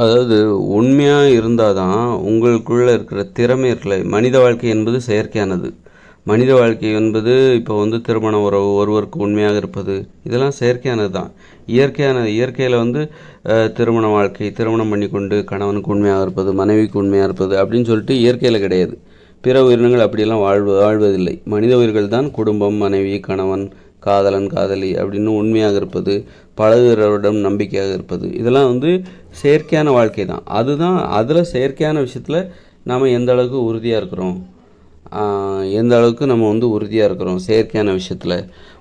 அதாவது உண்மையாக இருந்தால் தான் உங்களுக்குள்ளே இருக்கிற திறமை இருக்கல. மனித வாழ்க்கை என்பது செயற்கையானது. மனித வாழ்க்கை என்பது இப்போ திருமண உறவு, ஒருவருக்கு உண்மையாக இருப்பது, இதெல்லாம் செயற்கையானது தான். இயற்கையில் திருமண வாழ்க்கை, திருமணம் பண்ணி கொண்டு கணவனுக்கு உண்மையாக இருப்பது, மனைவிக்கு உண்மையாக இருப்பது அப்படின்னு சொல்லிட்டு இயற்கையில் கிடையாது. பிற உயிரினங்கள் அப்படியெல்லாம் வாழ்வதில்லை. மனித உயிர்கள் தான் குடும்பம், மனைவி, கணவன், காதலன், காதலி அப்படின்னு உண்மையாக இருப்பது, பழகுகிறவரிடம் நம்பிக்கையாக இருப்பது, இதெல்லாம் செயற்கையான வாழ்க்கை தான். அதுதான் அதில் செயற்கையான விஷயத்தில் நாம் எந்த அளவுக்கு உறுதியாக இருக்கிறோம், எந்த அளவுக்கு நம்ம உறுதியாக இருக்கிறோம் செயற்கையான விஷயத்தில்.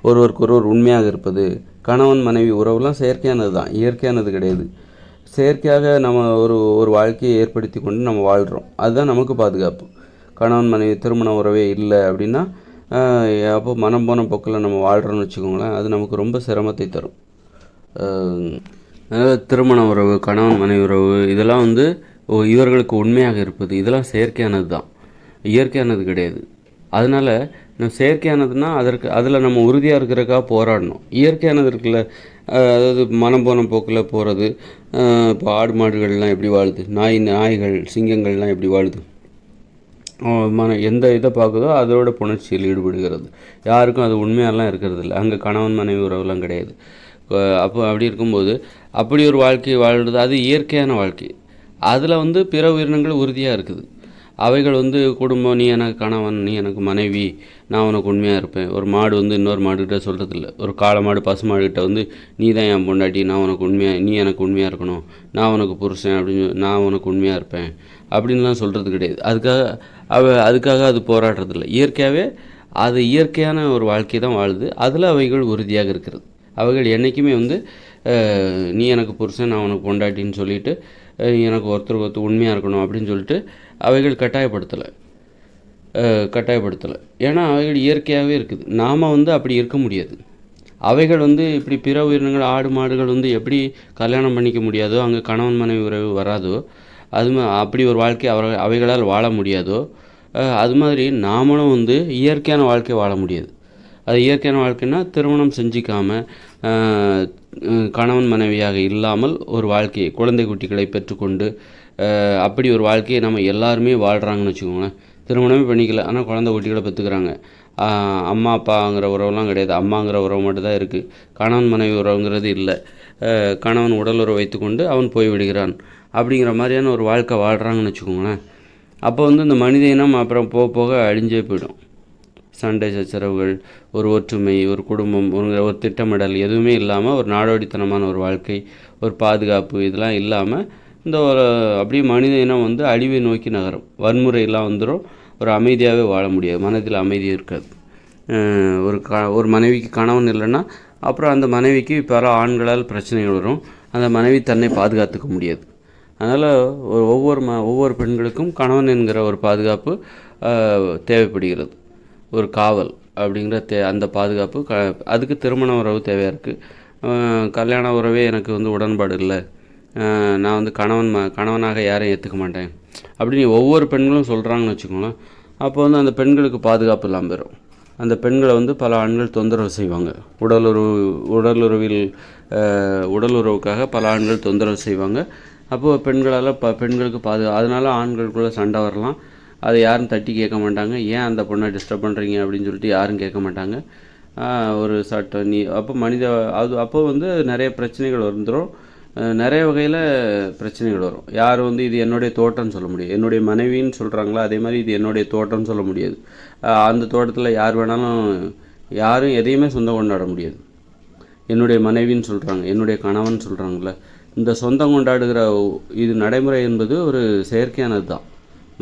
ஒருவருக்கொருவர் உண்மையாக இருப்பது, கணவன் மனைவி உறவுலாம் செயற்கையானது தான், இயற்கையானது கிடையாது. செயற்கையாக நம்ம ஒரு வாழ்க்கையை ஏற்படுத்தி கொண்டு நம்ம வாழ்கிறோம். அதுதான் நமக்கு பாதுகாப்பு. கணவன் மனைவி திருமண உறவே இல்லை அப்படின்னா அப்போ மனம் போன போக்கில் நம்ம வாழ்கிறோன்னு வச்சுக்கோங்களேன், அது நமக்கு ரொம்ப சிரமத்தை தரும். திருமண உறவு, கணவன் மனைவி உறவு, இதெல்லாம் இவர்களுக்கு உண்மையாக இருப்பது, இதெல்லாம் செயற்கையானது தான், இயற்கையானது கிடையாது. அதனால் நம்ம செயற்கையானதுன்னா அதில் நம்ம உறுதியாக இருக்கிறதுக்காக போராடணும். இயற்கையானது இருக்குல்ல, அதாவது மனம் போன போக்கில் போகிறது. இப்போ ஆடு மாடுகள்லாம் எப்படி வாழுது, நாய்கள், சிங்கங்கள்லாம் எப்படி வாழுது, எந்த இதை பார்க்குதோ அதோட புணர்ச்சியில் ஈடுபடுகிறது. யாருக்கும் அது உண்மையாலாம் இருக்கிறது இல்லை. அங்கே கணவன் மனைவி உறவுலாம் கிடையாது. அப்படி இருக்கும்போது அப்படி ஒரு வாழ்க்கையை வாழ்கிறது, அது இயற்கையான வாழ்க்கை. அதில் பிற உயிரினங்கள் உறுதியாக இருக்குது. அவைகள் குடும்பம், நீ எனக்கு கணவன், நீ எனக்கு மனைவி, நான் உனக்கு உண்மையாக இருப்பேன். ஒரு மாடு இன்னொரு மாடுகிட்ட சொல்கிறதில்ல. ஒரு காளை மாடு பசு மாடுகிட்ட நீ தான் என் பொண்டாட்டி, நான் உனக்கு நீ எனக்கு உண்மையாக இருக்கணும், நான் உனக்கு புருஷன் அப்படின்னு, நான் உனக்கு உண்மையாக இருப்பேன் அப்படின்லாம் சொல்கிறது கிடையாது. அதுக்காக அது போராடுறதில்ல. இயற்கையாகவே அது இயற்கையான ஒரு வாழ்க்கை தான் வாழுது. அதில் அவைகள் உறுதியாக இருக்கிறது. அவைகள் என்றைக்குமே நீ எனக்கு புருஷன், நான் உனக்கு பொண்டாட்டின்னு சொல்லிவிட்டு எனக்கு ஒருத்தருக்கு உண்மையாக இருக்கணும் அப்படின்னு சொல்லிட்டு அவைகள் கட்டாயப்படுத்தலை. ஏன்னா அவைகள் இயற்கையாகவே இருக்குது. நாம் அப்படி இருக்க முடியாது. அவைகள் இப்படி பிற உயிரினங்கள், ஆடு மாடுகள் எப்படி கல்யாணம் பண்ணிக்க முடியாதோ, அங்கே கணவன் மனைவி உறவு வராதோ, அப்படி ஒரு வாழ்க்கை அவைகளால் வாழ முடியாதோ, அது மாதிரி நாமளும் இயற்கையான வாழ்க்கை வாழ முடியாது. அது இயற்கையான வாழ்க்கைன்னா திருமணம் செஞ்சிக்காமல் கணவன் மனைவியாக இல்லாமல் ஒரு வாழ்க்கையை, குழந்தை குட்டிகளை பெற்றுக்கொண்டு அப்படி ஒரு வாழ்க்கையை நம்ம எல்லாருமே வாழ்கிறாங்கன்னு வச்சுக்கோங்களேன். திருமணமே பண்ணிக்கல, ஆனால் குழந்தை குட்டிகளை பெற்றுக்கிறாங்க. அம்மா அப்பாங்கிற உறவுலாம் கிடையாது, அம்மாங்கிற உறவு மட்டும்தான் இருக்குது. கணவன் மனைவி உறவுங்கிறது இல்லை. கணவன் உடல் உறவு வைத்துக்கொண்டு அவன் போய்விடுகிறான் அப்படிங்கிற மாதிரியான ஒரு வாழ்க்கை வாழ்கிறாங்கன்னு வச்சுக்கோங்களேன். அப்போ இந்த மனித இனம் அப்புறம் போக போக அழிஞ்சே போயிடும். சண்டை சச்சரவுகள், ஒரு ஒற்றுமை, ஒரு குடும்பம், ஒரு திட்டமிடல் எதுவுமே இல்லாமல் ஒரு நாடோடித்தனமான ஒரு வாழ்க்கை, ஒரு பாதுகாப்பு, இதெல்லாம் இல்லாமல் அப்படியே மனித இனம் அழிவை நோக்கி நகரும். வன்முறையெல்லாம் வந்துடும். ஒரு அமைதியாகவே வாழ முடியாது, மனதில் அமைதி இருக்காது. ஒரு மனைவிக்கு கணவன் இல்லைன்னா அப்புறம் அந்த மனைவிக்கு பல ஆண்களால் பிரச்சனைகள் வரும். அந்த மனைவி தன்னை பாதுகாத்துக்க முடியாது. அதனால் ஒவ்வொரு பெண்களுக்கும் கணவன் என்கிற ஒரு பாதுகாப்பு தேவைப்படுகிறது. ஒரு காவல் அப்படிங்கிற அந்த பாதுகாப்பு அதுக்கு திருமண உறவு தேவையாக இருக்குது. கல்யாண உறவே எனக்கு உடன்பாடு இல்லை, நான் கணவனாக யாரையும் ஏற்றுக்க மாட்டேன் அப்படின்னு ஒவ்வொரு பெண்களும் சொல்கிறாங்கன்னு வச்சுக்கோங்களேன். அப்போ அந்த பெண்களுக்கு பாதுகாப்பு இல்லாமல் போயிடும். அந்த பெண்களை பல ஆண்கள் தொந்தரவு செய்வாங்க. உடலுறவுக்காக பல ஆண்கள் தொந்தரவு செய்வாங்க. அப்போது பெண்களுக்கு அதனால் ஆண்களுக்குள்ளே சண்டை வரலாம். அதை யாரும் தட்டி கேட்க மாட்டாங்க. ஏன் அந்த பொண்ணை டிஸ்டர்ப் பண்ணுறீங்க அப்படின்னு சொல்லிட்டு யாரும் கேட்க மாட்டாங்க. ஒரு சட்டம் அப்போ நிறைய பிரச்சனைகள் வந்துடும். நிறைய வகையில் பிரச்சனைகள் வரும். யார் இது என்னுடைய தோட்டம்னு சொல்ல முடியாது. என்னுடைய மனைவின்னு சொல்கிறாங்களா, அதே மாதிரி இது என்னுடைய தோட்டம்னு சொல்ல முடியாது. அந்த தோட்டத்தில் யார் வேணாலும் யாரும் எதையுமே சொந்தம் கொண்டாட முடியாது. என்னுடைய மனைவின்னு சொல்கிறாங்க, என்னுடைய கணவன் சொல்கிறாங்கள, இந்த சொந்தம் கொண்டாடுகிற இது நடைமுறை என்பது ஒரு செயற்கையானது தான்.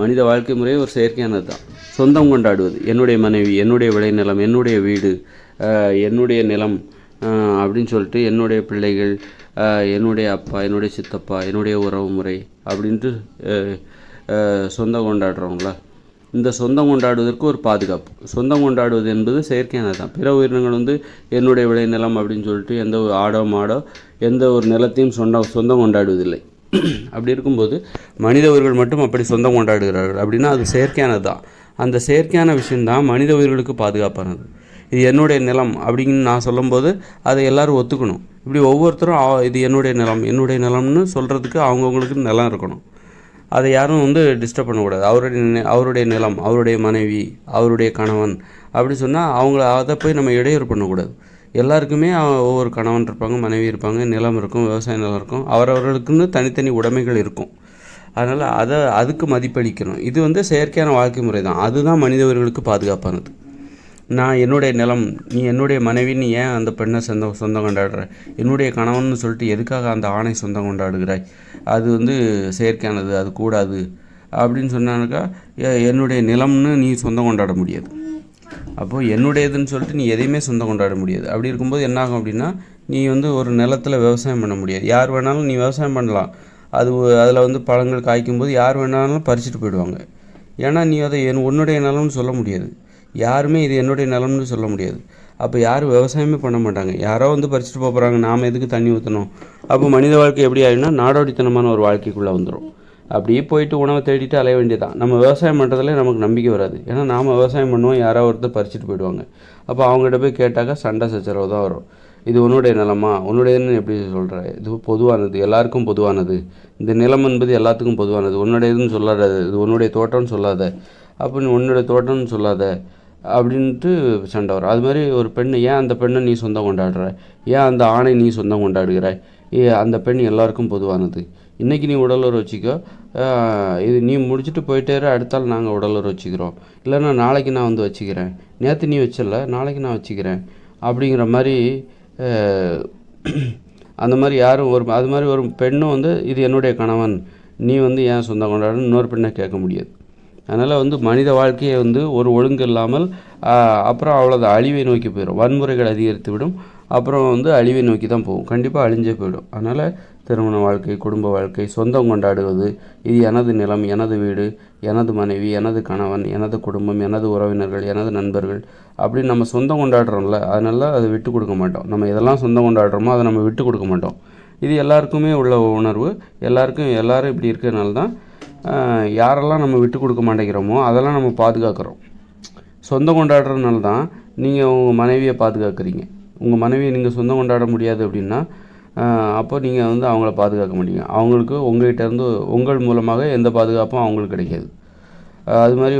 மனித வாழ்க்கை முறையே ஒரு செயற்கையானது தான். சொந்தம் கொண்டாடுவது, என்னுடைய மனைவி, என்னுடைய விளைநிலம், என்னுடைய வீடு, என்னுடைய நிலம் அப்படின்னு சொல்லிட்டு என்னுடைய பிள்ளைகள், என்னுடைய அப்பா, என்னுடைய சித்தப்பா, என்னுடைய உறவு முறை அப்படின்ட்டு சொந்தம் கொண்டாடுறவங்களா. இந்த சொந்தம் கொண்டாடுவதற்கு ஒரு பாதுகாப்பு. சொந்தம் கொண்டாடுவது என்பது செயற்கையானது தான். பிற உயிரினங்கள் என்னுடைய விளைநிலம் அப்படின்னு சொல்லிட்டு எந்த ஒரு ஆடோ மாடோ எந்த ஒரு நிலத்தையும் சொந்தம் கொண்டாடுவதில்லை. அப்படி இருக்கும்போது மனித உயிர்கள் மட்டும் அப்படி சொந்தம் கொண்டாடுகிறார்கள் அப்படின்னா அது செயற்கையானது தான். அந்த செயற்கையான விஷயந்தான் மனித உயிர்களுக்கு பாதுகாப்பானது. இது என்னுடைய நிலம் அப்படின்னு நான் சொல்லும்போது அதை எல்லோரும் ஒத்துக்கணும். இப்படி ஒவ்வொருத்தரும் இது என்னுடைய நிலம்னு சொல்கிறதுக்கு அவங்கவுங்களுக்கு நிலம் இருக்கணும். அதை யாரும் டிஸ்டர்ப் பண்ணக்கூடாது. அவருடைய நிலம், அவருடைய மனைவி, அவருடைய கணவன் அப்படி சொன்னால் அதை போய் நம்ம இடையூறு பண்ணக்கூடாது. எல்லாருக்குமே ஒவ்வொரு கணவன் இருப்பாங்க, மனைவி இருப்பாங்க, நிலம் இருக்கும், விவசாய நிலம் இருக்கும், அவரவர்களுக்குன்னு தனித்தனி உடைமைகள் இருக்கும். அதனால் அதுக்கு மதிப்பளிக்கணும். இது செயற்கையான வாழ்க்கை முறை தான். அதுதான் மனித உயிர்களுக்கு பாதுகாப்பானது. நான் என்னுடைய நிலம், நீ என்னுடைய மனைவி, நீ ஏன் அந்த பெண்ணை சொந்தம் கொண்டாடுற, என்னுடைய கணவன் சொல்லிட்டு எதுக்காக அந்த ஆணை சொந்தம் கொண்டாடுகிறாய், அது செயற்கையானது, அது கூடாது அப்படின்னு சொன்னாக்கா என்னுடைய நிலம்னு நீ சொந்தம் கொண்டாட முடியாது. அப்போது என்னுடையதுன்னு சொல்லிட்டு நீ எதையுமே சொந்தம் கொண்டாட முடியாது. அப்படி இருக்கும்போது என்னாகும் அப்படின்னா, நீ ஒரு நிலத்தில் விவசாயம் பண்ண முடியாது. யார் வேணாலும் நீ விவசாயம் பண்ணலாம். அதில் பழங்கள் காய்க்கும்போது யார் வேணாலும் பறிச்சுட்டு போயிடுவாங்க. ஏன்னா நீ அதை உன்னுடைய நிலம்னு சொல்ல முடியாது. யாருமே இது என்னுடைய நிலம்னு சொல்ல முடியாது. அப்போ யாரும் விவசாயமே பண்ண மாட்டாங்க. யாரோ பறிச்சுட்டு போகிறாங்க, நாம் எதுக்கு தண்ணி ஊற்றணும்? அப்போ மனித வாழ்க்கை எப்படி ஆகிடும்னா நாடோடித்தனமான ஒரு வாழ்க்கைக்குள்ளே வந்துடும். அப்படியே போயிட்டு உணவை தேடிட்டு அலைய வேண்டியதான். நம்ம விவசாயம் பண்ணுறதுல நமக்கு நம்பிக்கை வராது. ஏன்னா நாம் விவசாயம் பண்ணுவோம், யாரோ ஒருத்தர் பறிச்சுட்டு போயிடுவாங்க. அப்போ அவங்ககிட்ட போய் கேட்டாக்கா சண்டை சச்சரவு தான் வரும். இது உன்னுடைய நிலமா, உன்னுடையதுன்னு எப்படி சொல்கிற, இது பொதுவானது, எல்லாருக்கும் பொதுவானது, இந்த நிலம் என்பது எல்லாத்துக்கும் பொதுவானது, உன்னுடையதுன்னு சொல்லாத, இது உன்னுடைய தோட்டம்னு சொல்லாத, அப்போ நீ உன்னுடைய தோட்டம்னு சொல்லாத அப்படின்ட்டு சண்டை வரும். அது மாதிரி ஒரு பெண், ஏன் அந்த பெண்ணை நீ சொந்தம் கொண்டாடுற, ஏன் அந்த ஆணை நீ சொந்தம் கொண்டாடுகிறாய், அந்த பெண் எல்லாருக்கும் பொதுவானது, இன்றைக்கி நீ உடலுறவு வச்சுக்கோ, இது நீ முடிச்சுட்டு போயிட்டே அடுத்தால் நாங்கள் உடலுறவு வச்சுக்கிறோம், இல்லைன்னா நாளைக்கு நான் வச்சுக்கிறேன், நேற்று நீ வச்சல நாளைக்கு நான் வச்சுக்கிறேன் அப்படிங்கிற மாதிரி அந்த மாதிரி யாரும் அது மாதிரி ஒரு பெண்ணும் இது என்னுடைய கணவன், நீ ஏன் சொந்தம் கொண்டாடுன்னு இன்னொரு பெண்ணை கேட்க முடியாது. அதனால் மனித வாழ்க்கையை ஒரு ஒழுங்கு இல்லாமல் அப்புறம் அவ்வளோது அழிவை நோக்கி போயிடும். வன்முறைகள் அதிகரித்து விடும். அப்புறம் அழிவை நோக்கி தான் போகும். கண்டிப்பாக அழிஞ்சே போயிடும். அதனால் திருமண வாழ்க்கை, குடும்ப வாழ்க்கை, சொந்தம் கொண்டாடுவது, இது எனது நிலம், எனது வீடு, எனது மனைவி, எனது கணவன், எனது குடும்பம், எனது உறவினர்கள், எனது நண்பர்கள் அப்படின்னு நம்ம சொந்தம் கொண்டாடுறோம்ல, அதனால அதை விட்டு கொடுக்க மாட்டோம். நம்ம எதெல்லாம் சொந்தம் கொண்டாடுறோமோ அதை நம்ம விட்டு கொடுக்க மாட்டோம். இது எல்லாருக்குமே உள்ள உணர்வு. எல்லாரும் இப்படி இருக்கிறதுனால தான் யாரெல்லாம் நம்ம விட்டு கொடுக்க மாட்டேங்கிறோமோ அதெல்லாம் நம்ம பாதுகாக்கிறோம். சொந்தம் கொண்டாடுறதுனால தான் நீங்கள் உங்கள் மனைவியை பாதுகாக்கிறீங்க. உங்கள் மனைவியை நீங்கள் சொந்தம் கொண்டாட முடியாது அப்படின்னா அப்போ நீங்கள் அவங்கள பாதுகாக்க மாட்டீங்க. அவங்களுக்கு உங்கள்கிட்டேருந்து உங்கள் மூலமாக எந்த பாதுகாப்பும் அவங்களுக்கு கிடைக்காது. அது மாதிரி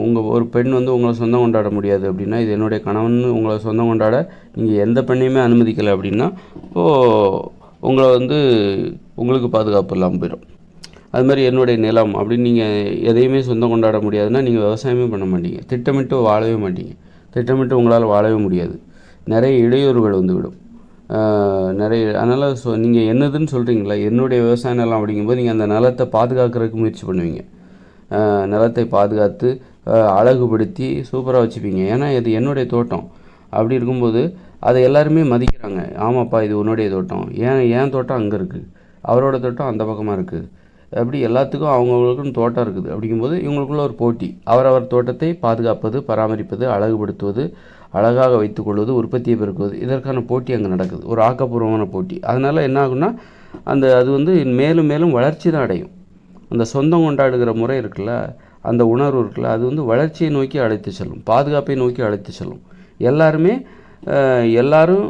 உங்கள் ஒரு பெண் உங்களை சொந்தம் கொண்டாட முடியாது அப்படின்னா, இது என்னுடைய கணவன் உங்களை சொந்தம் கொண்டாட நீங்கள் எந்த பெண்ணையுமே அனுமதிக்கலை அப்படின்னா இப்போது உங்களை உங்களுக்கு பாதுகாப்பு இல்லாமல் போயிடும். அது மாதிரி என்னுடைய நிலம் அப்படின்னு நீங்கள் எதையுமே சொந்தம் கொண்டாட முடியாதுன்னா நீங்கள் விவசாயமே பண்ண மாட்டீங்க, திட்டமிட்டு வாழவே மாட்டீங்க, திட்டமிட்டு உங்களால் வாழவே முடியாது. நிறைய இடையூறுகள் விடும் நிறைய. அதனால் நீங்கள் என்னதுன்னு சொல்கிறீங்களா, என்னுடைய விவசாய நிலம் அப்படிங்கும்போது நீங்கள் அந்த நிலத்தை பாதுகாக்கிறதுக்கு முயற்சி பண்ணுவீங்க. நிலத்தை பாதுகாத்து அழகுபடுத்தி சூப்பராக வச்சுப்பீங்க. ஏன்னா இது என்னுடைய தோட்டம். அப்படி இருக்கும்போது அதை எல்லாருமே மதிக்கிறாங்க. ஆமாப்பா இது உன்னுடைய தோட்டம், ஏன் தோட்டம் அங்கே இருக்குது, அவரோட தோட்டம் அந்த பக்கமாக இருக்குது, அப்படி எல்லாத்துக்கும் அவங்கவுங்களுக்குன்னு தோட்டம் இருக்குது. அப்படிங்கும்போது இவங்களுக்குள்ள ஒரு போட்டி. அவரவர் தோட்டத்தை பாதுகாப்பது, பராமரிப்பது, அழகுபடுத்துவது, அழகாக வைத்துக்கொள்வது, உற்பத்தியை பெருக்குவது, இதற்கான போட்டி அங்கே நடக்குது, ஒரு ஆக்கப்பூர்வமான போட்டி. அதனால் என்ன ஆகுன்னா அது மேலும் மேலும் வளர்ச்சி தான் அடையும். அந்த சொந்தம் கொண்டாடுகிற முறை இருக்குல்ல, அந்த உணர்வு இருக்குல்ல, அது வளர்ச்சியை நோக்கி அழைத்து செல்லும், பாதுகாப்பை நோக்கி அழைத்து செல்லும். எல்லாரும்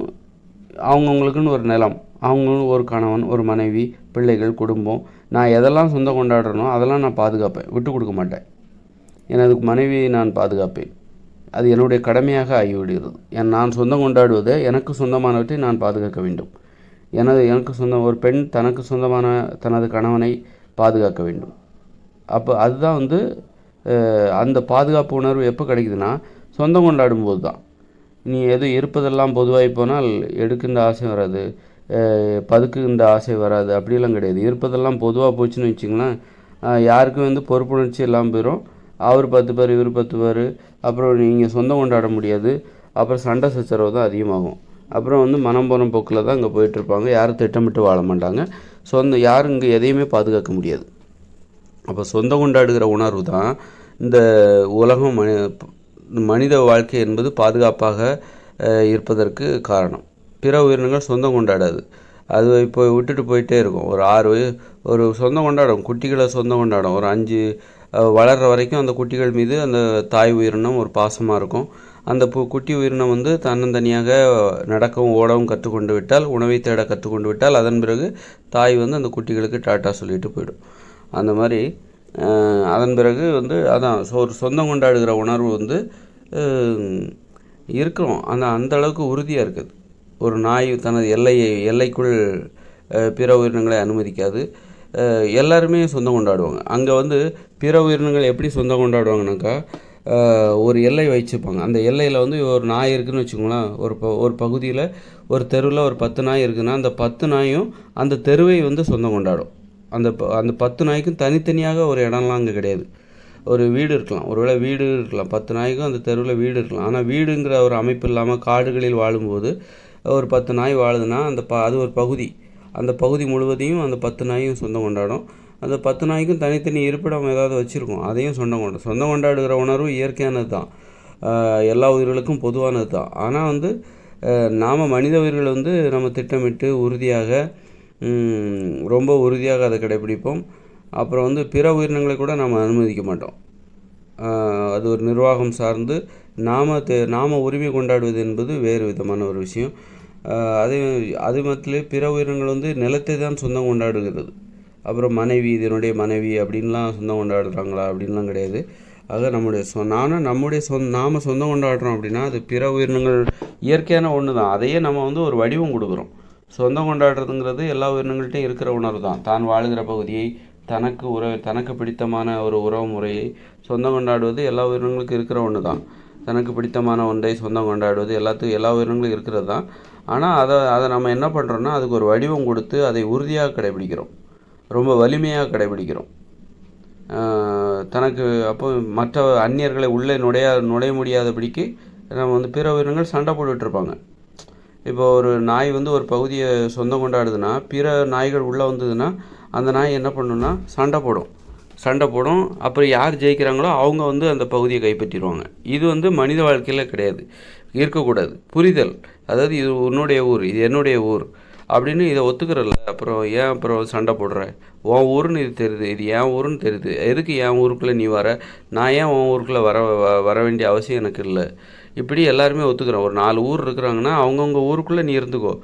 அவங்கவுங்களுக்குன்னு ஒரு நிலம், அவங்களும் ஒரு கணவன், ஒரு மனைவி, பிள்ளைகள், குடும்பம், நான் எதெல்லாம் சொந்தம் கொண்டாடுறனோ அதெல்லாம் நான் பாதுகாப்பேன், விட்டு கொடுக்க மாட்டேன். எனது மனைவியை நான் பாதுகாப்பேன். அது என்னுடைய கடமையாக ஆகிவிடுகிறது. நான் சொந்தம் கொண்டாடுவதை, எனக்கு சொந்தமானவற்றை நான் பாதுகாக்க வேண்டும். எனக்கு சொந்தம் ஒரு பெண் தனக்கு சொந்தமான தனது கணவனை பாதுகாக்க வேண்டும். அப்போ அதுதான் அந்த பாதுகாப்பு உணர்வு எப்போ கிடைக்குதுன்னா சொந்தம் கொண்டாடும் போது தான். நீ இருப்பதெல்லாம் பொதுவாகி போனால் எடுக்கின்ற ஆசை வராது, பதுக்குகின்ற ஆசை வராது, அப்படிலாம் கிடையாது. இருப்பதெல்லாம் பொதுவாக போச்சுன்னு வச்சிங்களேன், யாருக்கும் பொறுப்புணர்ச்சி இல்லாமல் போயிடும். அவர் 10 பேர், இவர் 10 பேர், அப்புறம் நீங்கள் சொந்தம் கொண்டாட முடியாது. அப்புறம் சண்டை சச்சரவு தான் அதிகமாகும். அப்புறம் மனம் போன போக்கில் தான் இங்கே போயிட்டுருப்பாங்க. யாரும் திட்டமிட்டு வாழ மாட்டாங்க. யாரும் இங்கே எதையுமே பாதுகாக்க முடியாது. அப்போ சொந்தம் கொண்டாடுகிற உணர்வு தான் இந்த உலகம் மனித வாழ்க்கை என்பது பாதுகாப்பாக இருப்பதற்கு காரணம். பிற உயிரினங்கள் சொந்தம் கொண்டாடாது. அது இப்போ விட்டுட்டு போயிட்டே இருக்கும். ஒரு சொந்தம் கொண்டாடும், குட்டிகளை சொந்தம் கொண்டாடும். ஒரு 5 வளர்கிற வரைக்கும் அந்த குட்டிகள் மீது அந்த தாய் உயிரினம் ஒரு பாசமாக இருக்கும். அந்த குட்டி உயிரினம் வந்து தன்னந்தனியாக நடக்கவும் ஓடவும் கற்றுக்கொண்டு விட்டால், உணவை தேட கற்றுக்கொண்டு விட்டால், அதன் பிறகு தாய் வந்து அந்த குட்டிகளுக்கு டாட்டா சொல்லிட்டு போயிடும். அந்த மாதிரி அதன் பிறகு வந்து அதான் ஒரு சொந்தம் கொண்டாடுகிற உணர்வு வந்து இருக்கிறோம். அந்த அளவுக்கு உறுதியாக இருக்குது. ஒரு நாய் தனது எல்லைக்குள் பிற உயிரினங்களை அனுமதிக்காது. எல்லாருமே சொந்தம் கொண்டாடுவாங்க. அங்கே வந்து பிற உயிரினங்கள் எப்படி சொந்தம் கொண்டாடுவாங்கனாக்கா, ஒரு எல்லை வச்சுப்பாங்க. அந்த எல்லையில் வந்து ஒரு நாய் இருக்குதுன்னு வச்சுக்கோங்களேன். ஒரு பகுதியில் ஒரு தெருவில் ஒரு 10 நாய் இருக்குதுன்னா, அந்த 10 நாயும் அந்த தெருவை வந்து சொந்தம் கொண்டாடும். அந்த 10 நாய்க்கும் தனித்தனியாக ஒரு இடம்லாம் அங்கே கிடையாது. ஒரு வீடு இருக்கலாம், ஒருவேளை வீடு இருக்கலாம், 10 நாய்க்கும் அந்த தெருவில் வீடு இருக்கலாம். ஆனால் வீடுங்கிற ஒரு அமைப்பு இல்லாமல் காடுகளில் வாழும்போது ஒரு 10 நாய் வாழுதுன்னா அது ஒரு பகுதி. அந்த பகுதி முழுவதையும் அந்த 10 நாயும் சொந்தம் கொண்டாடும். அந்த 10 நாய்க்கும் தனித்தனி இருப்பிடம் ஏதாவது வச்சுருக்கோம், அதையும் சொந்தம் கொண்டாடுகிற உணர்வு இயற்கையானது தான், எல்லா உயிர்களுக்கும் பொதுவானது தான். ஆனால் வந்து நாம் மனித உயிர்கள் வந்து நம்ம திட்டமிட்டு உறுதியாக ரொம்ப உறுதியாக அதை கடைப்பிடிப்போம். அப்புறம் வந்து பிற உயிரினங்களை கூட நாம் அனுமதிக்க மாட்டோம். அது ஒரு நிர்வாகம் சார்ந்து நாம் உரிமை கொண்டாடுவது என்பது வேறு விதமான ஒரு விஷயம். அது மத்திலே பிற உயிரினங்கள் வந்து நிலத்தை தான் சொந்தம் கொண்டாடுகிறது. அப்புறம் மனைவி, இதனுடைய மனைவி அப்படின்லாம் சொந்தம் கொண்டாடுறாங்களா அப்படின்லாம் கிடையாது. ஆக நாம் சொந்தம் கொண்டாடுறோம் அப்படின்னா அது பிற உயிரினங்கள் இயற்கையான ஒன்று தான். அதையே நம்ம வந்து ஒரு வடிவம் கொடுக்குறோம். சொந்தம் கொண்டாடுறதுங்கிறது எல்லா உயிரினங்கள்ட்டையும் இருக்கிற உணர்வு தான். தான் வாழ்கிற பகுதியை, தனக்கு பிடித்தமான ஒரு உறவு முறையை சொந்தம் கொண்டாடுவது எல்லா உயிரினங்களுக்கும் இருக்கிற ஒன்று தான். தனக்கு பிடித்தமான ஒன்றை சொந்தம் கொண்டாடுவது எல்லா உயிரினங்களும் இருக்கிறது தான். ஆனால் அதை நம்ம என்ன பண்ணுறோன்னா, அதுக்கு ஒரு வடிவம் கொடுத்து அதை உறுதியாக கடைபிடிக்கிறோம், ரொம்ப வலிமையாக கடைபிடிக்கிறோம். தனக்கு அப்போ மற்ற அந்நியர்களை உள்ளே நுழைய முடியாதபடிக்கு நம்ம வந்து பிற உயிரினங்கள் சண்டை போட்டுட்ருப்பாங்க. இப்போ ஒரு நாய் வந்து ஒரு பகுதியை சொந்தம் கொண்டாடுதுன்னா, பிற நாய்கள் உள்ளே வந்ததுன்னா அந்த நாய் என்ன பண்ணுன்னா சண்டை போடும். அப்புறம் யார் ஜெயிக்கிறாங்களோ அவங்க வந்து அந்த பகுதியை கைப்பற்றிடுவாங்க. இது வந்து மனித வாழ்க்கையில் கிடையாது, இருக்கக்கூடாது. புரிதல், அதாவது இது உன்னுடைய ஊர், இது என்னுடைய ஊர் அப்படின்னு இதை ஒத்துக்கிறல்ல. அப்புறம் சண்டை போடுற, உன் ஊருன்னு இது தெரியுது, இது என் ஊருன்னு தெரியுது, எதுக்கு என் ஊருக்குள்ளே நீ வர, நான் ஏன் உன் ஊருக்குள்ளே வர வேண்டிய அவசியம் எனக்கு இல்லை. இப்படி எல்லாருமே ஒத்துக்கிறோம். ஒரு 4 ஊர் இருக்கிறாங்கன்னா அவங்கவுங்க ஊருக்குள்ளே நீ இருந்துக்கோ,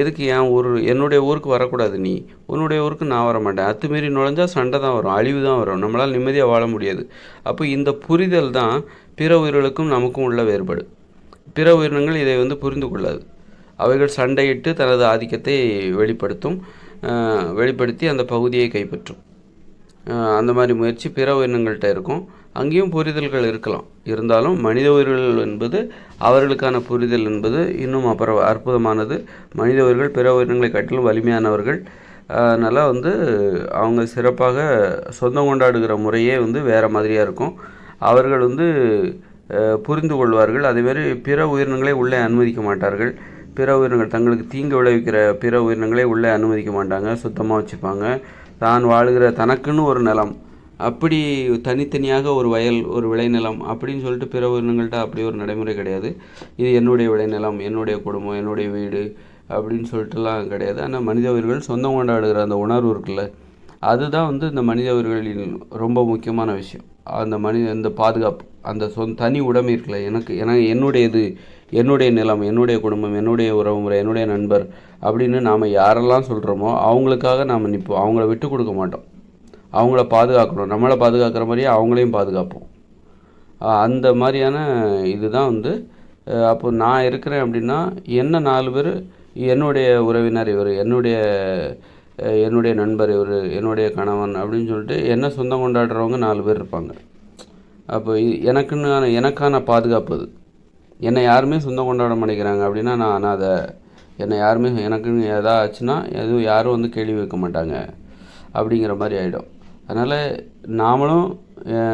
எதுக்கு என் ஊர், என்னுடைய ஊருக்கு வரக்கூடாது, நீ உன்னுடைய ஊருக்கு நான் வர மாட்டேன். அத்துமீறி நுழைஞ்சால் சண்டை தான் வரும், அழிவு தான் வரும், நம்மளால் நிம்மதியாக வாழ முடியாது. அப்போ இந்த புரிதல் தான் பிற உயிர்களுக்கும் நமக்கும் உள்ள வேறுபாடு. பிற உயிரினங்கள் இதை வந்து புரிந்து கொள்ளாது. அவைகள் சண்டையிட்டு தனது ஆதிக்கத்தை வெளிப்படுத்தி அந்த பகுதியை கைப்பற்றும். அந்த மாதிரி முயற்சி பிற உயிரினங்கள்கிட்ட இருக்கும். அங்கேயும் புரிதல்கள் இருக்கலாம். இருந்தாலும் மனித உயிர்கள் என்பது, அவர்களுக்கான புரிதல் என்பது இன்னும் அப்புறம் அற்புதமானது. மனித உயிர்கள் பிற உயிரினங்களை காட்டிலும் வலிமையானவர்கள். அதனால் வந்து அவங்க சிறப்பாக சொந்தம் கொண்டாடுகிற முறையே வந்து வேறு மாதிரியாக இருக்கும். அவர்கள் வந்து புரிந்து கொள்வார்கள். அதேமாதிரி பிற உயிரினங்களை உள்ளே அனுமதிக்க மாட்டார்கள். பிற உயிரினங்கள் தங்களுக்கு தீங்கு விளைவிக்கிற பிற உயிரினங்களை உள்ளே அனுமதிக்க மாட்டாங்க, சுத்தமாக வச்சுப்பாங்க. தான் வாழ்கிற தனக்குன்னு ஒரு நிலம், அப்படி தனித்தனியாக ஒரு வயல், ஒரு விளைநிலம் அப்படின்னு சொல்லிட்டு பிற உயிரினங்கள்ட்ட அப்படி ஒரு நடைமுறை கிடையாது. இது என்னுடைய விளைநிலம், என்னுடைய குடும்பம், என்னுடைய வீடு அப்படின்னு சொல்லிட்டுலாம் கிடையாது. ஆனால் மனித உயிர்கள் சொந்தம் கொண்டாடுகிற அந்த உணர்வு இருக்குல்ல, அதுதான் வந்து இந்த மனித உயிர்களின் ரொம்ப முக்கியமான விஷயம். இந்த பாதுகாப்பு, அந்த தனி உடைமை இருக்குல்ல, என்னுடையது, என்னுடைய நிலம், என்னுடைய குடும்பம், என்னுடைய உறவுமுறை, என்னுடைய நண்பர் அப்படின்னு நாம் யாரெல்லாம் சொல்கிறோமோ அவங்களுக்காக நாம் நிற்போம். அவங்கள விட்டு கொடுக்க மாட்டோம். அவங்கள பாதுகாக்கணும், நம்மளை பாதுகாக்கிற மாதிரியே அவங்களையும் பாதுகாப்போம். அந்த மாதிரியான இதுதான் வந்து அப்போ நான் இருக்கிறேன் அப்படின்னா என்ன 4 பேர் என்னுடைய உறவினர் இவர், என்னுடைய நண்பர் இவர், என்னுடைய கணவன் அப்படின்னு சொல்லிட்டு என்ன சொந்தம் கொண்டாடுறவங்க 4 பேர் இருப்பாங்க. அப்போ எனக்கான பாதுகாப்பு அது. என்னை யாருமே சொந்தம் கொண்டாட மாட்டேங்கிறாங்க அப்படின்னா நான் அனாதை, எனக்குன்னு எதாவது ஆச்சுன்னா யாரும் வந்து கேள்வி வைக்க மாட்டாங்க அப்படிங்கிற மாதிரி ஆகிடும். அதனால் நாமளும்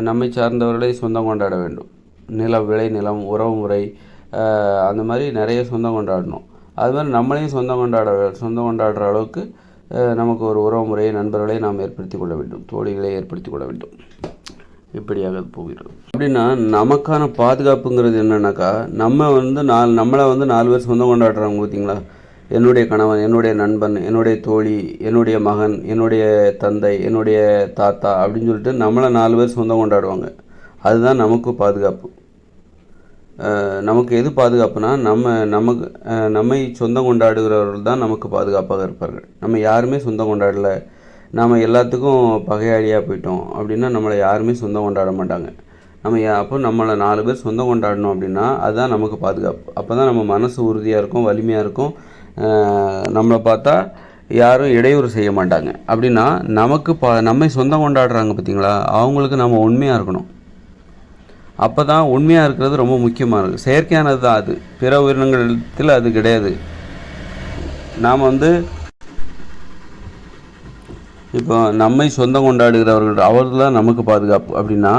நம்மை சார்ந்தவர்களை சொந்தம் கொண்டாட வேண்டும். விளைநிலம், உறவு முறை, அந்த மாதிரி நிறைய சொந்தம் கொண்டாடணும். அது மாதிரி நம்மளையும் சொந்தம் கொண்டாடுற அளவுக்கு நமக்கு ஒரு உறவு முறையை, நண்பர்களை நாம் ஏற்படுத்தி கொள்ள வேண்டும், தோழிகளை ஏற்படுத்தி கொள்ள வேண்டும். இப்படியாக போகிறது. அப்படின்னா நமக்கான பாதுகாப்புங்கிறது என்னன்னாக்கா, நம்மளை வந்து 4 பேர் சொந்தம் கொண்டாடுறாங்க பார்த்தீங்களா, என்னுடைய கணவன், என்னுடைய நண்பன், என்னுடைய தோழி, என்னுடைய மகன், என்னுடைய தந்தை, என்னுடைய தாத்தா அப்படின்னு சொல்லிட்டு நம்மளை 4 பேர் சொந்தம் கொண்டாடுவாங்க. அதுதான் நமக்கு பாதுகாப்பு. நமக்கு எது பாதுகாப்புனா நம்மை சொந்தம் கொண்டாடுகிறவர்கள் தான் நமக்கு பாதுகாப்பாக இருப்பார்கள். நம்ம யாருமே சொந்தம் கொண்டாடலை, நாம் எல்லாத்துக்கும் பகையாளியாக போயிட்டோம் அப்படின்னா நம்மளை யாருமே சொந்தம் கொண்டாட மாட்டாங்க. அப்போ நம்மளை 4 பேர் சொந்தம் கொண்டாடணும் அப்படின்னா அதுதான் நமக்கு பாதுகாப்பு. அப்போ தான் நம்ம மனசு உறுதியாக இருக்கும், வலிமையாக இருக்கும். நம்மளை பார்த்தா யாரும் இடையூறு செய்ய மாட்டாங்க. அப்படின்னா நமக்கு நம்மை சொந்தம் கொண்டாடுறாங்க பார்த்தீங்களா, அவங்களுக்கு நம்ம உண்மையாக இருக்கணும். அப்போ தான் உண்மையாக இருக்கிறது ரொம்ப முக்கியமானது. செயற்கையானது தான் அது, பிற உயிரினங்களிடத்தில் அது கிடையாது. நாம் இப்போ நம்மை சொந்தம் கொண்டாடுகிறவர்கள் அவர்கள் தான் நமக்கு பாதுகாப்பு. அப்படின்னா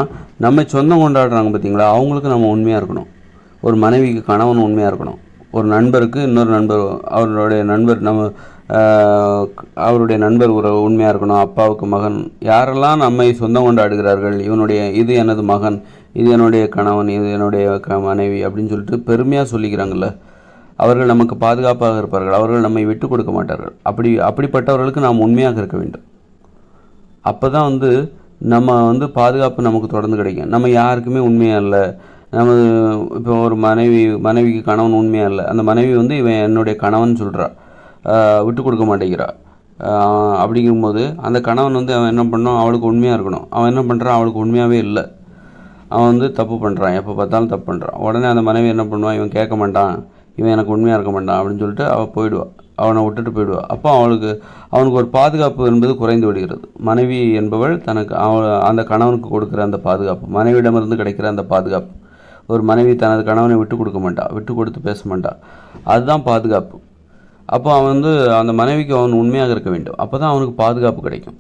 நம்மை சொந்தம் கொண்டாடுறாங்க பார்த்தீங்களா, அவங்களுக்கு நம்ம உண்மையாக இருக்கணும். ஒரு மனைவிக்கு கணவன் உண்மையாக இருக்கணும். ஒரு நண்பருக்கு இன்னொரு நண்பர், அவருடைய நண்பர் அவருடைய நண்பர் உண்மையாக இருக்கணும். அப்பாவுக்கு மகன், யாரெல்லாம் நம்மை சொந்தம் கொண்டாடுகிறார்கள், இது எனது மகன், இது என்னுடைய கணவன், இது என்னுடைய மனைவி அப்படின்னு சொல்லிட்டு பெருமையாக சொல்லிக்கிறாங்கள்ல, அவர்கள் நமக்கு பாதுகாப்பாக இருப்பார்கள். அவர்கள் நம்மை விட்டு கொடுக்க மாட்டார்கள். அப்படிப்பட்டவர்களுக்கு நாம் உண்மையாக இருக்க வேண்டும். அப்போ தான் நம்ம பாதுகாப்பு நமக்கு தொடர்ந்து கிடைக்கும். நம்ம யாருக்குமே உண்மையாக இல்லை, இப்போ ஒரு மனைவிக்கு கணவன் உண்மையாக இல்லை, அந்த மனைவி இவன் என்னுடைய கணவன் சொல்கிறா, விட்டு கொடுக்க மாட்டேங்கிறா. அப்படிங்கும்போது அந்த கணவன் அவன் என்ன பண்ணணும், அவளுக்கு உண்மையாக இருக்கணும். அவன் என்ன பண்ணுறான், அவளுக்கு உண்மையாகவே இல்லை, அவன் தப்பு பண்ணுறான், எப்போ பார்த்தாலும் தப்பு பண்ணுறான். உடனே அந்த மனைவி என்ன பண்ணுவான், இவன் கேட்க மாட்டான், இவன் எனக்கு உண்மையாக இருக்க மாட்டான் அப்படின்னு சொல்லிட்டு அவள் போயிடுவாள், அவனை விட்டுட்டு போயிடுவாள். அப்போ அவனுக்கு ஒரு பாதுகாப்பு என்பது குறைந்து விடுகிறது. மனைவி என்பவள் அந்த கணவனுக்கு கொடுக்குற அந்த பாதுகாப்பு, மனைவியிடமிருந்து கிடைக்கிற அந்த பாதுகாப்பு. ஒரு மனைவி தனது கணவனை விட்டு கொடுக்க மாட்டா, விட்டு கொடுத்து பேச மாட்டா, அதுதான் பாதுகாப்பு. அப்போ அவன் அந்த மனைவிக்கு அவன் உண்மையாக இருக்க வேண்டும். அப்போ தான் அவனுக்கு பாதுகாப்பு கிடைக்கும்.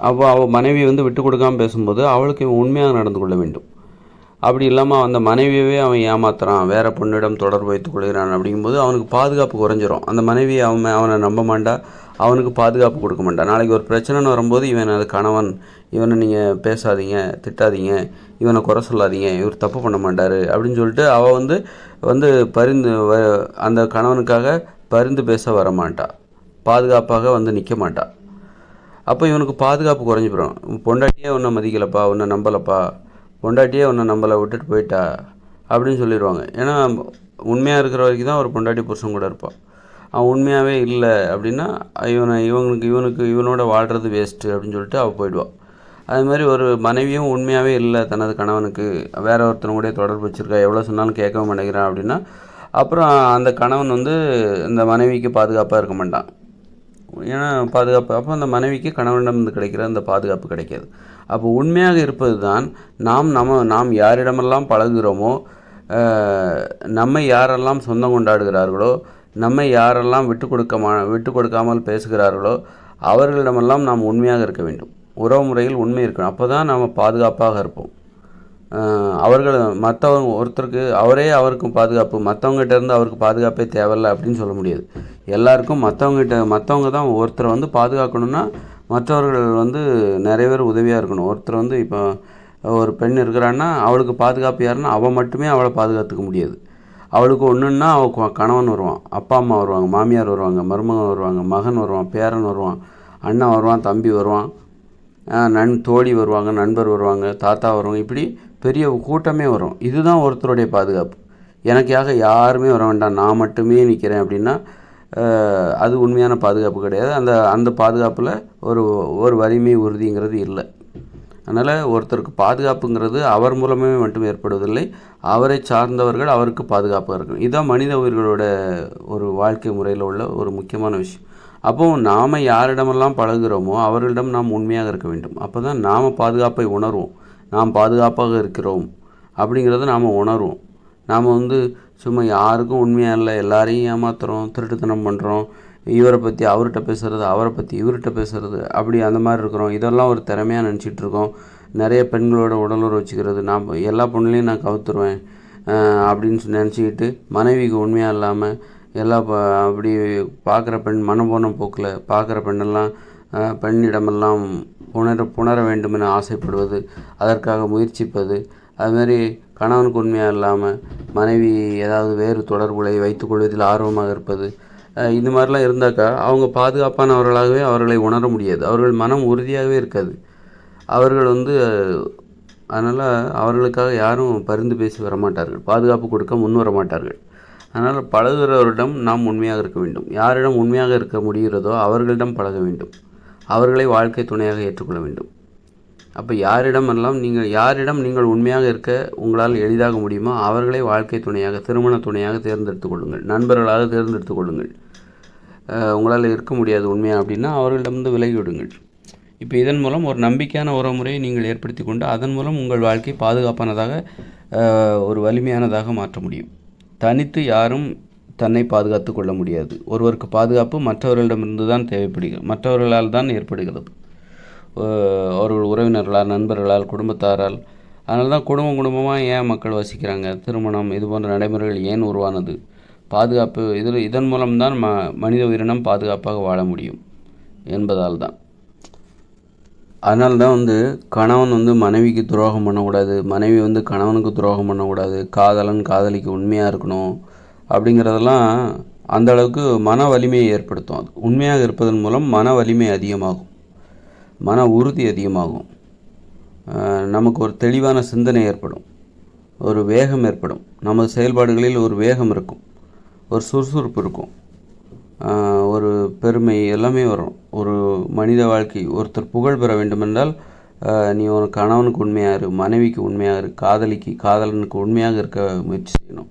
அப்போ அவள் மனைவி விட்டு கொடுக்காமல் பேசும்போது அவளுக்கு இவன் உண்மையாக நடந்து கொள்ள வேண்டும். அப்படி இல்லாமல் அந்த மனைவியவே அவன் ஏமாத்துறான், வேறு பொண்ணிடம் தொடர்பு வைத்துக் கொள்கிறான் அப்படிங்கும்போது அவனுக்கு பாதுகாப்பு குறைஞ்சிரும். அந்த மனைவி அவனை நம்ப மாட்டா, அவனுக்கு பாதுகாப்பு கொடுக்க மாட்டான். நாளைக்கு ஒரு பிரச்சனைன்னு வரும்போது இவன் அது கணவன், இவனை நீங்கள் பேசாதீங்க, திட்டாதீங்க, இவனை குறை சொல்லாதீங்க, இவர் தப்பு பண்ண மாட்டார் அப்படின்னு சொல்லிட்டு அவள் பரிந்து அந்த கணவனுக்காக பரிந்து பேச வரமாட்டா, பாதுகாப்பாக நிற்க மாட்டா. அப்போ இவனுக்கு பாதுகாப்பு குறைஞ்சி போயிடும். பொண்டாட்டியே உன்னை மதிக்கலப்பா, உன்னை நம்பலப்பா, பொண்டாட்டியே உன்னை நம்பலை, விட்டுட்டு போயிட்டா அப்படின்னு சொல்லிடுவாங்க. ஏன்னா உண்மையாக இருக்கிற வரைக்கும் தான் ஒரு பொண்டாட்டி புருஷன் கூட இருப்பான். அவன் உண்மையாகவே இல்லை அப்படின்னா இவனோட வாழ்கிறது வேஸ்ட்டு அப்படின்னு சொல்லிட்டு அவள் போயிடுவாள். அது மாதிரி ஒரு மனைவியும் உண்மையாகவே இல்லை, தனது கணவனுக்கு வேற ஒருத்தனை கூட தொடர்பு வச்சுருக்கா, எவ்வளோ சொன்னாலும் கேட்க மாட்டேங்கிறான் அப்படின்னா அப்புறம் அந்த கணவன் இந்த மனைவிக்கு பாதுகாப்பாக இருக்க மாட்டான். ஏன்னா பாதுகாப்பு, அப்போ அந்த மனைவிக்கு கணவனிடம் கிடைக்கிற அந்த பாதுகாப்பு கிடைக்காது. அப்போ உண்மையாக இருப்பது தான் நாம் யாரிடமெல்லாம் பழகுகிறோமோ, நம்மை யாரெல்லாம் சொந்தம் கொண்டாடுகிறார்களோ, நம்மை யாரெல்லாம் விட்டு கொடுக்காமல் பேசுகிறார்களோ அவர்களிடமெல்லாம் நாம் உண்மையாக இருக்க வேண்டும். உறவு முறையில் உண்மை இருக்கணும். அப்போ தான் நாம் பாதுகாப்பாக இருப்போம். மற்றவங்க ஒருத்தருக்கு அவருக்கும் பாதுகாப்பு, மற்றவங்ககிட்ட இருந்து அவருக்கு பாதுகாப்பே தேவையில்லை அப்படின்னு சொல்ல முடியாது. எல்லாருக்கும் மற்றவங்க தான் ஒருத்தரை பாதுகாக்கணும்னா மற்றவர்கள் நிறைய பேர் உதவியாக இருக்கணும். ஒருத்தர் இப்போ ஒரு பெண் இருக்கிறான்னா அவளுக்கு பாதுகாப்பு யாருன்னா அவள் மட்டுமே அவளை பாதுகாத்துக்க முடியாது. அவளுக்கு ஒன்றுன்னா அவள் கணவன் வருவான், அப்பா அம்மா வருவாங்க, மாமியார் வருவாங்க, மருமகன் வருவாங்க, மகன் வருவான், பேரன் வருவான், அண்ணன் வருவான், தம்பி வருவான், தோழி வருவாங்க, நண்பர் வருவாங்க, தாத்தா வருவாங்க, இப்படி பெரிய கூட்டமே வரும். இதுதான் ஒருத்தருடைய பாதுகாப்பு. எனக்காக யாருமே வர வேண்டாம், நான் மட்டுமே நிற்கிறேன் அப்படின்னா அது உண்மையான பாதுகாப்பு கிடையாது. அந்த பாதுகாப்பில் ஒரு வலிமை உறுதிங்கிறது இல்லை. அதனால் ஒருத்தருக்கு பாதுகாப்புங்கிறது அவர் மூலமே மட்டும் ஏற்படுவதில்லை, அவரை சார்ந்தவர்கள் அவருக்கு பாதுகாப்பாக இருக்கணும். இதுதான் மனித உயிர்களோட ஒரு வாழ்க்கை முறையில் உள்ள ஒரு முக்கியமான விஷயம். அப்போது நாம் யாரிடமெல்லாம் பழகுகிறோமோ அவர்களிடம் நாம் உண்மையாக இருக்க வேண்டும். அப்போ தான் நாம் பாதுகாப்பை உணர்வோம், நாம் பாதுகாப்பாக இருக்கிறோம் அப்படிங்கிறத நாம் உணர்வோம். நாம் சும்மா யாருக்கும் உண்மையாக இல்லை, எல்லாரையும் ஏமாத்துகிறோம், திருட்டுத்தனம் பண்ணுறோம், இவரை பற்றி அவர்கிட்ட பேசுகிறது, அவரை பற்றி இவர்கிட்ட பேசுகிறது, அப்படி அந்த மாதிரி இருக்கிறோம். இதெல்லாம் ஒரு திறமையாக நினச்சிட்ருக்கோம். நிறைய பெண்களோட உடலுறவு வச்சுக்கிறது, நான் எல்லா பொண்ணுலையும் நான் கவுத்துருவேன் அப்படின்னு நினச்சிக்கிட்டு மனைவிக்கு உண்மையாக இல்லாமல் அப்படி பார்க்குற பெண் மனம்போன போக்கில் பார்க்குற பெண்ணெல்லாம் பெண்ணிடமெல்லாம் புணர வேண்டும் என ஆசைப்படுவது, அதற்காக முயற்சிப்பது, அதுமாரி கணவனுக்கு உண்மையாக இல்லாமல் மனைவி ஏதாவது வேறு தொடர்புகளை வைத்துக்கொள்வதில் ஆர்வமாக இருப்பது, இந்த மாதிரிலாம் இருந்தாக்கா அவங்க பாதுகாப்பானவர்களாகவே அவர்களை உணர முடியாது. அவர்கள் மனம் உறுதியாகவே இருக்காது. அவர்கள் அதனால் அவர்களுக்காக யாரும் பரிந்து பேசி வரமாட்டார்கள், பாதுகாப்பு கொடுக்க முன் வர மாட்டார்கள். அதனால் பழகுகிறவரிடம் நாம் உண்மையாக இருக்க வேண்டும். யாரிடம் உண்மையாக இருக்க முடிகிறதோ அவர்களிடம் பழக வேண்டும். அவர்களை வாழ்க்கை துணையாக ஏற்றுக்கொள்ள வேண்டும். அப்போ யாரிடம் நீங்கள் உண்மையாக இருக்க உங்களால் எளிதாக முடியுமோ அவர்களை வாழ்க்கை துணையாக, திருமண துணையாக தேர்ந்தெடுத்து கொள்ளுங்கள். நண்பர்களாக தேர்ந்தெடுத்து கொள்ளுங்கள். உங்களால் இருக்க முடியாது உண்மையாக அப்படின்னா அவர்களிடமிருந்து விலகி விடுங்கள். இப்போ இதன் மூலம் ஒரு நம்பிக்கையான உறவுமுறையை நீங்கள் ஏற்படுத்தி கொண்டு அதன் மூலம் உங்கள் வாழ்க்கை பாதுகாப்பானதாக, ஒரு வலிமையானதாக மாற்ற முடியும். தனித்து யாரும் தன்னை பாதுகாத்து கொள்ள முடியாது. ஒருவருக்கு பாதுகாப்பு மற்றவர்களிடமிருந்து தான் தேவைப்படுகிறது, மற்றவர்களால் தான் ஏற்படுகிறது. அவர்கள் உறவினர்களால், நண்பர்களால், குடும்பத்தாரால். அதனால தான் குடும்பமாக ஏன் மக்கள் வசிக்கிறாங்க, திருமணம் இது போன்ற நடைமுறைகள் ஏன் உருவானது, பாதுகாப்பு இதன் மூலம்தான் மனித உயிரினம் பாதுகாப்பாக வாழ முடியும் என்பதால் தான். அதனால தான் கணவன் மனைவிக்கு துரோகம் பண்ணக்கூடாது, மனைவி கணவனுக்கு துரோகம் பண்ணக்கூடாது, காதலன் காதலிக்கு உண்மையாக இருக்கணும் அப்படிங்கிறதெல்லாம் அந்த அளவுக்கு மன வலிமையை ஏற்படுத்தும். அது உண்மையாக இருப்பதன் மூலம் மன வலிமை அதிகமாகும், மன உறுதி அதிகமாகும், நமக்கு ஒரு தெளிவான சிந்தனை ஏற்படும், ஒரு வேகம் ஏற்படும், நமது செயல்பாடுகளில் ஒரு வேகம் இருக்கும், ஒரு சுறுசுறுப்பு இருக்கும், ஒரு பெருமை எல்லாமே வரும். ஒரு மனித வாழ்க்கை ஒருத்தர் புகழ் பெற வேண்டுமென்றால் நீ ஒரு கணவனுக்கு உண்மையாக இரு, மனைவிக்கு உண்மையாக இரு, காதலனுக்கு உண்மையாக இருக்க முயற்சி செய்யணும்.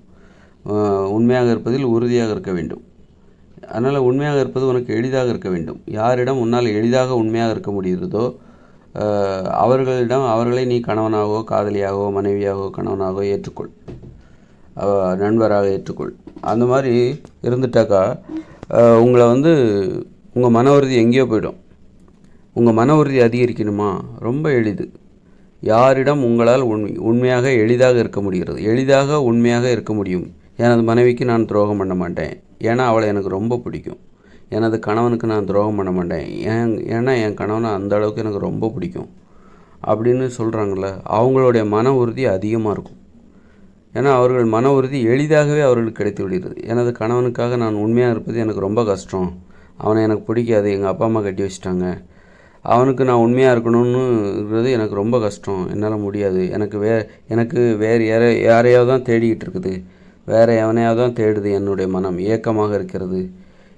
உண்மையாக இருப்பதில் உறுதியாக இருக்க வேண்டும். அதனால் உண்மையாக இருப்பது உனக்கு எளிதாக இருக்க வேண்டும். யாரிடம் உன்னால் எளிதாக உண்மையாக இருக்க முடிகிறதோ அவர்களை நீ கணவனாகவோ காதலியாகவோ மனைவியாகவோ கணவனாகவோ ஏற்றுக்கொள், நண்பராக ஏற்றுக்கொள். அந்த மாதிரி இருந்துட்டாக்கா உங்களை உங்கள் மன உறுதி எங்கேயோ போயிடும். உங்கள் மன உறுதி அதிகரிக்கணுமா? ரொம்ப எளிது. யாரிடம் உங்களால் உண்மையாக எளிதாக இருக்க முடிகிறது, எளிதாக உண்மையாக இருக்க முடியும். எனது மனைவிக்கு நான் துரோகம் பண்ண மாட்டேன், ஏன்னா அவளை எனக்கு ரொம்ப பிடிக்கும். எனது கணவனுக்கு நான் துரோகம் பண்ண மாட்டேன், ஏன்னா என் கணவனை அந்த அளவுக்கு எனக்கு ரொம்ப பிடிக்கும் அப்படின்னு சொல்கிறாங்கள, அவங்களுடைய மன உறுதி அதிகமாக இருக்கும். ஏன்னா அவர்கள் மன உறுதி எளிதாகவே அவர்களுக்கு கிடைத்து விடுகிறது. எனது கணவனுக்காக நான் உண்மையாக இருப்பது எனக்கு ரொம்ப கஷ்டம், அவனை எனக்கு பிடிக்காது, எங்கள் அப்பா அம்மா கட்டி வச்சுட்டாங்க, அவனுக்கு நான் உண்மையாக இருக்கணும்னுங்கிறது எனக்கு ரொம்ப கஷ்டம், என்னால் முடியாது, எனக்கு வேறு யாரையாவது தான் தேடிக்கிட்டு இருக்குது, வேறு எவனையாவது தான் தேடுது, என்னுடைய மனம் ஏக்கமாக இருக்கிறது,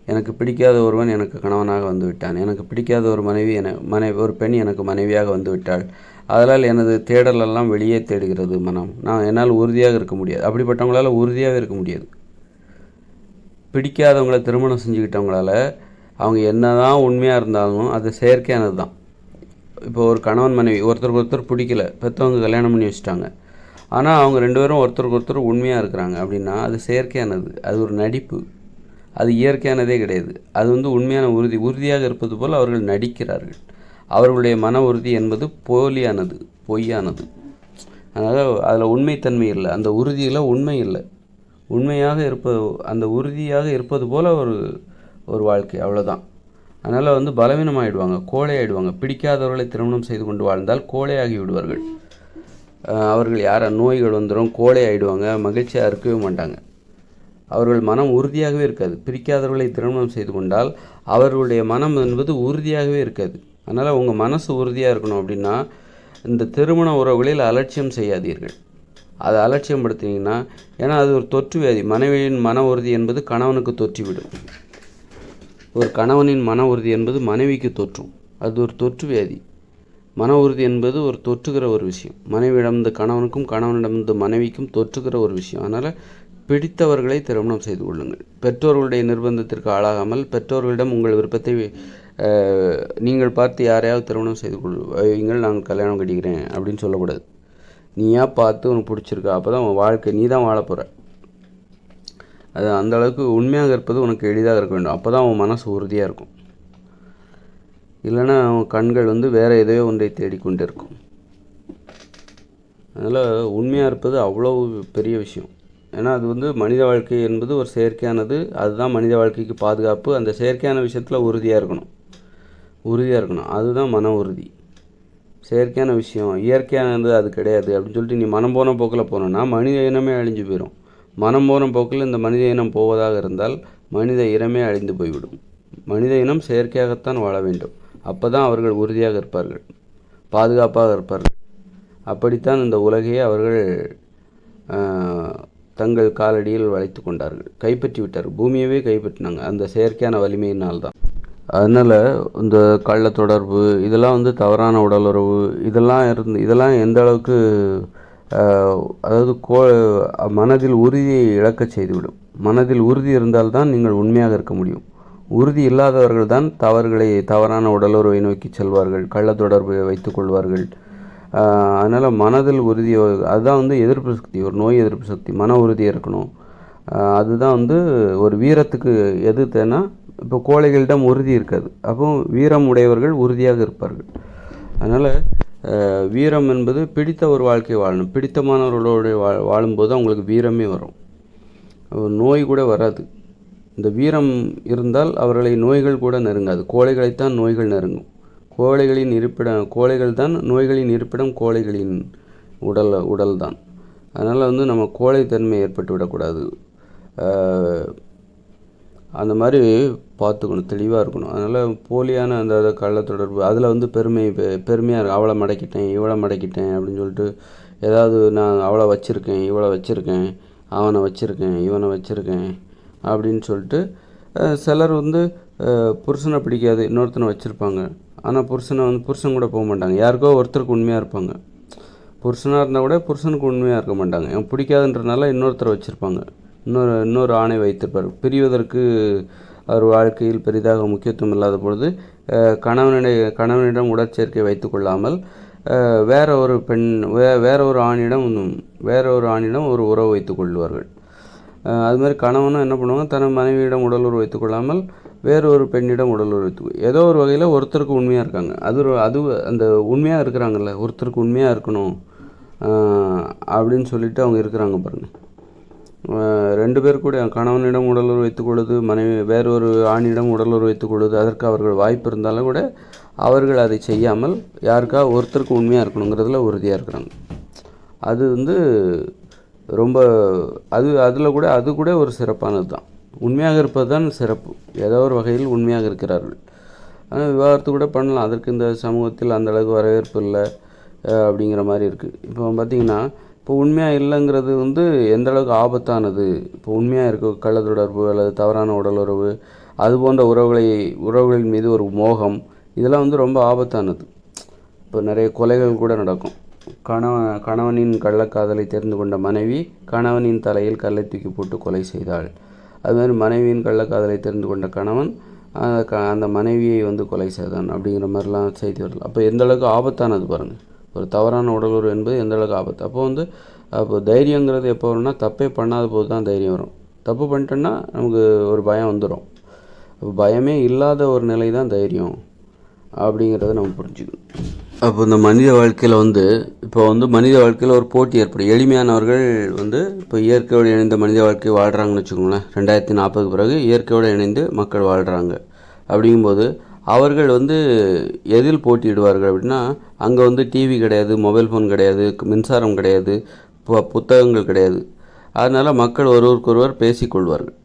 எனக்கு பிடிக்காத ஒருவன் எனக்கு கணவனாக வந்து விட்டான், எனக்கு பிடிக்காத ஒரு ஒரு பெண் எனக்கு மனைவியாக வந்து விட்டாள், அதனால் எனது தேடலெல்லாம் வெளியே தேடுகிறது மனம், என்னால் உறுதியாக இருக்க முடியாது. அப்படிப்பட்டவங்களால் உறுதியாக இருக்க முடியாது. பிடிக்காதவங்களை திருமணம் செஞ்சுக்கிட்டவங்களால அவங்க என்ன தான் உண்மையாக இருந்தாலும் அது செயற்கையானது தான். இப்போ ஒரு கணவன் மனைவி ஒருத்தருக்கு ஒருத்தர் பிடிக்கல, பெற்றவங்க கல்யாணம் பண்ணி வச்சுட்டாங்க, ஆனால் அவங்க ரெண்டு பேரும் ஒருத்தருக்கு ஒருத்தர் உண்மையாக இருக்கிறாங்க அப்படின்னா அது செயற்கையானது, அது ஒரு நடிப்பு, அது இயற்கையானதே கிடையாது. அது உண்மையான உறுதியாக இருப்பது போல் அவர்கள் நடிக்கிறார்கள். அவர்களுடைய மன உறுதி என்பது போலியானது, பொய்யானது. அதனால் அதில் உண்மைத்தன்மை இல்லை, அந்த உறுதியில் உண்மை இல்லை. உண்மையாக அந்த உறுதியாக இருப்பது போல் ஒரு வாழ்க்கை, அவ்வளோதான். அதனால் பலவீனமாகிடுவாங்க, கோழையாகிடுவாங்க. பிடிக்காதவர்களை திருமணம் செய்து கொண்டு வாழ்ந்தால் கோழையாகி விடுவார்கள். அவர்கள் நோய்கள் வந்துடும், கோழை ஆகிடுவாங்க, மகிழ்ச்சியாக இருக்கவே மாட்டாங்க. அவர்கள் மனம் உறுதியாகவே இருக்காது. பிடிக்காதவர்களை திருமணம் செய்து கொண்டால் அவர்களுடைய மனம் என்பது உறுதியாகவே இருக்காது. அதனால் உங்கள் மனசு உறுதியாக இருக்கணும் அப்படின்னா இந்த திருமண உறவுகளில் அலட்சியம் செய்யாதீர்கள். அதை அலட்சியப்படுத்தினீங்கன்னா, ஏன்னா அது ஒரு தொற்று வியாதி. மனைவியின் மன உறுதி என்பது கணவனுக்கு தொற்றிவிடும். ஒரு கணவனின் மன உறுதி என்பது மனைவிக்கு தொற்றும். அது ஒரு தொற்று வியாதி. மன உறுதி என்பது ஒரு தொற்றுகிற ஒரு விஷயம். மனைவியிடமிருந்து கணவனுக்கும் கணவனிடமிருந்து மனைவிக்கும் தொற்றுகிற ஒரு விஷயம். அதனால் பிடித்தவர்களை திருமணம் செய்து கொள்ளுங்கள். பெற்றோர்களுடைய நிர்பந்தத்திற்கு ஆளாகாமல் பெற்றோர்களிடம் உங்கள் விருப்பத்தை நீங்கள் பார்த்து யாரையாவது திருமணம் செய்து கொள்வீங்கள், நான் கல்யாணம் கட்டிக்கிறேன் அப்படின்னு சொல்லக்கூடாது. நீயா பார்த்து உனக்கு பிடிச்சிருக்கா, அப்போ தான் உன் வாழ்க்கை நீ தான் வாழ போகிற. அது அந்தளவுக்கு உண்மையாக இருப்பது உனக்கு எளிதாக இருக்க வேண்டும். அப்போ தான் உன் மனசு உறுதியாக இருக்கும். இல்லைன்னா அவன் கண்கள் வேறு எதையோ ஒன்றை தேடிக்கொண்டே இருக்கும். அதனால் உண்மையாக இருப்பது அவ்வளோ பெரிய விஷயம். ஏன்னா அது மனித வாழ்க்கை என்பது ஒரு செயற்கையானது. அதுதான் மனித வாழ்க்கைக்கு பாதுகாப்பு. அந்த செயற்கையான விஷயத்தில் உறுதியாக இருக்கணும். அதுதான் மன உறுதி. செயற்கையான விஷயம், இயற்கையானது அது கிடையாது அப்படின்னு சொல்லிட்டு நீ மனம் போன போக்கில் போனோன்னா மனித இனமே அழிஞ்சு போயிடும். மனம் போன போக்கில் இந்த மனித இனம் போவதாக இருந்தால் மனித இனமே அழிந்து போய்விடும். மனித இனம் செயற்கையாகத்தான் வாழ வேண்டும். அப்போ தான் அவர்கள் உறுதியாக இருப்பார்கள், பாதுகாப்பாக இருப்பார்கள். அப்படித்தான் இந்த உலகையே அவர்கள் தங்கள் காலடியில் வளைத்து கொண்டார்கள், கைப்பற்றி விட்டார்கள், பூமியவே கைப்பற்றினாங்க அந்த செயற்கையான வலிமையினால்தான். அதனால் இந்த கள்ள தொடர்பு இதெல்லாம் தவறான உடலுறவு இதெல்லாம் எந்த அளவுக்கு அதாவது மனதில் உறுதியை இழக்கச் செய்துவிடும். மனதில் உறுதி இருந்தால்தான் நீங்கள் உண்மையாக இருக்க முடியும். உறுதி இல்லாதவர்கள் தான் தவறான உடலுறவை நோக்கி செல்வார்கள், கள்ள தொடர்பை வைத்து கொள்வார்கள். அதனால் மனதில் உறுதி, அதுதான் எதிர்ப்பு சக்தி, ஒரு நோய் எதிர்ப்பு சக்தி, மன உறுதியாக இருக்கணும். அதுதான் ஒரு வீரத்துக்கு எதிர்த்தேன்னா, இப்போ கோழைகளிடம் உறுதி இருக்காது, அப்போ வீரம் உடையவர்கள் உறுதியாக இருப்பார்கள். அதனால் வீரம் என்பது பிடித்த ஒரு வாழ்க்கை வாழணும். பிடித்தமானவர்களோடு வாழும்போது அவங்களுக்கு வீரமே வரும், நோய் கூட வராது. இந்த வீரம் இருந்தால் அவர்களை நோய்கள் கூட நெருங்காது. கோழைகளைத்தான் நோய்கள் நெருங்கும். கோழைகள் தான் நோய்களின் இருப்பிடம், கோழைகளின் உடல் தான். அதனால் நம்ம கோழைத்தன்மை ஏற்பட்டு விடக்கூடாது. அந்த மாதிரி பார்த்துக்கணும், தெளிவாக இருக்கணும். அதனால் போலியான அந்த கள்ள தொடர்பு, அதில் பெருமையாக அவளை மடக்கிட்டேன், இவளை மடக்கிட்டேன் அப்படின்னு சொல்லிட்டு ஏதாவது நான் அவளை வச்சுருக்கேன், இவளை வச்சுருக்கேன், அவனை வச்சுருக்கேன், இவனை வச்சுருக்கேன் அப்படின்னு சொல்லிட்டு சிலர் புருஷனை பிடிக்காது, இன்னொருத்தனை வச்சுருப்பாங்க. ஆனால் புருஷன் கூட போக மாட்டாங்க, யாருக்கோ ஒருத்தருக்கு உண்மையாக இருப்பாங்க. புருஷனாக இருந்தால் கூட புருஷனுக்கு உண்மையாக இருக்க மாட்டாங்க, அவன் பிடிக்காதுன்றனால இன்னொருத்தரை வச்சுருப்பாங்க, இன்னொரு ஆணை வைத்திருப்பார். பிரிவதற்கு அவர் வாழ்க்கையில் பெரிதாக முக்கியத்துவம் இல்லாத பொழுது கணவனிடம் உடற்சேர்க்கை வைத்து கொள்ளாமல் வேற ஒரு ஆணிடம் ஒரு உறவு வைத்து கொள்வார்கள். அது மாதிரி கணவனும் என்ன பண்ணுவாங்க, தன் மனைவியிடம் உடலுறவு வைத்து கொள்ளாமல் வேறு ஒரு பெண்ணிடம் உடலுறவு வைத்து, ஏதோ ஒரு வகையில் ஒருத்தருக்கு உண்மையாக இருக்காங்க. அது அந்த உண்மையாக இருக்கிறாங்கல்ல, ஒருத்தருக்கு உண்மையாக இருக்கணும் அப்படின்னு சொல்லிட்டு அவங்க இருக்கிறாங்க பாருங்கள். 2 பேர் கூட கணவனிடம் உடலுறவு வைத்துக் கொள்வது, மனைவி வேறொரு ஆணிடம் உடலுறவு வைத்துக் கொள்வது, அதற்கு அவர்கள் வாய்ப்பு இருந்தாலும் கூட அவர்கள் அதை செய்யாமல் யாருக்கா ஒருத்தருக்கு உண்மையாக இருக்கணுங்கிறதுல உறுதியாக இருக்கிறாங்க. அது ரொம்ப அது கூட ஒரு சிறப்பானது தான். உண்மையாக இருப்பது தான் சிறப்பு, ஏதோ ஒரு வகையில் உண்மையாக இருக்கிறார்கள். ஆனால் விவாகரத்து கூட பண்ணலாம், அதற்கு இந்த சமூகத்தில் அந்தளவுக்கு வரவேற்பு இல்லை அப்படிங்கிற மாதிரி இருக்குது. இப்போ பார்த்திங்கன்னா, இப்போ உண்மையாக இல்லைங்கிறது எந்த அளவுக்கு ஆபத்தானது. இப்போ உண்மையாக இருக்க கள்ள தொடர்பு அல்லது தவறான உடலுறவு, அது போன்ற உறவுகளின் மீது ஒரு மோகம், இதெல்லாம் ரொம்ப ஆபத்தானது. இப்போ நிறைய கொலைகள் கூட நடக்கும். கணவனின் கள்ளக்காதலை தெரிந்து கொண்ட மனைவி கணவனின் தலையில் கல்லை தூக்கி போட்டு கொலை செய்தாள். அதுமாதிரி மனைவியின் கள்ளக்காதலை தெரிந்து கொண்ட கணவன் அந்த மனைவியை கொலை செய்தான் அப்படிங்கிற மாதிரிலாம் செய்தி வரலாம். அப்போ எந்த அளவுக்கு ஆபத்தானது பாருங்கள், ஒரு தவறான உடலுறவு என்பது எந்த அளவுக்கு ஆபத்து. அப்போ தைரியங்கிறது எப்போ வரும்னா, தப்பே பண்ணாத போது தான் தைரியம் வரும். தப்பு பண்ணிட்டோன்னா நமக்கு ஒரு பயம் வந்துடும். அப்போ பயமே இல்லாத ஒரு நிலை தான் தைரியம் அப்படிங்கிறத நம்ம புரிஞ்சுக்கணும். அப்போ இந்த மனித வாழ்க்கையில் மனித வாழ்க்கையில் ஒரு போட்டி ஏற்படும். எளிமையானவர்கள் இப்போ இயற்கையோடு இணைந்த மனித வாழ்க்கை வாழ்கிறாங்கன்னு வச்சுக்கோங்களேன். 2040 பிறகு இயற்கையோடு இணைந்து மக்கள் வாழ்கிறாங்க. அப்படிங்கும்போது அவர்கள் எதில் போட்டியிடுவார்கள் அப்படின்னா, அங்கே டிவி கிடையாது, மொபைல் ஃபோன் கிடையாது, மின்சாரம் கிடையாது, புத்தகங்கள் கிடையாது. அதனால் மக்கள் ஒருவருக்கொருவர் பேசிக்கொள்வார்கள்.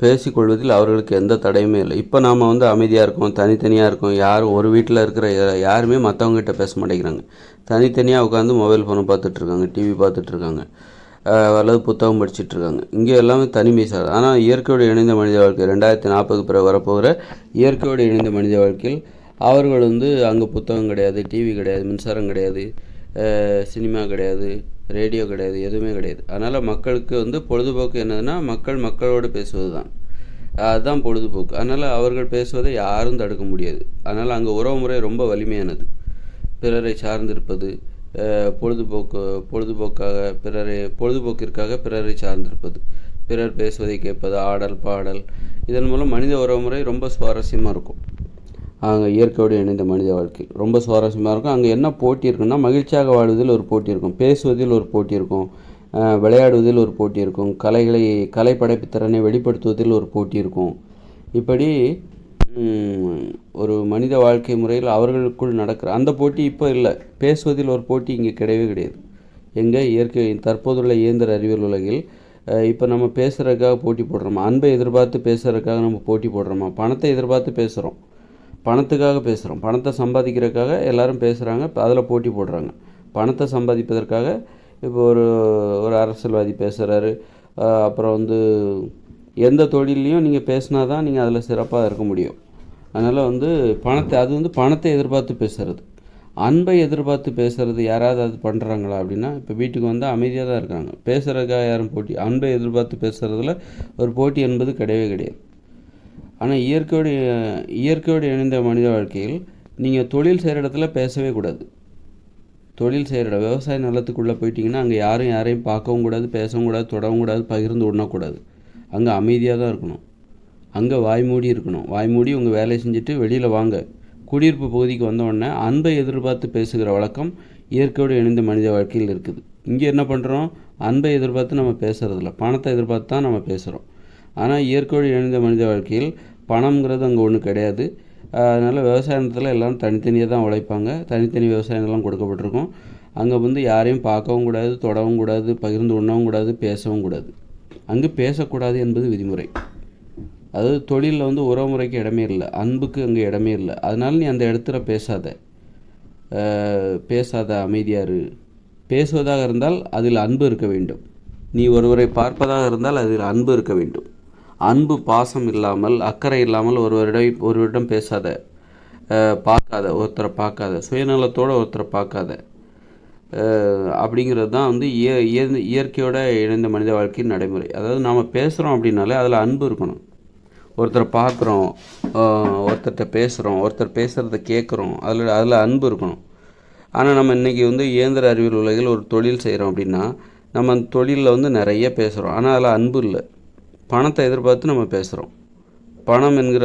பேசிக்கொள்வதில் அவர்களுக்கு எந்த தடையுமே இல்லை. இப்போ நாம் அமைதியாக இருக்கோம், தனித்தனியாக இருக்கோம். யாரும் ஒரு வீட்டில் இருக்கிற யாருமே மற்றவங்ககிட்ட பேச மாட்டேங்கிறாங்க. தனித்தனியாக உட்காந்து மொபைல் ஃபோனை பார்த்துட்ருக்காங்க, டிவி பார்த்துட்ருக்காங்க, அல்லது புத்தகம் படிச்சுட்ருக்காங்க. இங்கே எல்லாமே தனிமை சார். ஆனால் இயற்கையோடு இணைந்த மனித வாழ்க்கை 2040 பிறகு வரப்போகிற இயற்கையோடு இணைந்த மனித வாழ்க்கையில் அவர்கள் அங்கே புத்தகம் கிடையாது, டிவி கிடையாது, மின்சாரம் கிடையாது, சினிமா கிடையாது, ரேடியோ கிடையாது, எதுவுமே கிடையாது. அதனால் மக்களுக்கு பொழுதுபோக்கு என்னதுன்னா, மக்களோடு பேசுவது தான், அதுதான் பொழுதுபோக்கு. அதனால் அவர்கள் பேசுவதை யாரும் தடுக்க முடியாது. அதனால் அங்கே உறவு முறை ரொம்ப வலிமையானது. பிறரை சார்ந்திருப்பது, பொழுதுபோக்கிற்காக பிறரை சார்ந்திருப்பது, பிறர் பேசுவதை கேட்பது, ஆடல் பாடல், இதன் மூலம் மனித உறவு முறை ரொம்ப சுவாரஸ்யமாக இருக்கும். அங்கே இயற்கையோடு இணைந்த மனித வாழ்க்கை ரொம்ப சுவாரஸ்யமாக இருக்கும். அங்கே என்ன போட்டி இருக்குன்னா, மகிழ்ச்சியாக வாழ்வதில் ஒரு போட்டி இருக்கும், பேசுவதில் ஒரு போட்டி இருக்கும், விளையாடுவதில் ஒரு போட்டி இருக்கும், கலை படைப்பு திறனை வெளிப்படுத்துவதில் ஒரு போட்டி இருக்கும். இப்படி ஒரு மனித வாழ்க்கை முறையில் அவர்களுக்குள் நடக்கிற அந்த போட்டி இப்போ இல்லை. பேசுவதில் ஒரு போட்டி இங்கே கிடையவே கிடையாது. இயற்கை தற்போதுள்ள இயந்திர அறிவியல் உலகில் இப்போ நம்ம பேசுகிறதுக்காக போட்டி போடுறோமா, அன்பை எதிர்பார்த்து பேசுகிறதுக்காக நம்ம போட்டி போடுறோமா, பணத்தை எதிர்பார்த்து பேசுகிறோம், பணத்துக்காக பேசுகிறோம், பணத்தை சம்பாதிக்கிறதுக்காக எல்லோரும் பேசுகிறாங்க, அதில் போட்டி போடுறாங்க. பணத்தை சம்பாதிப்பதற்காக இப்போ ஒரு ஒரு அரசியல்வாதி பேசுகிறாரு, அப்புறம் வந்து எந்த தொழிலையும் நீங்கள் பேசினா தான் நீங்கள் அதில் சிறப்பாக இருக்க முடியும். அதனால் வந்து அது வந்து பணத்தை எதிர்பார்த்து பேசுகிறது. அன்பை எதிர்பார்த்து பேசுகிறது யாராவது அது பண்ணுறாங்களா அப்படின்னா, இப்போ வீட்டுக்கு வந்து அமைதியாக தான் இருக்காங்க. பேசுகிறதுக்காக யாரும் போட்டி, அன்பை எதிர்பார்த்து பேசுகிறதுல ஒரு போட்டி என்பது கிடையவே கிடையாது. ஆனால் இயற்கையோடு இணைந்த மனித வாழ்க்கையில் நீங்கள் தொழில் செய்கிற இடத்துல பேசவே கூடாது. தொழில் செய்கிற இடம் விவசாய நிலத்துக்குள்ளே போயிட்டிங்கன்னா அங்கே யாரையும் பார்க்கவும் கூடாது, பேசவும் கூடாது, தொடவும் கூடாது, பகிர்ந்து உண்ணக்கூடாது. அங்கே அமைதியாக தான் இருக்கணும். அங்கே வாய்மூடி இருக்கணும். வாய்மூடி உங்கள் வேலையை செஞ்சுட்டு வெளியில் வாங்க. குடியிருப்பு பகுதிக்கு வந்தோடனே அன்பை எதிர்பார்த்து பேசுகிற வழக்கம் இயற்கையோடு இணைந்த மனித வாழ்க்கையில் இருக்குது. இங்கே என்ன பண்ணுறோம்? அன்பை எதிர்பார்த்து நம்ம பேசுகிறதில்ல, பணத்தை எதிர்பார்த்து தான் நம்ம பேசுகிறோம். ஆனால் இயற்கையோடு இணைந்த மனித வாழ்க்கையில் பணம்ங்கிறது அங்கே ஒன்றும் கிடையாது. அதனால் விவசாயத்தில் எல்லோரும் தனித்தனியாக தான் உழைப்பாங்க. தனித்தனி விவசாயங்கள்லாம் கொடுக்கப்பட்டிருக்கும். அங்கே வந்து யாரையும் பார்க்கவும் கூடாது, தொடவும் கூடாது, பகிர்ந்து உண்ணவும் கூடாது, பேசவும் கூடாது. அங்கு பேசக்கூடாது என்பது விதிமுறை. அதாவது தொழிலில் வந்து உறவுமுறைக்கு இடமே இல்லை, அன்புக்கு அங்கே இடமே இல்லை. அதனால் நீ அந்த இடத்துல பேசாத, அமைதியாரு. பேசுவதாக இருந்தால் அதில் அன்பு இருக்க வேண்டும். நீ ஒருவரை பார்ப்பதாக இருந்தால் அதில் அன்பு இருக்க வேண்டும். அன்பு, பாசம் இல்லாமல், அக்கறை இல்லாமல் ஒருவரிடம் பேசாத, ஒருத்தரை பார்க்காத, சுயநலத்தோடு ஒருத்தரை பார்க்காத. அப்படிங்கிறது தான் வந்து இயற்கையோட இணைந்த மனித வாழ்க்கையின் நடைமுறை. அதாவது நாம் பேசுகிறோம் அப்படின்னாலே அதில் அன்பு இருக்கணும். ஒருத்தரை பார்க்குறோம், ஒருத்தர்கிட்ட பேசுகிறோம், ஒருத்தர் பேசுகிறத கேட்குறோம், அதில் அன்பு இருக்கணும். ஆனால் நம்ம இன்றைக்கி வந்து இயந்திர அறிவியல் உலகில் ஒரு தொழில் செய்கிறோம் அப்படின்னா நம்ம அந்த தொழிலில் வந்து நிறைய பேசுகிறோம், ஆனால் அதில் அன்பு இல்லை. பணத்தை எதிர்பார்த்து நம்ம பேசுகிறோம். பணம் என்கிற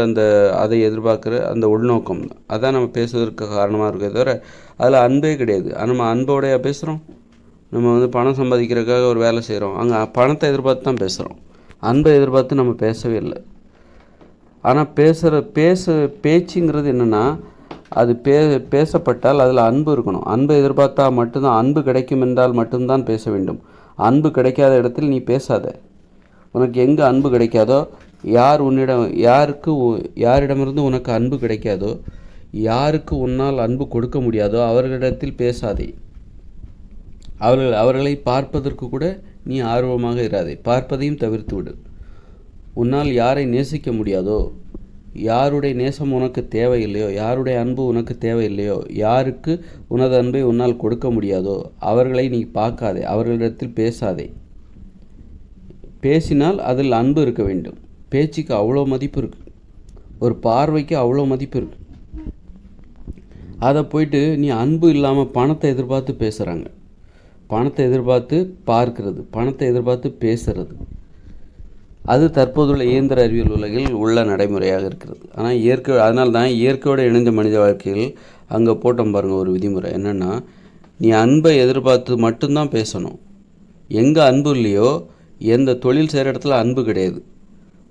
அதை எதிர்பார்க்குற அந்த உள்நோக்கம் அதான் நம்ம பேசுவதற்கு காரணமாக இருக்கே தவிர அதில் அன்பே கிடையாது. நம்ம அன்போடையா பேசுகிறோம்? நம்ம வந்து பணம் சம்பாதிக்கிறதுக்காக ஒரு வேலை செய்கிறோம், அங்கே பணத்தை எதிர்பார்த்து தான் பேசுகிறோம், அன்பை எதிர்பார்த்து நம்ம பேசவே இல்லை. ஆனால் பேச்சுங்கிறது என்னென்னா, அது பேசப்பட்டால் அதில் அன்பு இருக்கணும். அன்பை எதிர்பார்த்தா மட்டும்தான், அன்பு கிடைக்கும் என்றால் மட்டும்தான் பேச வேண்டும். அன்பு கிடைக்காத இடத்தில் நீ பேசாத. உனக்கு எங்கே அன்பு கிடைக்காதோ, யாரிடமிருந்து உனக்கு அன்பு கிடைக்காதோ, யாருக்கு உன்னால் அன்பு கொடுக்க முடியாதோ அவர்களிடத்தில் பேசாதே. அவர்களை பார்ப்பதற்கு கூட நீ ஆர்வமாக இராதே. பார்ப்பதையும் தவிர்த்து விடு. உன்னால் யாரை நேசிக்க முடியாதோ, யாருடைய நேசம் உனக்கு தேவையில்லையோ, யாருடைய அன்பு உனக்கு தேவையில்லையோ, யாருக்கு உனது அன்பை உன்னால் கொடுக்க முடியாதோ அவர்களை நீ பார்க்காதே, அவர்களிடத்தில் பேசாதே. பேசினால் அதில் அன்பு இருக்க வேண்டும். பேச்சுக்கு அவ்வளோ மதிப்பு இருக்குது, ஒரு பார்வைக்கு அவ்வளோ மதிப்பு இருக்குது. அதை போயிட்டு நீ அன்பு இல்லாமல் பணத்தை எதிர்பார்த்து பேசுகிறாங்க. பணத்தை எதிர்பார்த்து பார்க்கிறது, பணத்தை எதிர்பார்த்து பேசுறது, அது தற்போதுள்ள இயந்திர அறிவியல் உலகில் உள்ள நடைமுறையாக இருக்கிறது. ஆனால் அதனால தான் இயற்கையோடு இணைந்த மனித வாழ்க்கையில் அங்கே போட்டோம் பாருங்கள் ஒரு விதிமுறை என்னென்னா, நீ அன்பை எதிர்பார்த்து மட்டும்தான் பேசணும். எங்கே அன்பு இல்லையோ, எந்த தொழில் செய்கிற இடத்துல அன்பு கிடையாது,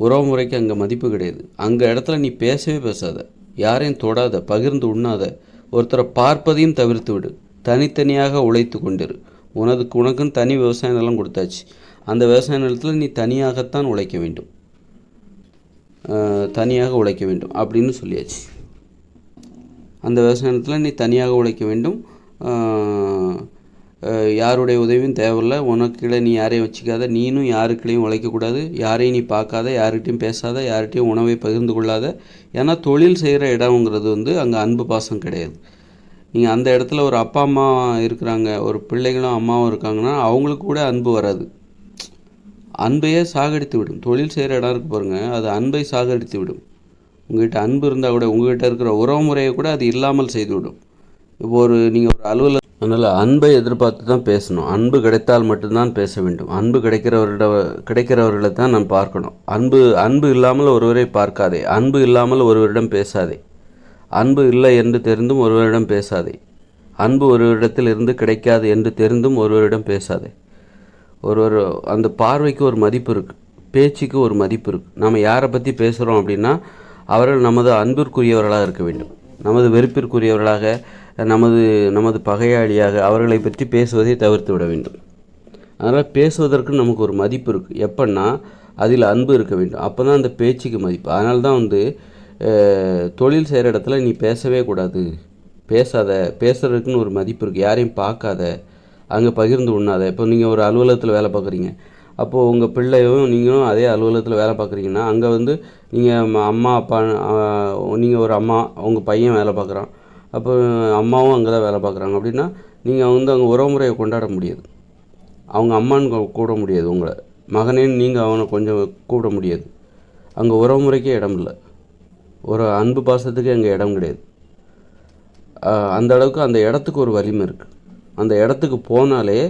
உறவு முறைக்கு அங்கே மதிப்பு கிடையாது. அங்கே இடத்துல நீ பேசவே பேசாத, யாரையும் தொடாத, பகிர்ந்து உண்ணாத, ஒருத்தரை பார்ப்பதையும் தவிர்த்து விடு. தனித்தனியாக உழைத்து கொண்டிரு. உனக்குன்னு தனி விவசாய நிலம் கொடுத்தாச்சு, அந்த விவசாய நிலத்தில் நீ தனியாக உழைக்க வேண்டும் அப்படின்னு சொல்லியாச்சு. அந்த விவசாய நிலத்தில் நீ தனியாக உழைக்க வேண்டும், யாருடைய உதவியும் தேவையில்லை. உனக்குள்ள நீ யாரையும் வச்சுக்காத, நீனும் யாருக்கிட்டையும் உழைக்கக்கூடாது, யாரையும் நீ பார்க்காத, யார்கிட்டையும் பேசாத, யார்கிட்டையும் உணவை பகிர்ந்து கொள்ளாத. ஏன்னா தொழில் செய்கிற இடங்கிறது வந்து அங்கே அன்பு பாசம் கிடையாது. நீங்கள் அந்த இடத்துல ஒரு அப்பா அம்மா இருக்கிறாங்க, ஒரு பிள்ளைகளும் அம்மாவும் இருக்காங்கன்னா அவங்களுக்கு கூட அன்பு வராது, அன்பையே சாகடித்து விடும். தொழில் செய்கிற இடம் இருக்குது பாருங்கள், அது அன்பை சாகடித்து விடும். உங்கள்கிட்ட அன்பு இருந்தால் கூட உங்கள்கிட்ட இருக்கிற உறவு முறையை கூட அது இல்லாமல் செய்துவிடும். இப்போ நீங்கள் ஒரு அலுவலர், அதனால் அன்பை எதிர்பார்த்து தான் பேசணும். அன்பு கிடைத்தால் மட்டும்தான் பேச வேண்டும். அன்பு கிடைக்கிறவர்களை தான் நான் பார்க்கணும். அன்பு இல்லாமல் ஒருவரை பார்க்காதே, அன்பு இல்லாமல் ஒருவரிடம் பேசாதே, அன்பு இல்லை என்று தெரிந்தும் ஒருவரிடம் பேசாதே, அன்பு ஒருவரிடத்தில் இருந்து கிடைக்காது என்று தெரிந்தும் ஒருவரிடம் பேசாதே. அந்த பார்வைக்கு ஒரு மதிப்பு இருக்குது, பேச்சுக்கு ஒரு மதிப்பு இருக்குது. நம்ம யாரை பற்றி பேசுகிறோம் அப்படின்னா அவர்கள் நமது அன்பிற்குரியவர்களாக இருக்க வேண்டும். நமது வெறுப்பிற்குரியவர்களாக, நமது பகையாளியாக அவர்களை பற்றி பேசுவதை தவிர்த்து விட வேண்டும். அதனால் பேசுவதற்கு நமக்கு ஒரு மதிப்பு இருக்குது. எப்படின்னா அதில் அன்பு இருக்க வேண்டும், அப்போ தான் அந்த பேச்சுக்கு மதிப்பு. அதனால தான் தொழில் செய்கிற இடத்துல நீ பேசவே கூடாது, பேசாத, பேசுகிறதுக்குன்னு ஒரு மதிப்பு இருக்குது. யாரையும் பார்க்காத, அங்கே பகிர்ந்து உண்ணாத. இப்போ நீங்கள் ஒரு அலுவலகத்தில் வேலை பார்க்குறீங்க, அப்போது உங்கள் பிள்ளையும் நீங்களும் அதே அலுவலகத்தில் வேலை பார்க்குறீங்கன்னா, அங்கே வந்து நீங்கள் அம்மா அப்பா, நீங்கள் ஒரு அம்மா, உங்கள் பையன் வேலை பார்க்குறான், அப்போ அம்மாவும் அங்கே தான் வேலை பார்க்குறாங்க அப்படின்னா, நீங்கள் வந்து அங்கே உறவுமுறையை கொண்டாட முடியாது. அவங்க அம்மான்னு கூட முடியாது, உங்களை மகனேன்னு நீங்கள் அவனை கொஞ்சம் கூட முடியாது. அங்கே உறவுமுறைக்கே இடம் இல்லை, ஒரு அன்பு பாசத்துக்கு அங்கே இடம் கிடையாது. அந்த அளவுக்கு அந்த இடத்துக்கு ஒரு வலிமை இருக்குது. அந்த இடத்துக்கு போனாலே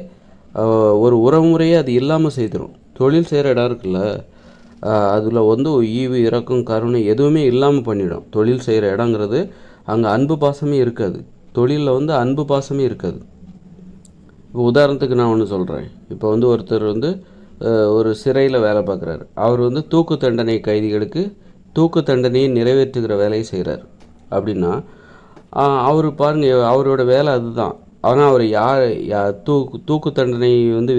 ஒரு உறவுமுறையே அது இல்லாமல் செய்திடும். தொழில் செய்கிற இடம் இருக்குல்ல, அதில் வந்து ஈவு இரக்கம் கருணை எதுவுமே இல்லாமல் பண்ணிடும். தொழில் செய்கிற இடங்கிறது அங்கே அன்பு பாசமே இருக்காது. தொழிலில் வந்து அன்பு பாசமே இருக்காது. இப்போ உதாரணத்துக்கு நான் ஒன்று சொல்கிறேன். இப்போ வந்து ஒருத்தர் வந்து ஒரு சிறையில் வேலை பார்க்குறாரு. அவர் வந்து தூக்கு தண்டனை கைதிகளுக்கு தூக்கு தண்டனையை நிறைவேற்றுகிற வேலையை செய்கிறார் அப்படின்னா, அவர் பாருங்கள், அவரோட வேலை அதுதான். ஆனால் அவர் தூக்கு தண்டனை வந்து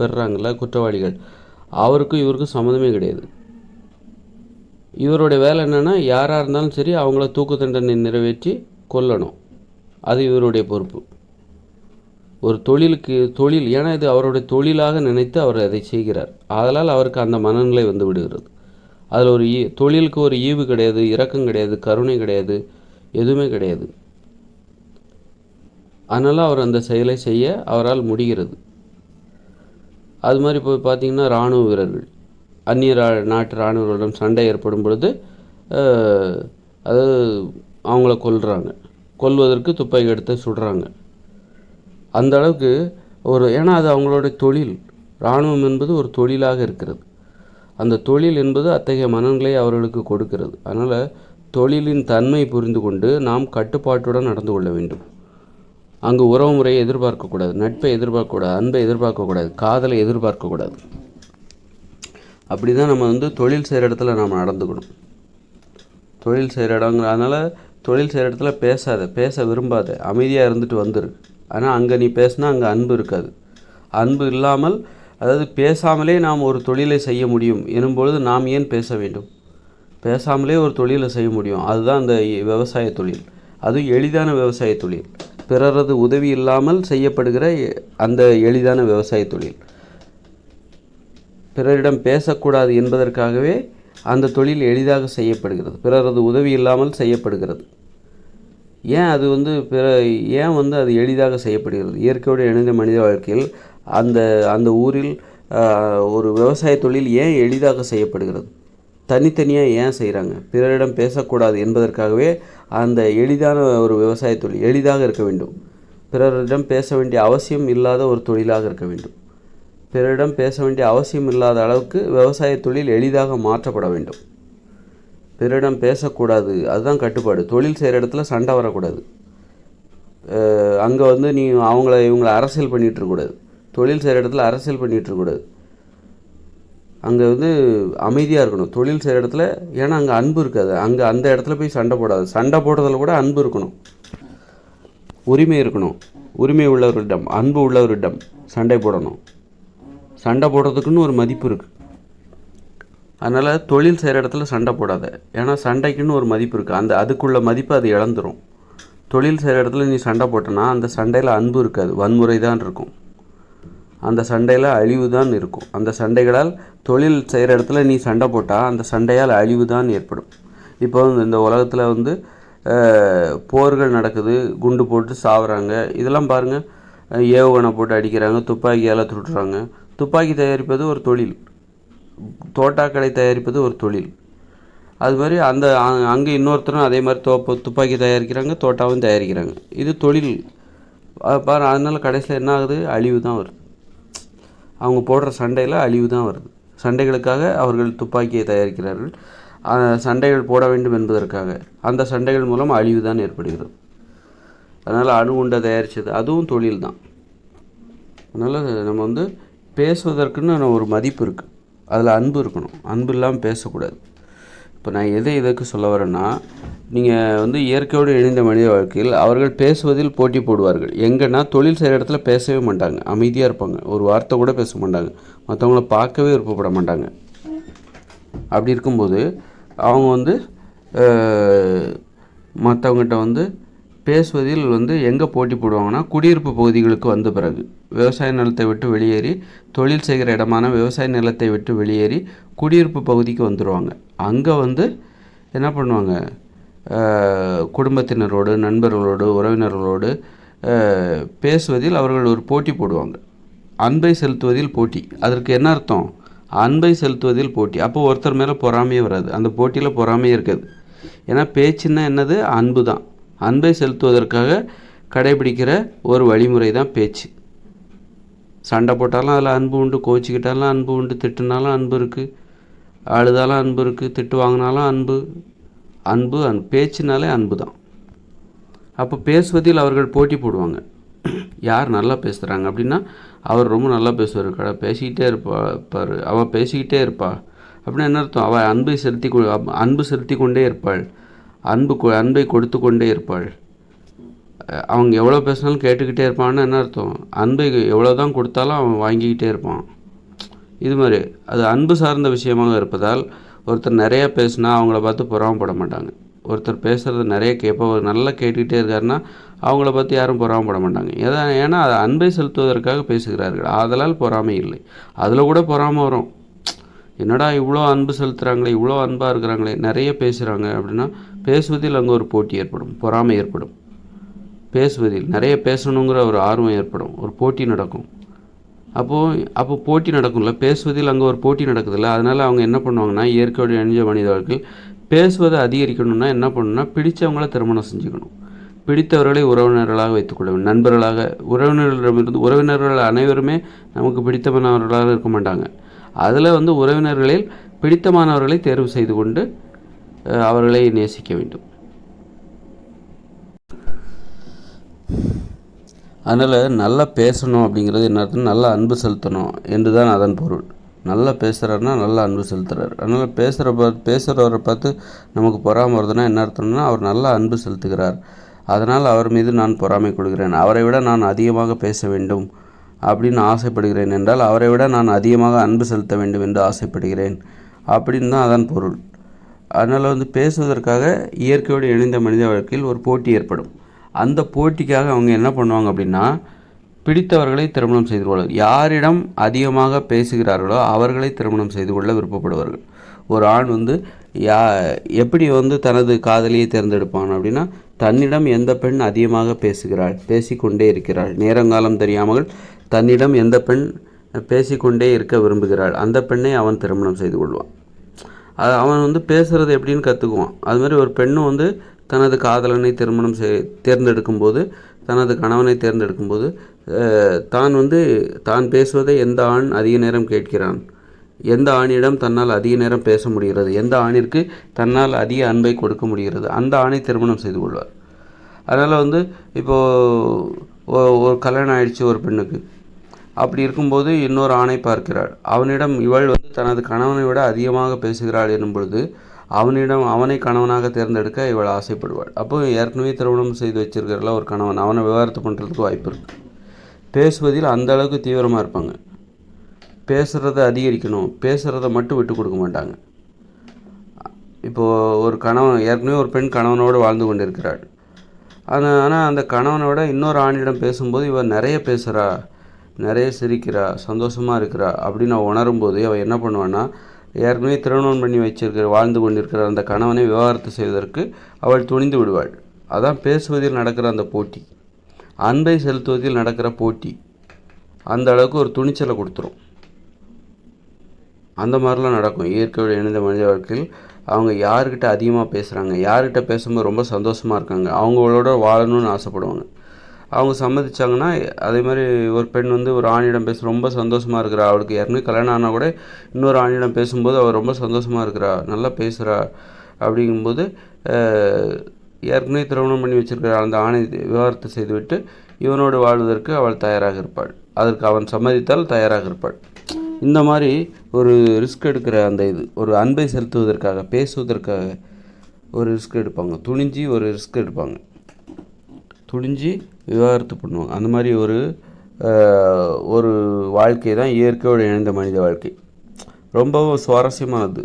பெறுறாங்கள்ல குற்றவாளிகள், அவருக்கும் இவருக்கும் சம்மந்தமே கிடையாது. இவருடைய வேலை என்னென்னா, யாராக இருந்தாலும் சரி அவங்கள தூக்கு தண்டனை நிறைவேற்றி கொல்லணும். அது இவருடைய பொறுப்பு. ஒரு தொழில், ஏன்னா இது அவருடைய தொழிலாக நினைத்து அவர் அதை செய்கிறார். அதனால் அவருக்கு அந்த மனநிலை வந்து விடுகிறது. அதில் ஒரு தொழிலுக்கு ஒரு ஈவு கிடையாது, இரக்கம் கிடையாது, கருணை கிடையாது, எதுவுமே கிடையாது. அதனால் அவர் அந்த செயலை செய்ய அவரால் முடிகிறது. அது மாதிரி இப்போ பார்த்திங்கன்னா, இராணுவ வீரர்கள் அந்நிய நாட்டு இராணுவர்களிடம் சண்டை ஏற்படும் பொழுது அதாவது அவங்கள கொல்வதற்கு துப்பாக்கி எடுத்து சுடுறாங்க. அந்த அளவுக்கு ஏன்னா அது அவங்களுடைய தொழில். இராணுவம் என்பது ஒரு தொழிலாக இருக்கிறது. அந்த தொழில் என்பது அத்தகைய மனங்களை அவர்களுக்கு கொடுக்கிறது. அதனால் தொழிலின் தன்மை புரிந்து கொண்டு நாம் கட்டுப்பாட்டுடன் நடந்து கொள்ள வேண்டும். அங்கு உறவு முறையை எதிர்பார்க்கக்கூடாது, நட்பை எதிர்பார்க்கக்கூடாது, அன்பை எதிர்பார்க்கக்கூடாது, காதலை எதிர்பார்க்கக்கூடாது. அப்படி தான் நம்ம வந்து தொழில் செய்கிற இடத்துல நாம் நடந்துக்கணும். தொழில் செய்கிற இடங்கிற அதனால் தொழில் செய்கிற இடத்துல பேச விரும்பாத, அமைதியாக இருந்துட்டு வந்துரு. ஆனால் அங்கே நீ பேசினா அங்கே அன்பு இருக்காது. அன்பு இல்லாமல், அதாவது பேசாமலே நாம் ஒரு தொழிலை செய்ய முடியும் எனும்பொழுது நாம் ஏன் பேச வேண்டும்? பேசாமலே ஒரு தொழிலை செய்ய முடியும். அதுதான் அந்த விவசாய தொழில். அதுவும் எளிதான விவசாய தொழில். பிறரது உதவி இல்லாமல் செய்யப்படுகிற அந்த எளிதான விவசாய தொழில். பிறரிடம் பேசக்கூடாது என்பதற்காகவே அந்த தொழில் எளிதாக செய்யப்படுகிறது. பிறரது உதவி இல்லாமல் செய்யப்படுகிறது. ஏன் அது வந்து அது எளிதாக செய்யப்படுகிறது? இயற்கையோடு இணைந்த மனித வாழ்க்கையில் அந்த ஊரில் ஒரு விவசாய தொழில் ஏன் எளிதாக செய்யப்படுகிறது? தனித்தனியாக ஏன் செய்கிறாங்க? பிறரிடம் பேசக்கூடாது என்பதற்காகவே அந்த எளிதான ஒரு விவசாய தொழில் எளிதாக இருக்க வேண்டும். பிறரிடம் பேச வேண்டிய அவசியம் இல்லாத ஒரு தொழிலாக இருக்க வேண்டும். பிறரிடம் பேச வேண்டிய அவசியம் இல்லாத அளவுக்கு விவசாய தொழில் எளிதாக மாற்றப்பட வேண்டும். பிறரிடம் பேசக்கூடாது, அதுதான் கட்டுப்பாடு. தொழில் செய்கிற இடத்துல சண்டை வரக்கூடாது. அங்கே வந்து நீ இவங்களை அரசியல் பண்ணிகிட்ருக்கூடாது. தொழில் செய்கிற இடத்துல அரசியல் பண்ணிகிட்ருக்கூடாது. அங்கே வந்து அமைதியாக இருக்கணும் தொழில் செய்கிற இடத்துல. ஏன்னா அங்கே அன்பு இருக்காது. அந்த இடத்துல போய் சண்டை போடாது. சண்டை போடுறதில் கூட அன்பு இருக்கணும், உரிமை இருக்கணும். உரிமை உள்ளவர்களிடம், அன்பு உள்ளவரிடம் சண்டை போடணும். சண்டை போடுறதுக்குன்னு ஒரு மதிப்பு இருக்குது. அதனால் தொழில் செய்கிற இடத்துல சண்டை போடாத. ஏன்னா சண்டைக்குன்னு ஒரு மதிப்பு இருக்குது. அதுக்குள்ள மதிப்பு அது இழந்துடும். தொழில் செய்கிற இடத்துல நீ சண்டை போட்டனா அந்த சண்டையில் அன்பு இருக்காது, வன்முறை தான் இருக்கும். அந்த சண்டையில் அழிவு தான் இருக்கும். அந்த சண்டைகளால் தொழில் செய்கிற இடத்துல நீ சண்டை போட்டால் அந்த சண்டையால் அழிவு தான் ஏற்படும். இப்போ இந்த உலகத்தில் வந்து போர்கள் நடக்குது, குண்டு போட்டு சாவுறாங்க. இதெல்லாம் பாருங்கள், ஏவுகணை போட்டு அடிக்கிறாங்க, துப்பாக்கியால் துட்டுறாங்க. துப்பாக்கி தயாரிப்பது ஒரு தொழில், தோட்டாக்களை தயாரிப்பது ஒரு தொழில். அது மாதிரி அங்கே இன்னொருத்தரும் அதே மாதிரி துப்பாக்கி தயாரிக்கிறாங்க, தோட்டாவும் தயாரிக்கிறாங்க. இது தொழில் பாரு. அதனால் கடைசியில் என்ன ஆகுது? அழிவு தான் வருது. அவங்க போடுற சண்டையில் அழிவு தான் வருது. சண்டைகளுக்காக அவர்கள் துப்பாக்கியை தயாரிக்கிறார்கள், சண்டைகள் போட வேண்டும் என்பதற்காக. அந்த சண்டைகள் மூலம் அழிவு தான் ஏற்படுகிறது. அதனால் அணுகுண்டை தயாரித்தது அதுவும் தொழில் தான். அதனால் நம்ம வந்து பேசுவதற்குன்னு ஒரு மதிப்பு இருக்குது, அதில் அன்பு இருக்கணும். அன்பு இல்லாமல் பேசக்கூடாது. இப்போ நான் எதுக்கு சொல்ல வரேன்னா, நீங்கள் வந்து இயற்கையோடு இணைந்த மனித வாழ்க்கையில் அவர்கள் பேசுவதில் போட்டி போடுவார்கள். எங்கன்னா தொழில் செய்கிற இடத்துல பேசவே மாட்டாங்க, அமைதியாக இருப்பாங்க, ஒரு வார்த்தை கூட பேச மாட்டாங்க, மற்றவங்கள பார்க்கவே விருப்பப்பட மாட்டாங்க. அப்படி இருக்கும்போது அவங்க வந்து மற்றவங்ககிட்ட வந்து பேசுவதில் வந்து எங்கே போட்டி போடுவாங்கன்னா, குடியிருப்பு பகுதிகளுக்கு வந்த பிறகு விவசாய நிலத்தை விட்டு வெளியேறி, தொழில் செய்கிற இடமான விவசாய நிலத்தை விட்டு வெளியேறி குடியிருப்பு பகுதிக்கு வந்துடுவாங்க. அங்கே வந்து என்ன பண்ணுவாங்க, குடும்பத்தினரோடு, நண்பர்களோடு, உறவினர்களோடு பேசுவதில் அவர்கள் ஒரு போட்டி போடுவாங்க. அன்பை செலுத்துவதில் போட்டி. அதற்கு என்ன அர்த்தம்? அன்பை செலுத்துவதில் போட்டி. அப்போ ஒருத்தர் மேலே பொறாமையே வராது, அந்த போட்டியில் பொறாமையே இருக்காது. ஏன்னா பேச்சுன்னா என்னது? அன்பு தான். அன்பை செலுத்துவதற்காக கடைபிடிக்கிற ஒரு வழிமுறை தான் பேச்சு. சண்டை போட்டாலும் அதில் அன்பு உண்டு, கோச்சிக்கிட்டாலும் அன்பு உண்டு, திட்டுனாலும் அன்பு இருக்குது, அழுதாலும் அன்பு இருக்குது, திட்டு வாங்கினாலும் அன்பு. அன்பு பேச்சுனாலே அன்பு தான். அப்போ பேசுவதில் அவர்கள் போட்டி போடுவாங்க. யார் நல்லா பேசுகிறாங்க அப்படின்னா, அவர் ரொம்ப நல்லா பேசுவார், பேசிக்கிட்டே இருப்பார், அவள் பேசிக்கிட்டே இருப்பா அப்படின்னு என்ன அர்த்தம்? அவள் அன்பு செலுத்தி கொண்டே இருப்பாள், அன்பை கொடுத்து கொண்டே இருப்பாள். அவங்க எவ்வளோ பேசினாலும் கேட்டுக்கிட்டே இருப்பான்னு என்ன அர்த்தம்? அன்பை எவ்வளோ தான் கொடுத்தாலும் அவன் வாங்கிக்கிட்டே இருப்பான். இது மாதிரி அது அன்பு சார்ந்த விஷயமாக இருப்பதால் ஒருத்தர் நிறையா பேசுனா அவங்கள பார்த்து பொறாமப்பட மாட்டாங்க. ஒருத்தர் பேசுகிறது நிறைய கேட்பவர் நல்லா கேட்டுக்கிட்டே இருக்காருன்னா அவங்கள பார்த்து யாரும் பொறாமப்பட மாட்டாங்க. ஏன்னா அது அன்பை செலுத்துவதற்காக பேசுகிறார்கள், ஆதலால் பொறாமை இல்லை. அதில் கூட பொறாமை வரும். என்னடா இவ்வளோ அன்பு செலுத்துகிறாங்களே, இவ்வளோ அன்பாக இருக்கிறாங்களே, நிறைய பேசுகிறாங்க அப்படின்னா பேசுவதில் அங்கே ஒரு போட்டி ஏற்படும், பொறாமை ஏற்படும். பேசுவதில் நிறைய பேசணுங்கிற ஒரு ஆர்வம் ஏற்படும், ஒரு போட்டி நடக்கும். அப்போ போட்டி நடக்கும்ல, பேசுவதில் அங்கே ஒரு போட்டி நடக்குதுல்ல. அதனால் அவங்க என்ன பண்ணுவாங்கன்னா, இயற்கையோடு இணைஞ்ச மனிதர்கள் பேசுவதை அதிகரிக்கணும்னா என்ன பண்ணணும்னா, பிடித்தவங்கள திருமணம் செஞ்சுக்கணும், பிடித்தவர்களை உறவினர்களாக வைத்துக்கொள்ள வேண்டும், நண்பர்களாக. உறவினர்கள் அனைவருமே நமக்கு பிடித்தமானவர்களாக இருக்க மாட்டாங்க. அதில் வந்து உறவினர்களில் பிடித்தமானவர்களை தேர்வு செய்து கொண்டு அவர்களை நேசிக்க வேண்டும். அதனால் நல்லா பேசணும் அப்படிங்கிறது என்ன அர்த்தம்? நல்லா அன்பு செலுத்தணும் என்று தான் அதன் பொருள். நல்லா பேசுகிறாருன்னா நல்லா அன்பு செலுத்துகிறார். அதனால் பேசுகிறவரை பார்த்து நமக்கு பொறாமை வருதுன்னா என்ன அர்த்தம்னா, அவர் நல்லா அன்பு செலுத்துகிறார், அதனால் அவர் மீது நான் பொறாமை கொள்கிறேன், அவரை விட நான் அதிகமாக பேச வேண்டும் அப்படின்னு ஆசைப்படுகிறேன் என்றால், அவரை விட நான் அதிகமாக அன்பு செலுத்த வேண்டும் என்று ஆசைப்படுகிறேன் அப்படின்னு தான் அதன் பொருள். அதனால் வந்து பேசுவதற்காக இயற்கையோடு இணைந்த மனித வாழ்க்கையில் ஒரு போட்டி ஏற்படும். அந்த போட்டிக்காக அவங்க என்ன பண்ணுவாங்க அப்படின்னா, பிடித்தவர்களை திருமணம் செய்து கொள்வார். யாரிடம் அதிகமாக பேசுகிறார்களோ அவர்களை திருமணம் செய்து கொள்ள விருப்பப்படுவார்கள். ஒரு ஆண் வந்து எப்படி வந்து தனது காதலியை தேர்ந்தெடுப்பான் அப்படின்னா, தன்னிடம் எந்த பெண் அதிகமாக பேசுகிறாள், பேசிக்கொண்டே இருக்கிறாள், நேரங்காலம் தெரியாமல் தன்னிடம் எந்த பெண் பேசிக்கொண்டே இருக்க விரும்புகிறாள், அந்த பெண்ணை அவன் திருமணம் செய்து கொள்வான். அவன் வந்து பேசுகிறது எப்படின்னு கற்றுக்குவான். அது மாதிரி ஒரு பெண்ணும் வந்து தனது காதலனை தேர்ந்தெடுக்கும்போது, தனது கணவனை தேர்ந்தெடுக்கும்போது தான் பேசுவதை எந்த ஆண் அதிக நேரம் கேட்கிறான், எந்த ஆணிடம் தன்னால் அதிக நேரம் பேச முடிகிறது, எந்த ஆணிற்கு தன்னால் அதிக அன்பை கொடுக்க முடிகிறது, அந்த ஆணை திருமணம் செய்து கொள்வார். அதனால் வந்து இப்போது ஒரு கல்யாணம் ஆயிடுச்சு ஒரு பெண்ணுக்கு. அப்படி இருக்கும்போது இன்னொரு ஆணை பார்க்கிறாள். அவனிடம் இவள் வந்து தனது கணவனை விட அதிகமாக பேசுகிறாள் என்னும் பொழுது அவனை கணவனாக தேர்ந்தெடுக்க இவள் ஆசைப்படுவாள். அப்போ ஏற்கனவே திருமணம் செய்து வச்சிருக்கிறல ஒரு கணவன், அவனை விவாகரத்து பண்ணுறதுக்கு வாய்ப்பு இருக்குது. பேசுவதில் அந்த அளவுக்கு தீவிரமாக இருப்பாங்க. பேசுகிறத அதிகரிக்கணும், பேசுகிறத மட்டும் விட்டு கொடுக்க மாட்டாங்க. இப்போது ஒரு கணவன், ஏற்கனவே ஒரு பெண் கணவனோடு வாழ்ந்து கொண்டிருக்கிறாள். ஆனால் அந்த கணவனோட இன்னொரு ஆணிடம் பேசும்போது இவன் நிறைய பேசுகிறா, நிறைய சிரிக்கிறா, சந்தோஷமாக இருக்கிறா அப்படின்னு அவன் உணரும்போது அவன் என்ன பண்ணுவான்னா, ஏற்கனவே திருமணம் பண்ணி வாழ்ந்து கொண்டிருக்கிற அந்த கணவனை விவாகரத்து செய்வதற்கு அவள் துணிந்து விடுவாள். அதான் பேசுவதில் நடக்கிற அந்த போட்டி, அன்பை செலுத்துவதில் நடக்கிற போட்டி அந்த அளவுக்கு ஒரு துணிச்சலை கொடுத்துரும். அந்த மாதிரிலாம் நடக்கும் இயற்கையோடு இணைந்த மனித வாழ்க்கையில். அவங்க யார்கிட்ட அதிகமாக பேசுகிறாங்க, யார்கிட்ட பேசும்போது ரொம்ப சந்தோஷமாக இருக்காங்க, அவங்களோட வாழணும்னு ஆசைப்படுவாங்க. அவங்க சம்மதிச்சாங்கன்னா, அதே மாதிரி ஒரு பெண் வந்து ஒரு ஆணிடம் ரொம்ப சந்தோஷமாக இருக்கிறா, அவளுக்கு ஏற்கனவே கல்யாணம் ஆனால் கூட இன்னொரு ஆணிடம் பேசும்போது அவள் ரொம்ப சந்தோஷமாக இருக்கிறா, நல்லா பேசுகிறா அப்படிங்கும்போது ஏற்கனவே திருமணம் பண்ணி வச்சுருக்கிற அந்த ஆணை விவாகரத்து செய்துவிட்டு இவனோடு வாழ்வதற்கு அவள் தயாராக இருப்பாள். அதற்கு அவன் சம்மதித்தால் தயாராக இருப்பாள். இந்த மாதிரி ஒரு ரிஸ்க் எடுக்கிற ஒரு அன்பை செலுத்துவதற்காக, பேசுவதற்காக ஒரு ரிஸ்க் எடுப்பாங்க, துணிஞ்சு ஒரு ரிஸ்க் எடுப்பாங்க, துணிஞ்சு விவாகரத்து பண்ணுவாங்க. அந்த மாதிரி ஒரு வாழ்க்கை தான் இயற்கையோடு இணைந்த மனித வாழ்க்கை. ரொம்பவும் சுவாரஸ்யமானது,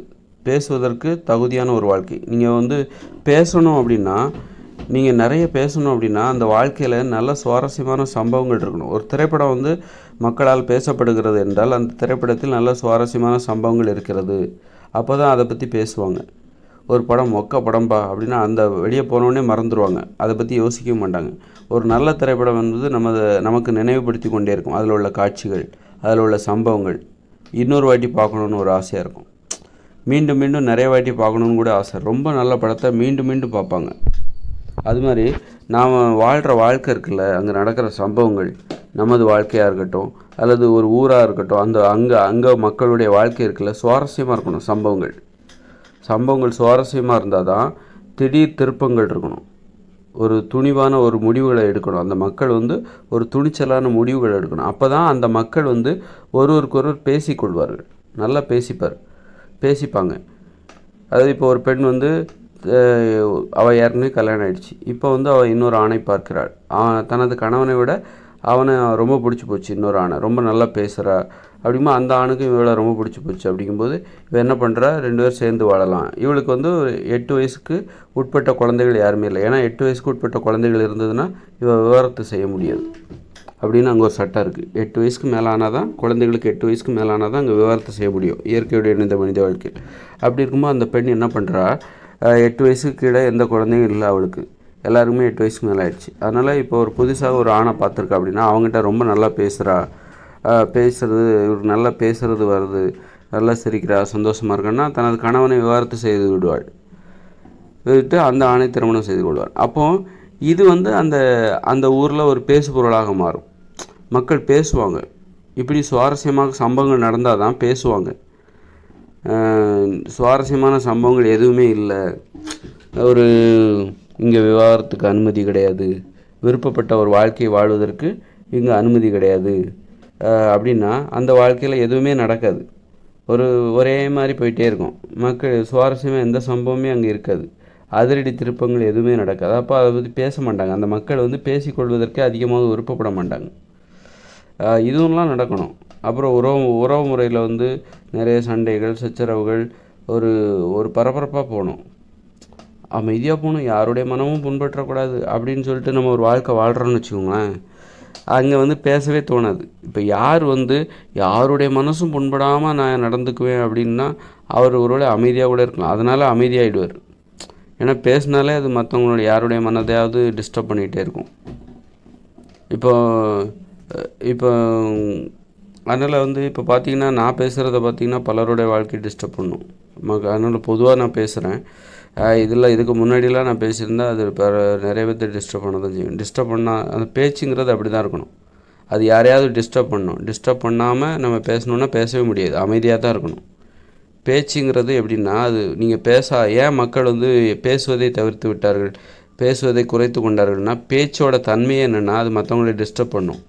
பேசுவதற்கு தகுதியான ஒரு வாழ்க்கை. நீங்கள் வந்து பேசணும் அப்படின்னா நீங்கள் நிறைய பேசணும் அப்படின்னா அந்த வாழ்க்கையில் நல்ல சுவாரஸ்யமான சம்பவங்கள் இருக்கணும். ஒரு திரைப்படம் வந்து மக்களால் பேசப்படுகிறது என்றால் அந்த திரைப்படத்தில் நல்ல சுவாரஸ்யமான சம்பவங்கள் இருக்கிறது, அப்போ தான் அதை பற்றி பேசுவாங்க. ஒரு படம் மொக்க படம்பா அப்படின்னா அந்த வெளியே போனோடனே மறந்துடுவாங்க, அதை பற்றி யோசிக்கவே மாட்டாங்க. ஒரு நல்ல திரைப்படம் என்பது நமக்கு நினைவுபடுத்தி கொண்டே இருக்கும். அதில் உள்ள காட்சிகள், அதில் உள்ள சம்பவங்கள் இன்னொரு வாட்டி பார்க்கணுன்னு ஒரு ஆசையாக இருக்கும். மீண்டும் மீண்டும் நிறைய வாட்டி பார்க்கணுன்னு கூட ஆசை. ரொம்ப நல்ல படத்தை மீண்டும் மீண்டும் பார்ப்பாங்க. அது மாதிரி நாம் வாழ்கிற வாழ்க்கை இருக்குல்ல, அங்கே நடக்கிற சம்பவங்கள், நமது வாழ்க்கையாக இருக்கட்டும் அல்லது ஒரு ஊராக இருக்கட்டும், அங்கே மக்களுடைய வாழ்க்கை இருக்குல்ல, சுவாரஸ்யமாக இருக்கணும். சம்பவங்கள் சுவாரஸ்யமாக இருந்தால் தான் திடீர் திருப்பங்கள் இருக்கணும். ஒரு துணிவான ஒரு முடிவுகளை எடுக்கணும். அந்த மக்கள் வந்து ஒரு துணிச்சலான முடிவுகளை எடுக்கணும். அப்போ தான் அந்த மக்கள் வந்து ஒருவருக்கொருவர் பேசிக்கொள்வார்கள். நல்லா பேசிப்பாங்க. அதாவது இப்போ ஒரு பெண் வந்து அவள் ஏற்கனவே கல்யாணம் ஆகிடுச்சு. இப்போ வந்து அவள் இன்னொரு ஆணை பார்க்கிறாள். தனது கணவனை விட அவனை ரொம்ப பிடிச்சி போச்சு. இன்னொரு ஆணை ரொம்ப நல்லா பேசுகிறா அப்படிமா அந்த ஆணுக்கும் இவளை ரொம்ப பிடிச்சி போச்சு. அப்படிங்கும்போது இவள் என்ன பண்ணுறா, 2 பேர் சேர்ந்து வாழலாம். இவளுக்கு வந்து 8 வயசுக்கு உட்பட்ட குழந்தைகள் யாருமே இல்லை. ஏன்னா 8 வயசுக்கு உட்பட்ட குழந்தைகள் இருந்ததுன்னா இவள் விவாகரத்து செய்ய முடியாது அப்படின்னு அங்கே ஒரு சட்டம் இருக்குது. 8 வயசுக்கு மேலானால் தான் குழந்தைகளுக்கு 8 வயசுக்கு மேலானால் தான் அங்கே விவாகரத்து செய்ய முடியும் இயற்கையுடைய இணைந்த மனித வாழ்க்கையில். அப்படி இருக்கும்போது அந்த பெண் என்ன பண்ணுறா, 8 வயசுக்கு கீழே எந்த குழந்தையும் இல்லை அவளுக்கு. எல்லாருக்குமே 8 வயசுக்கு மேலே ஆயிடுச்சு. அதனால் இப்போ ஒரு புதுசாக ஒரு ஆணை பார்த்துருக்கா அப்படின்னா அவங்ககிட்ட ரொம்ப நல்லா இவருக்கு நல்லா பேசுகிறது வருது, நல்லா சிரிக்கிறா, சந்தோஷமாக இருக்கான்னா தனது கணவனை விவாகரத்து செய்து விட்டு அந்த ஆணை திருமணம் செய்து கொள்வார். அப்போது இது வந்து அந்த ஊரில் ஒரு பேசு பொருளாக மாறும். மக்கள் பேசுவாங்க. இப்படி சுவாரஸ்யமாக சம்பவங்கள் நடந்தால் தான் பேசுவாங்க. சுவாரஸ்யமான சம்பவங்கள் எதுவுமே இல்லை, ஒரு இங்கே விவாகரத்துக்கு அனுமதி கிடையாது, விருப்பப்பட்ட ஒரு வாழ்க்கையை வாழ்வதற்கு இங்கே அனுமதி கிடையாது அப்படின்னா அந்த வாழ்க்கையில் எதுவுமே நடக்காது. ஒரே மாதிரி போயிட்டே இருக்கும். மக்கள் சுவாரஸ்யமாக எந்த சம்பவமே அங்கே இருக்காது. அதிரடி திருப்பங்கள் எதுவுமே நடக்காது. அப்போ அதை பற்றி பேச மாட்டாங்க. அந்த மக்கள் வந்து பேசிக்கொள்வதற்கே அதிகமாக விருப்பப்பட மாட்டாங்க. இதுவெல்லாம் நடக்கணும். அப்புறம் உறவு முறையில் வந்து நிறைய சண்டைகள், சச்சரவுகள், ஒரு பரபரப்பாக போகணும், அமைதியாக போகணும், யாருடைய மனமும் புண்பற்றக்கூடாது அப்படின்னு சொல்லிட்டு நம்ம ஒரு வாழ்க்கை வாழ்கிறோன்னு வச்சுக்கோங்களேன், அங்கே வந்து பேசவே தோணாது. இப்போ யார் வந்து யாருடைய மனசும் புண்படாமல் நான் நடந்துக்குவேன் அப்படின்னா அவர் ஒருவேளை அமைதியாக கூட இருக்கலாம். அதனால் அமைதியாகிடுவார். ஏன்னா பேசினாலே அது மற்றவங்களுடைய யாருடைய மனதையாவது டிஸ்டர்ப் பண்ணிகிட்டே இருக்கும். இப்போ அதனால் வந்து இப்போ பார்த்திங்கன்னா நான் பேசுகிறத பார்த்திங்கன்னா பலருடைய வாழ்க்கையை டிஸ்டர்ப் பண்ணும். அதனால் பொதுவாக நான் பேசுகிறேன். இதுக்கு முன்னாடிலாம் நான் பேசியிருந்தால் அது நிறைய பேர்த்தை டிஸ்டர்ப் பண்ண தான் செய்யும். டிஸ்டர்ப் பண்ணால் அந்த பேச்சுங்கிறது அப்படி தான் இருக்கணும். அது யாரையாவது டிஸ்டர்ப் பண்ணாமல் நம்ம பேசணுன்னா பேசவே முடியாது. அமைதியாக தான் இருக்கணும். பேச்சுங்கிறது எப்படின்னா அது நீங்கள் ஏன் மக்கள் வந்து பேசுவதை தவிர்த்து விட்டார்கள், பேசுவதை குறைத்து கொண்டார்கள்னா பேச்சோட தன்மையே என்னென்னா அது மற்றவங்களை டிஸ்டர்ப் பண்ணும்.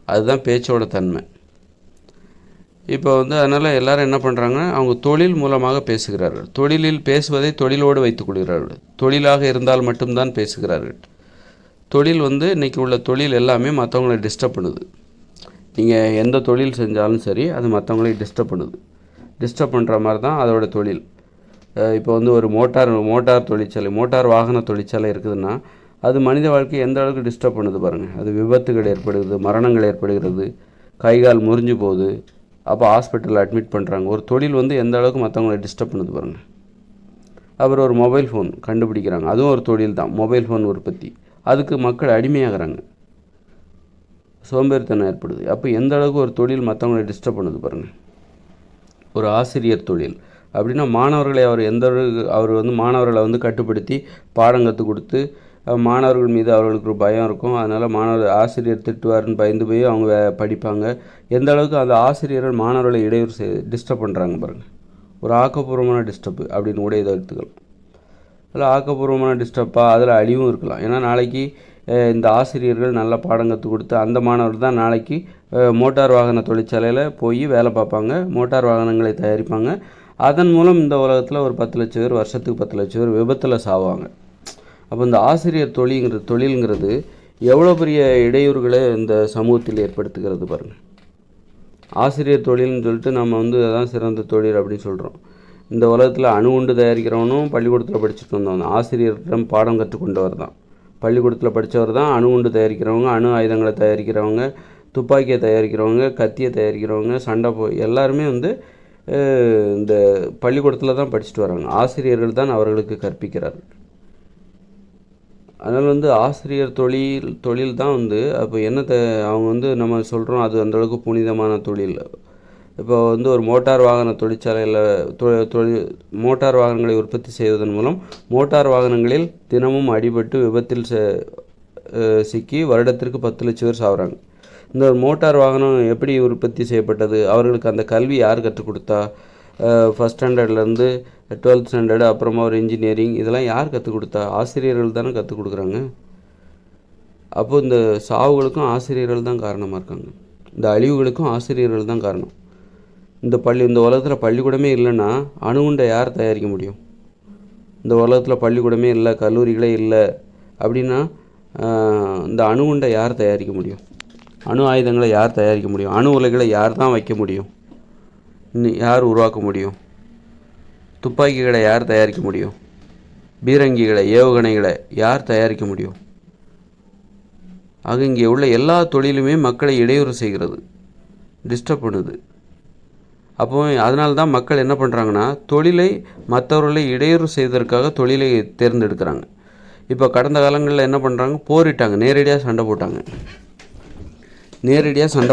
அதுதான் பேச்சோட தன்மை. இப்போ வந்து அதனால் எல்லோரும் என்ன பண்ணுறாங்கன்னா அவங்க தொழில் மூலமாக பேசுகிறார்கள். தொழிலில் பேசுவதை தொழிலோடு வைத்துக் கொள்கிறார்கள். தொழிலாக இருந்தால் மட்டும்தான் பேசுகிறார்கள். தொழில் வந்து இன்றைக்கி உள்ள தொழில் எல்லாமே மற்றவங்களை டிஸ்டர்ப் பண்ணுது. நீங்கள் எந்த தொழில் செஞ்சாலும் சரி அது மற்றவங்களை டிஸ்டர்ப் பண்ணுது. டிஸ்டர்ப் பண்ணுற மாதிரி தான் அதோடய தொழில். இப்போ வந்து ஒரு மோட்டார் தொழிற்சாலை, மோட்டார் வாகன தொழிற்சாலை இருக்குதுன்னா அது மனித வாழ்க்கையை எந்த அளவுக்கு டிஸ்டர்ப் பண்ணுது பாருங்கள். அது விபத்துகள் ஏற்படுகிறது, மரணங்கள் ஏற்படுகிறது, கைகால் முறிஞ்சு போகுது, அப்போ ஹாஸ்பிட்டலில் அட்மிட் பண்ணுறாங்க. ஒரு தொழில் வந்து எந்த அளவுக்கு மற்றவங்களை டிஸ்டர்ப் பண்ணுது பாருங்கள். அப்புறம் ஒரு மொபைல் ஃபோன் கண்டுபிடிக்கிறாங்க, அதுவும் ஒரு தொழில் தான். மொபைல் ஃபோன் உற்பத்தி, அதுக்கு மக்கள் அடிமையாகிறாங்க, சோம்பேறித்தனம் ஏற்படுது. அப்போ எந்த அளவுக்கு ஒரு தொழில் மற்றவங்களை டிஸ்டர்ப் பண்ணுது பாருங்கள். ஒரு ஆசிரியர் தொழில் அப்படின்னா மாணவர்களை அவர் வந்து மாணவர்களை வந்து கட்டுப்படுத்தி பாடம் கற்றுக் கொடுத்து மாணவர்கள் மீது அவர்களுக்கு ஒரு பயம் இருக்கும். அதனால் ஆசிரியர் திட்டுவார்னு பயந்து போய் அவங்க படிப்பாங்க. எந்த அளவுக்கு அந்த ஆசிரியர்கள் மாணவர்களை இடையூறு டிஸ்டர்ப் பண்ணுறாங்க பாருங்கள். ஒரு ஆக்கப்பூர்வமான டிஸ்டர்ப்பு அப்படின்னு கூட இதை எடுத்துக்கலாம். அதில் ஆக்கப்பூர்வமான டிஸ்டர்ப்பாக அதில் அழிவும் இருக்கலாம். ஏன்னா நாளைக்கு இந்த ஆசிரியர்கள் நல்ல பாடம் கற்றுக் கொடுத்து அந்த மாணவர்கள் தான் நாளைக்கு மோட்டார் வாகன தொழிற்சாலையில் போய் வேலை பார்ப்பாங்க, மோட்டார் வாகனங்களை தயாரிப்பாங்க. அதன் மூலம் இந்த உலகத்தில் ஒரு 10 லட்சம் பேர், வருஷத்துக்கு 10 லட்சம் பேர் விபத்தில் சாவாங்க. அப்போ இந்த ஆசிரியர் தொழில்ங்கிறது எவ்வளோ பெரிய இடையூறுகளை இந்த சமூகத்தில் ஏற்படுத்துகிறது பாருங்கள். ஆசிரியர் தொழில்னு சொல்லிட்டு நம்ம வந்து அதான் சிறந்த தொழில் அப்படின்னு சொல்கிறோம். இந்த உலகத்தில் அணு உண்டு தயாரிக்கிறவனும் பள்ளிக்கூடத்தில் படிச்சுட்டு வந்தவன் ஆசிரியர்களிடம் பாடம் கற்றுக்கொண்டவர் தான். பள்ளிக்கூடத்தில் படித்தவர் தான் அணு உண்டு தயாரிக்கிறவங்க, அணு ஆயுதங்களை தயாரிக்கிறவங்க, துப்பாக்கியை தயாரிக்கிறவங்க, கத்தியை தயாரிக்கிறவங்க, எல்லாருமே வந்து இந்த பள்ளிக்கூடத்தில் தான் படிச்சுட்டு வராங்க. ஆசிரியர்கள் தான் அவர்களுக்கு கற்பிக்கிறார்கள். அதனால் வந்து ஆசிரியர் தொழில் தான் வந்து அப்போ அவங்க வந்து நம்ம சொல்கிறோம் அது அந்தளவுக்கு புனிதமான தொழில். இப்போ வந்து ஒரு மோட்டார் வாகன தொழிற்சாலையில் மோட்டார் வாகனங்களை உற்பத்தி செய்வதன் மூலம் மோட்டார் வாகனங்களில் தினமும் அடிபட்டு விபத்தில் சிக்கி வருடத்திற்கு 10 லட்சம் பேர் சாகுறாங்க. இந்த மோட்டார் வாகனம் எப்படி உற்பத்தி செய்யப்பட்டது? அவர்களுக்கு அந்த கல்வி யார் கற்றுக் கொடுத்தா? ஃபஸ்ட் ஸ்டாண்டர்ட்லேருந்து 12th ஸ்டாண்டர்டு, அப்புறமா ஒரு இன்ஜினியரிங், இதெல்லாம் யார் கற்றுக் கொடுத்தா? ஆசிரியர்கள் தானே கற்றுக் கொடுக்குறாங்க. அப்போது இந்த சாவுகளுக்கும் ஆசிரியர்கள் தான் காரணமாக இருக்காங்க. இந்த அழிவுகளுக்கும் ஆசிரியர்கள் தான் காரணம். இந்த உலகத்தில் பள்ளிக்கூடமே இல்லைன்னா அணுகுண்டை யார் தயாரிக்க முடியும்? இந்த உலகத்தில் பள்ளிக்கூடமே இல்லை, கல்லூரிகளே இல்லை அப்படின்னா இந்த அணுகுண்டை யார் தயாரிக்க முடியும்? அணு ஆயுதங்களை யார் தயாரிக்க முடியும்? அணு உலைகளை யார் தான் வைக்க முடியும்? யார் உருவாக்க முடியும்? துப்பாக்கிகளை யார் தயாரிக்க முடியும்? பீரங்கிகளை, ஏவுகணைகளை யார் தயாரிக்க முடியும்? ஆக இங்கே உள்ள எல்லா தொழிலுமே மக்களை இடையூறு செய்கிறது, டிஸ்டர்ப் பண்ணுது. அப்போ அதனால தான் மக்கள் என்ன பண்ணுறாங்கன்னா தொழிலை மற்றவர்களை இடையூறு செய்வதற்காக தொழிலை தேர்ந்தெடுக்கிறாங்க. இப்போ கடந்த காலங்களில் என்ன பண்ணுறாங்க? போரிட்டாங்க, நேரடியாக சண்டை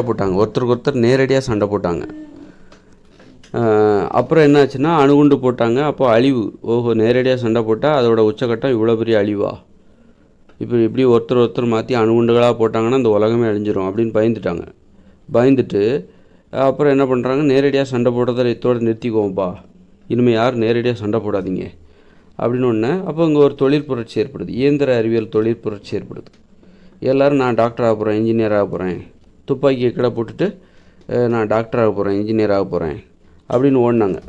போட்டாங்க, ஒருத்தருக்கு ஒருத்தர் நேரடியாக சண்டை போட்டாங்க. அப்புறம் என்னாச்சுன்னா அணுகுண்டு போட்டாங்க. அப்போ அழிவு. நேரடியாக சண்டை போட்டால் அதோட உச்சக்கட்டம் இவ்வளோ பெரிய அழிவா? இப்படி ஒருத்தர் மாற்றி அணுகுண்டுகளாக போட்டாங்கன்னா இந்த உலகமே அழிஞ்சிரும் அப்படின்னு பயந்துட்டு அப்புறம் என்ன பண்ணுறாங்க? நேரடியாக சண்டை போடுறதை இதோடு நிறுத்திக்குவோம்ப்பா, இனிமேல் யாரும் நேரடியாக சண்டை போடாதீங்க அப்படின்னு ஒன்று. அப்போ இங்கே ஒரு தொழில் புரட்சி ஏற்படுது, இயந்திர அறிவியல் தொழில் புரட்சி ஏற்படுது. எல்லோரும் நான் டாக்டர் ஆக போகிறேன், இன்ஜினியர் ஆக போகிறேன், துப்பாக்கியை கீழே போட்டுட்டு நான் டாக்டர் ஆக போகிறேன், இன்ஜினியர் ஆக போகிறேன் அப்படின்னு ஓடினாங்க.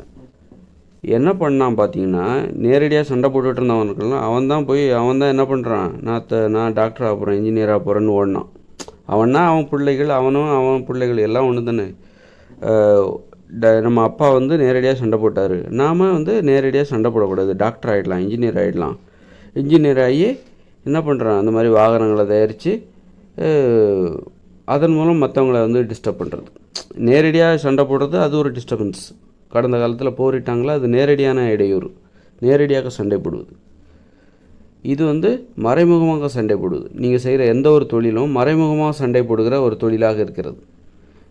என்ன பண்ணான் பார்த்தீங்கன்னா, நேரடியாக சண்டை போட்டுட்டு இருந்தவனுக்கெல்லாம் அவன் தான் என்ன பண்ணுறான்? நான் டாக்டர் ஆக போகிறேன், இன்ஜினியர் ஆக போகிறேன்னு ஓடினான். அவன் பிள்ளைகள், அவன் பிள்ளைகள் எல்லாம் ஒன்று தானே. நம்ம அப்பா வந்து நேரடியாக சண்டை போட்டார், நாம் வந்து நேரடியாக சண்டை போடக்கூடாது, டாக்டர் ஆகிடலாம், இன்ஜினியர் ஆகிடலாம். இன்ஜினியர் ஆகி என்ன பண்ணுறான்? அந்த மாதிரி வாகனங்களை தயாரித்து அதன் மூலம் மற்றவங்களை வந்து டிஸ்டர்ப் பண்ணுறது. நேரடியாக சண்டை போடுறது அது ஒரு டிஸ்டர்பன்ஸ். கடந்த காலத்தில் போரிட்டாங்களா, அது நேரடியான இடையூறு, நேரடியாக சண்டை போடுவது. இது வந்து மறைமுகமாக சண்டை போடுவது. நீங்கள் செய்கிற எந்த ஒரு தொழிலும் மறைமுகமாக சண்டை போடுகிற ஒரு தொழிலாக இருக்கிறது.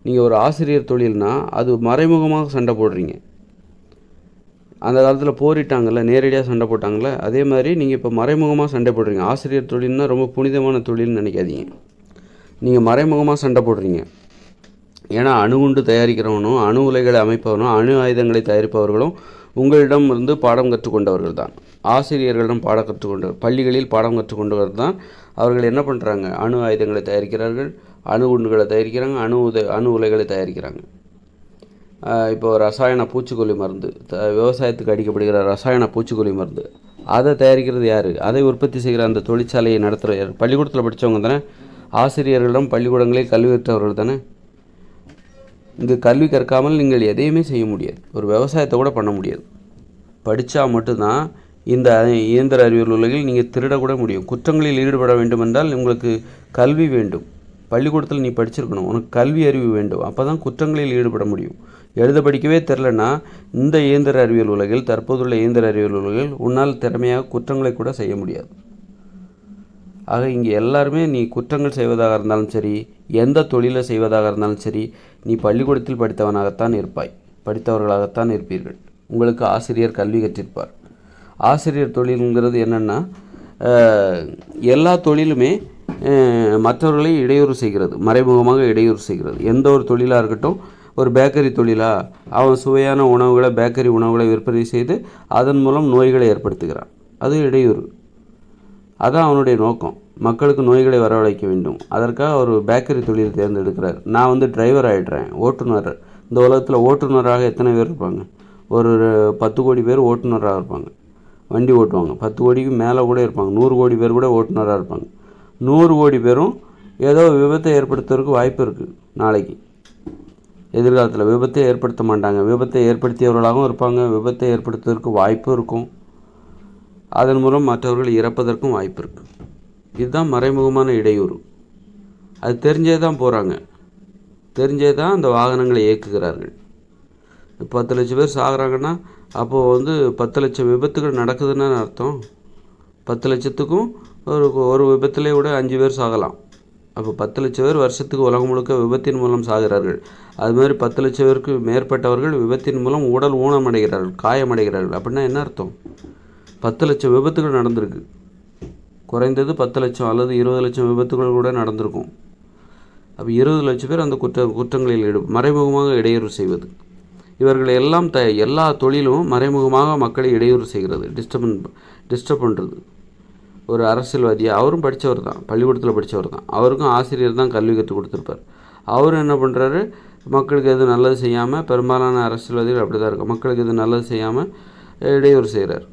நீங்கள் ஒரு ஆசிரியர் தொழில்னால் அது மறைமுகமாக சண்டை போடுறீங்க. அந்த காலத்தில் போரிட்டாங்கள்ல, நேரடியாக சண்டை போட்டாங்கள்ல, அதே மாதிரி நீங்கள் இப்போ மறைமுகமாக சண்டை போடுறீங்க. ஆசிரியர் தொழில்னால் ரொம்ப புனிதமான தொழில்னு நினைக்காதீங்க. நீங்கள் மறைமுகமாக சண்டை போடுறீங்க. ஏன்னா அணுகுண்டு தயாரிக்கிறவனும், அணு உலைகளை அமைப்பவனும், அணு ஆயுதங்களை தயாரிப்பவர்களும் உங்களிடம் இருந்து பாடம் கற்றுக்கொண்டவர்கள் தான். ஆசிரியர்களிடம் பாடம் கற்றுக்கொண்டவர், பள்ளிகளில் பாடம் கற்றுக்கொண்டவர் தான். அவர்கள் என்ன பண்ணுறாங்க? அணு ஆயுதங்களை தயாரிக்கிறார்கள், அணு குண்டுகளை தயாரிக்கிறாங்க, அணு உலைகளை தயாரிக்கிறாங்க. இப்போ ரசாயன பூச்சிக்கொல்லி மருந்து, விவசாயத்துக்கு அடிக்கப்படுகிற ரசாயன பூச்சிக்கொல்லி மருந்து, அதை தயாரிக்கிறது யார்? அதை உற்பத்தி செய்கிற அந்த தொழிற்சாலையை நடத்துகிற யார்? பள்ளிக்கூடத்தில் படித்தவங்க தானே. ஆசிரியர்களிடம் பள்ளிக்கூடங்களில் கல்வி கற்றவர்கள் தானே. இங்கே கல்வி கற்காமல் நீங்கள் எதையுமே செய்ய முடியாது, ஒரு விவசாயத்தை கூட பண்ண முடியாது. படித்தா மட்டும்தான் இந்த இயந்திர அறிவியல் உலகில் நீங்கள் திருடக்கூட முடியும். குற்றங்களில் ஈடுபட வேண்டுமென்றால் உங்களுக்கு கல்வி வேண்டும். பள்ளிக்கூடத்தில் நீ படிச்சிருக்கணும், உனக்கு கல்வி அறிவு வேண்டும். அப்போ தான் குற்றங்களில் ஈடுபட முடியும். எழுத படிக்கவே தெரிலனா இந்த இயந்திர அறிவியல் உலகில், தற்போதுள்ள இயந்திர அறிவியல் உலகில் உன்னால் திறமையாக குற்றங்களை கூட செய்ய முடியாது. ஆக இங்கே எல்லாருமே நீ குற்றங்கள் செய்வதாக இருந்தாலும் சரி, எந்த தொழிலை செய்வதாக இருந்தாலும் சரி, நீ பள்ளிக்கூடத்தில் படித்தவனாகத்தான் இருப்பாய், படித்தவர்களாகத்தான் இருப்பீர்கள். உங்களுக்கு ஆசிரியர் கல்வி கற்றிருப்பார். ஆசிரியர் தொழிலுங்கிறது என்னென்னா, எல்லா தொழிலுமே மற்றவர்களை இடையூறு செய்கிறது, மறைமுகமாக இடையூறு செய்கிறது. எந்த ஒரு தொழிலாக இருக்கட்டும், ஒரு பேக்கரி தொழிலாக அவன் சுவையான உணவுகளை, பேக்கரி உணவுகளை விற்பனை செய்து அதன் மூலம் நோய்களை ஏற்படுத்துகிறான். அது இடையூறு. அதான் அவனுடைய நோக்கம், மக்களுக்கு நோய்களை வரவழைக்க வேண்டும். அதற்காக ஒரு பேக்கரி தொழிலை தேர்ந்தெடுக்கிறார். நான் வந்து டிரைவர் ஆகிடுறேன், ஓட்டுநர். இந்த உலகத்தில் ஓட்டுநராக எத்தனை பேர் இருப்பாங்க? ஒரு 10 கோடி பேர் ஓட்டுநராக இருப்பாங்க, வண்டி ஓட்டுவாங்க. 10 கோடிக்கு மேலே கூட இருப்பாங்க, 100 கோடி பேர் கூட ஓட்டுநராக இருப்பாங்க. 100 கோடி பேரும் ஏதோ விபத்தை ஏற்படுத்துறதுக்கு வாய்ப்பு இருக்குது நாளைக்கு. எதிர்காலத்தில் விபத்தை ஏற்படுத்த மாட்டாங்க. விபத்தை ஏற்படுத்தியவர்களாகவும் இருப்பாங்க, விபத்தை ஏற்படுத்துவதற்கு வாய்ப்பும் இருக்கும். அதன் மூலம் மற்றவர்கள் இறப்பதற்கும் வாய்ப்பு இருக்குது. இதுதான் மறைமுகமான இடையூறு. அது தெரிஞ்சே தான் போகிறாங்க, தெரிஞ்சே தான் அந்த வாகனங்களை இயக்குகிறார்கள். 10 லட்சம் பேர் சாகிறாங்கன்னா அப்போது 10 லட்சம் விபத்துகள் நடக்குதுன்னு அர்த்தம். 10 லட்சத்துக்கும் ஒரு விபத்திலே கூட 5 பேர் சாகலாம். அப்போ 10 லட்சம் பேர் வருஷத்துக்கு உலகம் முழுக்க விபத்தின் மூலம் சாகிறார்கள். அது மாதிரி 10 லட்சம் பேருக்கு மேற்பட்டவர்கள் விபத்தின் மூலம் உடல் ஊனமடைகிறார்கள், காயமடைகிறார்கள். அப்படின்னா என்ன அர்த்தம்? 10 லட்சம் விபத்துகள் நடந்திருக்கு. குறைந்தது 10 லட்சம் அல்லது 20 லட்சம் விபத்துகள் கூட நடந்திருக்கும். அப்போ 20 லட்சம் பேர் அந்த குற்றங்களில் மறைமுகமாக இடையூறு செய்வது. இவர்கள் எல்லாம் எல்லா தொழிலும் மறைமுகமாக மக்களை இடையூறு செய்கிறது, டிஸ்டர்ப் பண்ணுறது. ஒரு அரசியல்வாதி, அவரும் படித்தவர் தான், பள்ளிக்கூடத்தில் படித்தவர் தான், அவருக்கும் ஆசிரியர் தான் கல்வி கற்றுக் கொடுத்துருப்பார். அவரும் என்ன பண்ணுறாரு, மக்களுக்கு எது நல்லது செய்யாமல், பெரும்பாலான அரசியல்வாதிகள் அப்படி தான் இருக்கும், மக்களுக்கு எது நல்லது செய்யாமல் இடையூறு செய்கிறார்.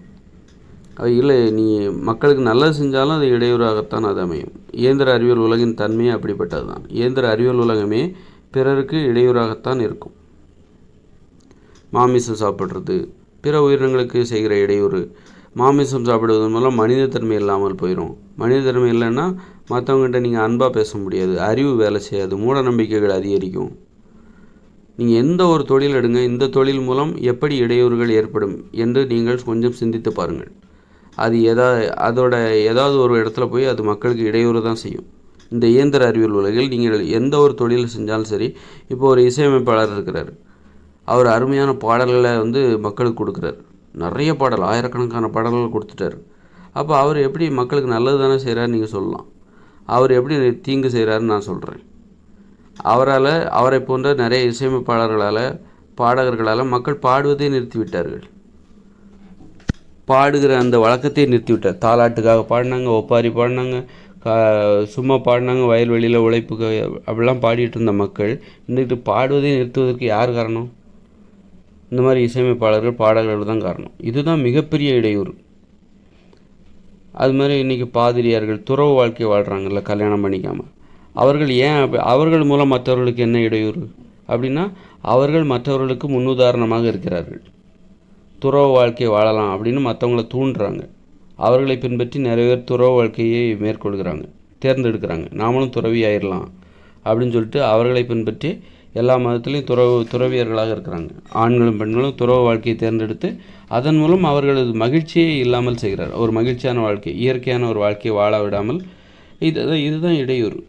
இல்லை, நீ மக்களுக்கு நல்லது செஞ்சாலும் அது இடையூறாகத்தான் அது அமையும். இயந்திர அறிவியல் உலகின் தன்மையே அப்படிப்பட்டது தான். இயந்திர அறிவியல் உலகமே பிறருக்கு இடையூறாகத்தான் இருக்கும். மாமிசம் சாப்பிட்றது பிற உயிரினங்களுக்கு செய்கிற இடையூறு. மாமிசம் சாப்பிடுவதன் மூலம் மனித தன்மை இல்லாமல் போயிடும். மனித தன்மை இல்லைன்னா மற்றவங்ககிட்ட நீங்கள் அன்பாக பேச முடியாது, அறிவு வேலை செய்யாது, மூட நம்பிக்கைகள் அதிகரிக்கும். நீங்கள் எந்த ஒரு தொழில் எடுங்க, இந்த தொழில் மூலம் எப்படி இடையூறுகள் ஏற்படும் என்று நீங்கள் கொஞ்சம் சிந்தித்து பாருங்கள். அது அதோட ஏதாவது ஒரு இடத்துல போய் அது மக்களுக்கு இடையூறு தான் செய்யும். இந்த இயந்திர அறிவியல் உலகில் நீங்கள் எந்த ஒரு தொழில் செஞ்சாலும் சரி, இப்போ ஒரு இசையமைப்பாளர் இருக்கிறார், அவர் அருமையான பாடல்களை மக்களுக்கு கொடுக்குறாரு. நிறைய பாடல், ஆயிரக்கணக்கான பாடல்கள் கொடுத்துட்டார். அப்போ அவர் எப்படி மக்களுக்கு நல்லது தானே செய்கிறாருன்னு நீங்கள் சொல்லலாம். அவர் எப்படி தீங்கு செய்கிறாருன்னு நான் சொல்கிறேன். அவரை போன்ற நிறைய இசையமைப்பாளர்களால், பாடகர்களால் மக்கள் பாடுவதை நிறுத்திவிட்டார்கள். பாடுகிற அந்த வழக்கத்தை நிறுத்திவிட்டார். தாலாட்டுக்காக பாடினாங்க, ஒப்பாரி பாடினாங்க, சும்மா பாடினாங்க, வயல்வெளியில் உழைப்புக்கு அப்படிலாம் பாடிட்டு இருந்த மக்கள் இன்றைக்கு பாடுவதை நிறுத்துவதற்கு யார் காரணம்? இந்த மாதிரி இசையமைப்பாளர்கள், பாடகர்கள் தான் காரணம். இதுதான் மிகப்பெரிய இடையூறு. அது மாதிரி இன்றைக்கி பாதிரியார்கள் துறவு வாழ்க்கை வாழ்கிறாங்கல்ல, கல்யாணம் பண்ணிக்காமல், அவர்கள் மூலம் மற்றவர்களுக்கு என்ன இடையூறு அப்படின்னா, அவர்கள் மற்றவர்களுக்கு முன்னுதாரணமாக இருக்கிறார்கள். துறவு வாழ்க்கை வாழலாம் அப்படின்னு மற்றவங்கள தூண்டுறாங்க. அவர்களை பின்பற்றி நிறைய பேர் துறவு வாழ்க்கையை மேற்கொள்கிறாங்க, தேர்ந்தெடுக்கிறாங்க. நாமளும் துறவி ஆயிடலாம் அப்படின்னு சொல்லிட்டு அவர்களை பின்பற்றி எல்லா மதத்துலேயும் துறவியர்களாக இருக்கிறாங்க. ஆண்களும் பெண்களும் துறவு வாழ்க்கையை தேர்ந்தெடுத்து அதன் மூலம் அவர்களது மகிழ்ச்சியே இல்லாமல் செய்கிறார். ஒரு மகிழ்ச்சியான வாழ்க்கை, இயற்கையான ஒரு வாழ்க்கையை வாழ விடாமல், இதுதான் இடையூறு.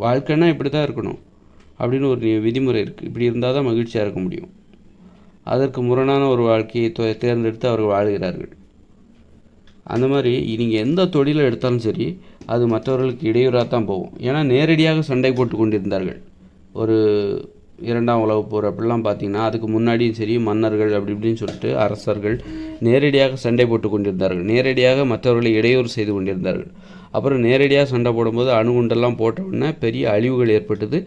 வாழ்க்கைன்னா இப்படி தான் இருக்கணும் அப்படின்னு ஒரு விதிமுறை இருக்குது. இப்படி இருந்தால் தான் மகிழ்ச்சியாக இருக்க முடியும். அதற்கு முரணான ஒரு வாழ்க்கையை தேர்ந்தெடுத்து அவர்கள் வாழ்கிறார்கள். அந்த மாதிரி நீங்கள் எந்த தொழிலை எடுத்தாலும் சரி, அது மற்றவர்களுக்கு இடையூறாக தான் போகும். ஏன்னா நேரடியாக சண்டை போட்டு கொண்டிருந்தார்கள். ஒரு 2ஆம் உலகப் போர் அப்படிலாம் பார்த்திங்கன்னா, அதுக்கு முன்னாடியும் சரி, மன்னர்கள் அப்படி இப்படின்னு சொல்லிட்டு அரசர்கள் நேரடியாக சண்டை போட்டு கொண்டிருந்தார்கள். நேரடியாக மற்றவர்களை இடையூறு செய்து கொண்டிருந்தார்கள். அப்புறம் நேரடியாக சண்டை போடும்போது அணுகுண்டெல்லாம் போட்ட உடனே பெரிய அழிவுகள் ஏற்பட்டது.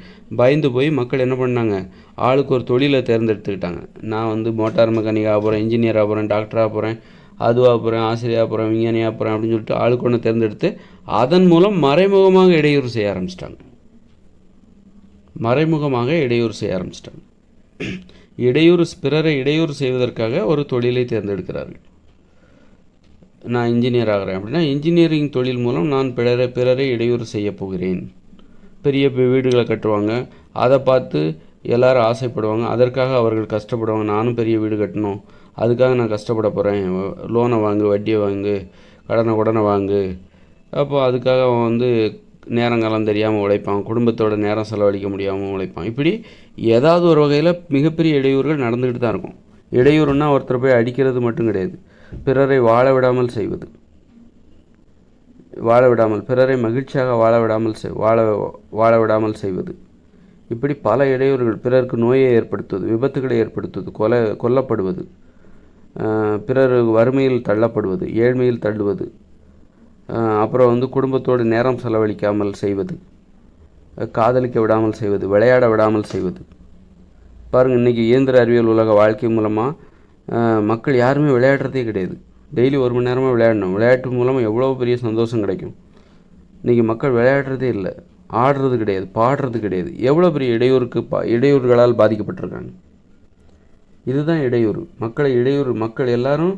பயந்து போய் மக்கள் என்ன பண்ணாங்க, ஆளுக்கு ஒரு தொழிலை தேர்ந்தெடுத்துக்கிட்டாங்க. நான் மோட்டார் மெக்கானிக் ஆக போகிறேன், இன்ஜினியர் ஆக போகிறேன், டாக்டராக போகிறேன், அதுவாக போகிறேன், ஆசிரியராக போகிறேன், விஞ்ஞானியாக போகிறேன் அப்படின்னு சொல்லிட்டு ஆளுக்கு ஒன்று தேர்ந்தெடுத்து அதன் மூலம் மறைமுகமாக இடையூறு செய்ய ஆரம்பிச்சிட்டாங்க. பிறரை இடையூறு செய்வதற்காக ஒரு தொழிலை தேர்ந்தெடுக்கிறார்கள். நான் இன்ஜினியர் ஆகிறேன் அப்படின்னா, இன்ஜினியரிங் தொழில் மூலம் நான் பிறரை இடையூறு செய்ய போகிறேன். பெரிய வீடுகளை கட்டுவாங்க, அதை பார்த்து எல்லோரும் ஆசைப்படுவாங்க, அதற்காக அவர்கள் கஷ்டப்படுவாங்க. நானும் பெரிய வீடு கட்டணும், அதுக்காக நான் கஷ்டப்பட போகிறேன், லோனை வாங்கு, வட்டியை வாங்கு, கடனை வாங்கு. அப்போ அதுக்காக அவன் நேரங்காலம் தெரியாமல் உழைப்பான், குடும்பத்தோட நேரம் செலவழிக்க முடியாமல் உழைப்பான். இப்படி ஏதாவது ஒரு வகையில் மிகப்பெரிய இடையூறுகள் நடந்துக்கிட்டு தான் இருக்கும். இடையூறுன்னா ஒருத்தர் போய் அடிக்கிறது மட்டும் கிடையாது, பிறரை பிறரை மகிழ்ச்சியாக வாழ விடாமல் செய்வது. இப்படி பல இடையூறுகள். பிறருக்கு நோயை ஏற்படுத்துவது, விபத்துகளை ஏற்படுத்துவது, கொல்லப்படுவது, பிறர் வறுமையில் தள்ளப்படுவது, ஏழ்மையில் தள்ளுவது, அப்புறம் குடும்பத்தோடு நேரம் செலவழிக்காமல் செய்வது, காதலிக்க விடாமல் செய்வது, விளையாட விடாமல் செய்வது. பாருங்கள், இன்றைக்கி இயந்திர அறிவியல் உலக வாழ்க்கை மூலமாக மக்கள் யாருமே விளையாடுறதே கிடையாது. டெய்லி 1 மணி நேரமாக விளையாடணும். விளையாட்டு மூலமாக எவ்வளோ பெரிய சந்தோஷம் கிடைக்கும். இன்றைக்கி மக்கள் விளையாடுறதே இல்லை. ஆடுறது கிடையாது, பாடுறது கிடையாது. எவ்வளோ பெரிய இடையூறுகளால் பாதிக்கப்பட்டிருக்காங்க. இதுதான் இடையூறு. மக்கள் எல்லாரும்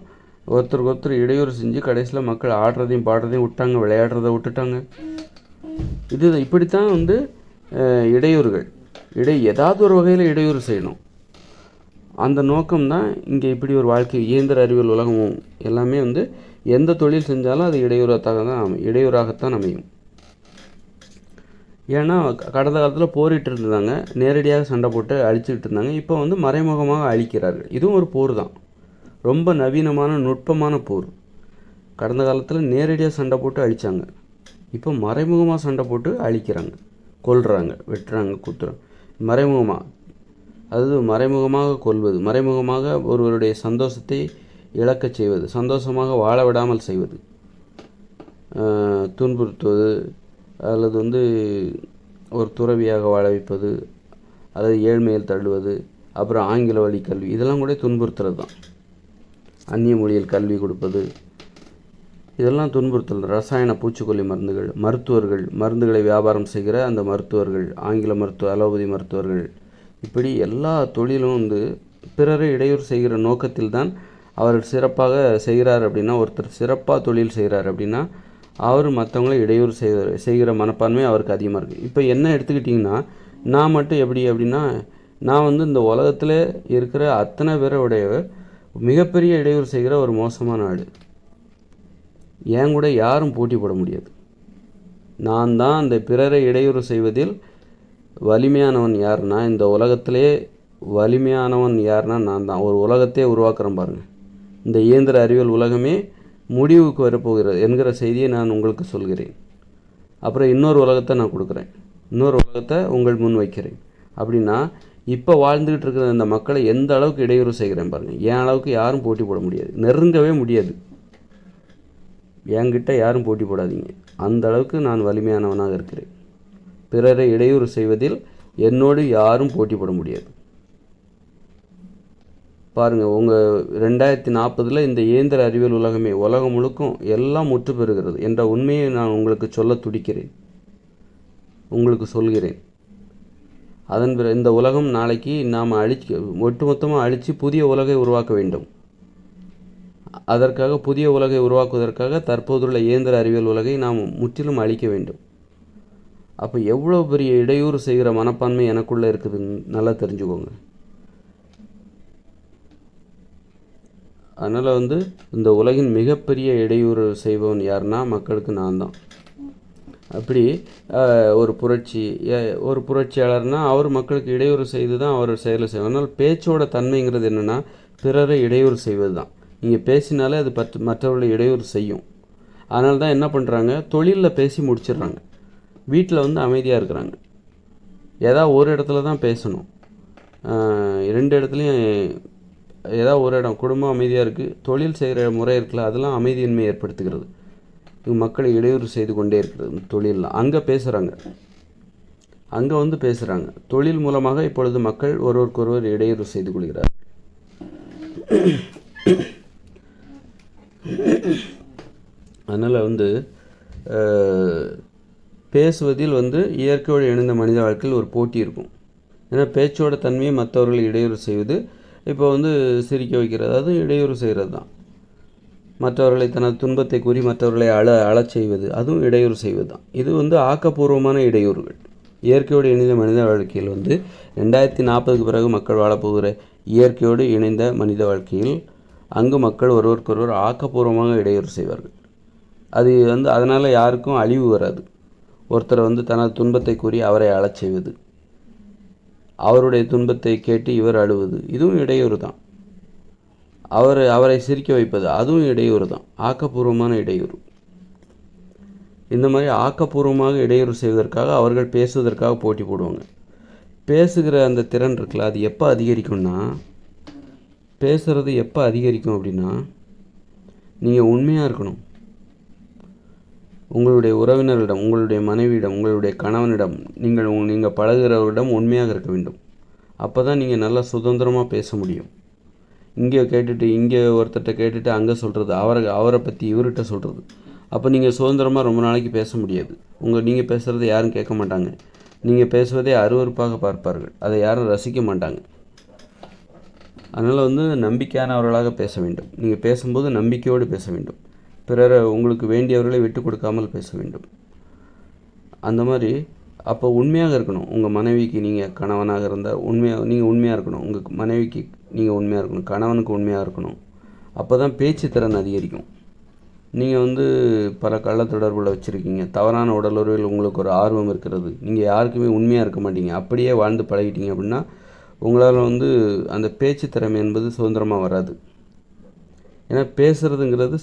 ஒருத்தருக்கு ஒருத்தர் இடையூறு செஞ்சு கடைசியில் மக்கள் ஆடுறதையும் பாடுறதையும் விட்டாங்க, விளையாடுறதை விட்டுட்டாங்க. இப்படித்தான் இடையூறுகள். ஏதாவது ஒரு வகையில் இடையூறு செய்யணும். அந்த நோக்கம்தான் இங்கே இப்படி ஒரு வாழ்க்கை. இயந்திர அறிவியல் உலகமும் எல்லாமே எந்த தொழில் செஞ்சாலும் அது இடையூறாகத்தான் அமையும். ஏன்னா கடந்த காலத்தில் போரிட்டு இருந்தாங்க, நேரடியாக சண்டை போட்டு அழிச்சிக்கிட்டு இருந்தாங்க. இப்போ மறைமுகமாக அழிக்கிறார்கள். இதுவும் ஒரு போர் தான், ரொம்ப நவீனமான நுட்பமான போர். கடந்த காலத்தில் நேரடியாக சண்டை போட்டு அழித்தாங்க, இப்போ மறைமுகமாக சண்டை போட்டு அழிக்கிறாங்க, கொல்றாங்க, வெட்டுறாங்க, குத்துறாங்க. மறைமுகமாக கொல்வது, மறைமுகமாக ஒருவருடைய சந்தோஷத்தை இழக்கச் செய்வது, சந்தோஷமாக வாழ விடாமல் செய்வது, துன்புறுத்துவது, அல்லது ஒரு துறவியாக வாழ வைப்பது, அல்லது ஏழ்மையில் தள்ளுவது, அப்புறம் ஆங்கில வழி கல்வி, இதெல்லாம் கூட துன்புறுத்துறது தான். அந்நிய மொழியில் கல்வி கொடுப்பது, இதெல்லாம் துன்புறுத்தல். ரசாயன பூச்சிக்கொல்லி மருந்துகள், மருந்துகளை வியாபாரம் செய்கிற அந்த மருத்துவர்கள், ஆங்கில மருத்துவ, அலோபதி மருத்துவர்கள், இப்படி எல்லா தொழிலும் பிறரை இடையூறு செய்கிற நோக்கத்தில் தான் அவர் சிறப்பாக செய்கிறார். அப்படின்னா ஒருத்தர் சிறப்பாக தொழில் செய்கிறார் அப்படின்னா அவர் மற்றவங்களை இடையூறு செய்கிற மனப்பான்மை அவருக்கு அதிகமாக இருக்குது. இப்போ என்ன எடுத்துக்கிட்டிங்கன்னா, நான் மட்டும் எப்படி அப்படின்னா, நான் இந்த உலகத்தில் இருக்கிற அத்தனை பேருடைய மிகப்பெரிய இடையூறு செய்கிற ஒரு மோசமான ஆள். என் கூட யாரும் போட்டி போட முடியாது. நான் தான் அந்த பிறரை இடையூறு செய்வதில் வலிமையானவன். யாருன்னா, இந்த உலகத்திலே வலிமையானவன் யாருன்னா நான் தான். ஒரு உலகத்தையே உருவாக்குறேன் பாருங்கள். இந்த இயந்திர அறிவியல் உலகமே முடிவுக்கு வரப்போகிறது என்கிற செய்தியை நான் உங்களுக்கு சொல்கிறேன். அப்புறம் இன்னொரு உலகத்தை நான் கொடுக்குறேன், இன்னொரு உலகத்தை உங்கள் முன் வைக்கிறேன். அப்படின்னா இப்போ வாழ்ந்துக்கிட்டு இருக்கிற இந்த மக்களை எந்த அளவுக்கு இடையூறு செய்கிறேன் பாருங்கள். என் அளவுக்கு யாரும் போட்டி போட முடியாது, நெருங்கவே முடியாது. என்கிட்ட யாரும் போட்டி போடாதீங்க. அந்த அளவுக்கு நான் வலிமையானவனாக இருக்கிறேன். பிறரை இடையூறு செய்வதில் என்னோடு யாரும் போட்டி போட முடியாது. பாருங்கள், உங்கள் 2040 இந்த இயந்திர அறிவியல் உலகமே, உலகம் முழுக்கும் எல்லாம் முற்று பெறுகிறது என்ற உண்மையை நான் உங்களுக்கு சொல்ல துடிக்கிறேன், உங்களுக்கு சொல்கிறேன். அதன் பிறகு இந்த உலகம் நாளைக்கு நாம் ஒட்டுமொத்தமாக அழித்து புதிய உலகை உருவாக்க வேண்டும். அதற்காக புதிய உலகை உருவாக்குவதற்காக தற்போதுள்ள இயந்திர அறிவியல் உலகை நாம் முற்றிலும் அழிக்க வேண்டும். அப்போ எவ்வளோ பெரிய இடையூறு செய்கிற மனப்பான்மை எனக்குள்ளே இருக்குதுன்னு நல்லா தெரிஞ்சுக்கோங்க. அதனால் இந்த உலகின் மிகப்பெரிய இடையூறு செய்பவன் யாருன்னா மக்களுக்கு நான் தான். அப்படி ஒரு புரட்சியாளர்னால் அவர் மக்களுக்கு இடையூறு செய்து தான் அவர் செயலை செய்வார். அதனால் பேச்சோட தன்மைங்கிறது என்னென்னா, பிறரை இடையூறு செய்வது தான். நீங்கள் பேசினாலே அது மற்றவர்களை இடையூறு செய்யும். அதனால தான் என்ன பண்ணுறாங்க, தொழிலில் பேசி முடிச்சிடுறாங்க, வீட்டில் அமைதியாக இருக்கிறாங்க. ஏதாவது ஒரு இடத்துல தான் பேசணும், 2 இடத்துலையும் ஏதாவது ஒரு இடம் குடும்பம் அமைதியாக இருக்குது, தொழில் செய்கிற முறை இருக்குல்ல, அதெல்லாம் அமைதியின்மை ஏற்படுத்துகிறது. மக்களை இடையூறு செய்து கொண்டே இருக்கிறது. தொழிலில் அங்கே பேசுகிறாங்க, அங்கே பேசுகிறாங்க. தொழில் மூலமாக இப்பொழுது மக்கள் ஒருவருக்கொருவர் இடையூறு செய்து கொள்கிறார். அதனால் பேசுவதில் இயற்கையோடு இணைந்த மனித வாழ்க்கையில் ஒரு போட்டி இருக்கும். ஏன்னா பேச்சோட தன்மையை மற்றவர்களை இடையூறு செய்வது, இப்போ சிரிக்க வைக்கிறது, அது இடையூறு செய்கிறது தான். மற்றவர்களை தனது துன்பத்தை கூறி மற்றவர்களை அழச் செய்வது, அதுவும் இடையூறு செய்வது தான். இது ஆக்கப்பூர்வமான இடையூறுகள். இயற்கையோடு இணைந்த மனித வாழ்க்கையில் 2040க்கு பிறகு மக்கள் வாழப்போகிற இயற்கையோடு இணைந்த மனித வாழ்க்கையில் அங்கு மக்கள் ஒருவருக்கொருவர் ஆக்கப்பூர்வமாக இடையூறு செய்வார்கள். அது அதனால் யாருக்கும் அழிவு வராது. ஒருத்தரை தனது துன்பத்தை கூறி அவரை அழச் செய்வது, அவருடைய துன்பத்தை கேட்டு இவர் அழுவது, இதுவும் இடையூறு தான். அவரை சிரிக்க வைப்பது, அதுவும் இடையூறு தான், ஆக்கப்பூர்வமான இடையூறு. இந்த மாதிரி ஆக்கப்பூர்வமாக இடையூறு செய்வதற்காக அவர்கள் பேசுவதற்காக போட்டி போடுவாங்க. பேசுகிற அந்த திறன் இருக்குல்ல, அது எப்போ அதிகரிக்கும்னா, பேசுகிறது எப்போ அதிகரிக்கும் அப்படின்னா, நீங்கள் உண்மையாக இருக்கணும். உங்களுடைய உறவினரிடம், உங்களுடைய மனைவியிடம், உங்களுடைய கணவனிடம், நீங்கள் பழகுகிறவரிடம் உண்மையாக இருக்க வேண்டும். அப்போ தான் நீங்கள் நல்லா சுதந்திரமாக பேச முடியும். இங்கே ஒருத்தர்கிட்ட கேட்டுட்டு அங்கே சொல்கிறது, அவரை பற்றி இவர்கிட்ட சொல்கிறது, அப்போ நீங்கள் சுதந்திரமாக ரொம்ப நாளைக்கு பேச முடியாது. நீங்கள் பேசுகிறத யாரும் கேட்க மாட்டாங்க. நீங்கள் பேசுவதை அருவருப்பாக பார்ப்பார்கள். அதை யாரும் ரசிக்க மாட்டாங்க. அதனால் நம்பிக்கையானவர்களாக பேச வேண்டும். நீங்கள் பேசும்போது நம்பிக்கையோடு பேச வேண்டும். பிறரை உங்களுக்கு வேண்டியவர்களை விட்டு கொடுக்காமல் பேச வேண்டும். அந்த மாதிரி அப்போ உண்மையாக இருக்கணும். உங்கள் மனைவிக்கு நீங்கள் கணவனாக இருந்தால் நீங்கள் உண்மையாக இருக்கணும். உங்கள் மனைவிக்கு நீங்கள் உண்மையாக இருக்கணும். கணவனுக்கு உண்மையாக இருக்கணும். அப்போ தான் பேச்சு திறன் அதிகரிக்கும். நீங்கள் பல கள்ள தொடர்புகளை வச்சுருக்கீங்க, தவறான உடலுறவில் உங்களுக்கு ஒரு ஆர்வம் இருக்கிறது, நீங்கள் யாருக்குமே உண்மையாக இருக்க மாட்டீங்க, அப்படியே வாழ்ந்து பழகிட்டீங்க அப்படின்னா உங்களால் அந்த பேச்சு திறமை என்பது சுதந்திரமாக வராது. ஏன்னா பேசுகிறதுங்கிறது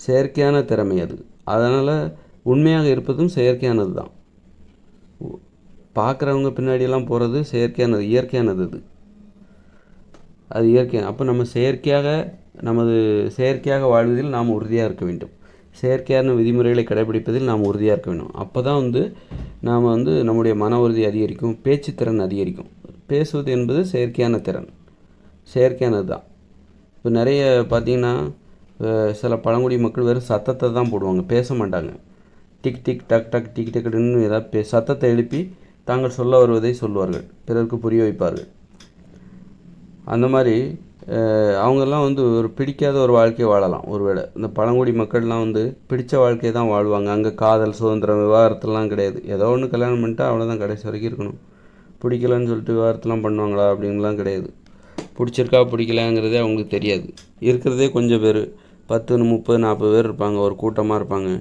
செயற்கையான திறமை அது. அதனால் உண்மையாக இருப்பதும் செயற்கையானது தான். பார்க்குறவங்க பின்னாடியெல்லாம் போகிறது செயற்கையானது, இயற்கையானது அது இயற்கை. அப்போ நம்ம செயற்கையாக வாழ்வதில் நாம் உறுதியாக இருக்க வேண்டும். செயற்கையான விதிமுறைகளை கடைபிடிப்பதில் நாம் உறுதியாக இருக்க வேண்டும். அப்போ தான் நாம் நம்முடைய மன உறுதி அதிகரிக்கும், பேச்சுத்திறன் அதிகரிக்கும். பேசுவது என்பது செயற்கையானது தான். இப்போ நிறைய பார்த்திங்கன்னா சில பழங்குடி மக்கள் வெறும் சத்தத்தை தான் போடுவாங்க, பேச மாட்டாங்க. டிக் டிக் டக் டக் டிக் டக்குன்னு ஏதாவது சத்தத்தை எழுப்பி தாங்கள் சொல்ல வருவதை சொல்வார்கள், பிறருக்கு புரிய வைப்பார்கள். அந்த மாதிரி அவங்கெல்லாம் ஒரு பிடிக்காத ஒரு வாழ்க்கையை வாழலாம். ஒருவேளை இந்த பழங்குடி மக்கள்லாம் பிடித்த வாழ்க்கையை தான் வாழ்வாங்க. அங்கே காதல், சுதந்திரம், விவாகரத்துலாம் கிடையாது. ஏதோ ஒன்று கல்யாணம் பண்ணிட்டா அவ்வளோதான், கடைசி வரைக்கும் இருக்கணும். பிடிக்கலன்னு சொல்லிட்டு விவாகரத்துலாம் பண்ணுவாங்களா அப்படின்லாம் கிடையாது. பிடிச்சிருக்கா பிடிக்கலாங்கிறதே அவங்களுக்கு தெரியாது. இருக்கிறதே கொஞ்சம் பேர், 10, 30, 40 பேர் இருப்பாங்க, ஒரு கூட்டமாக இருப்பாங்க.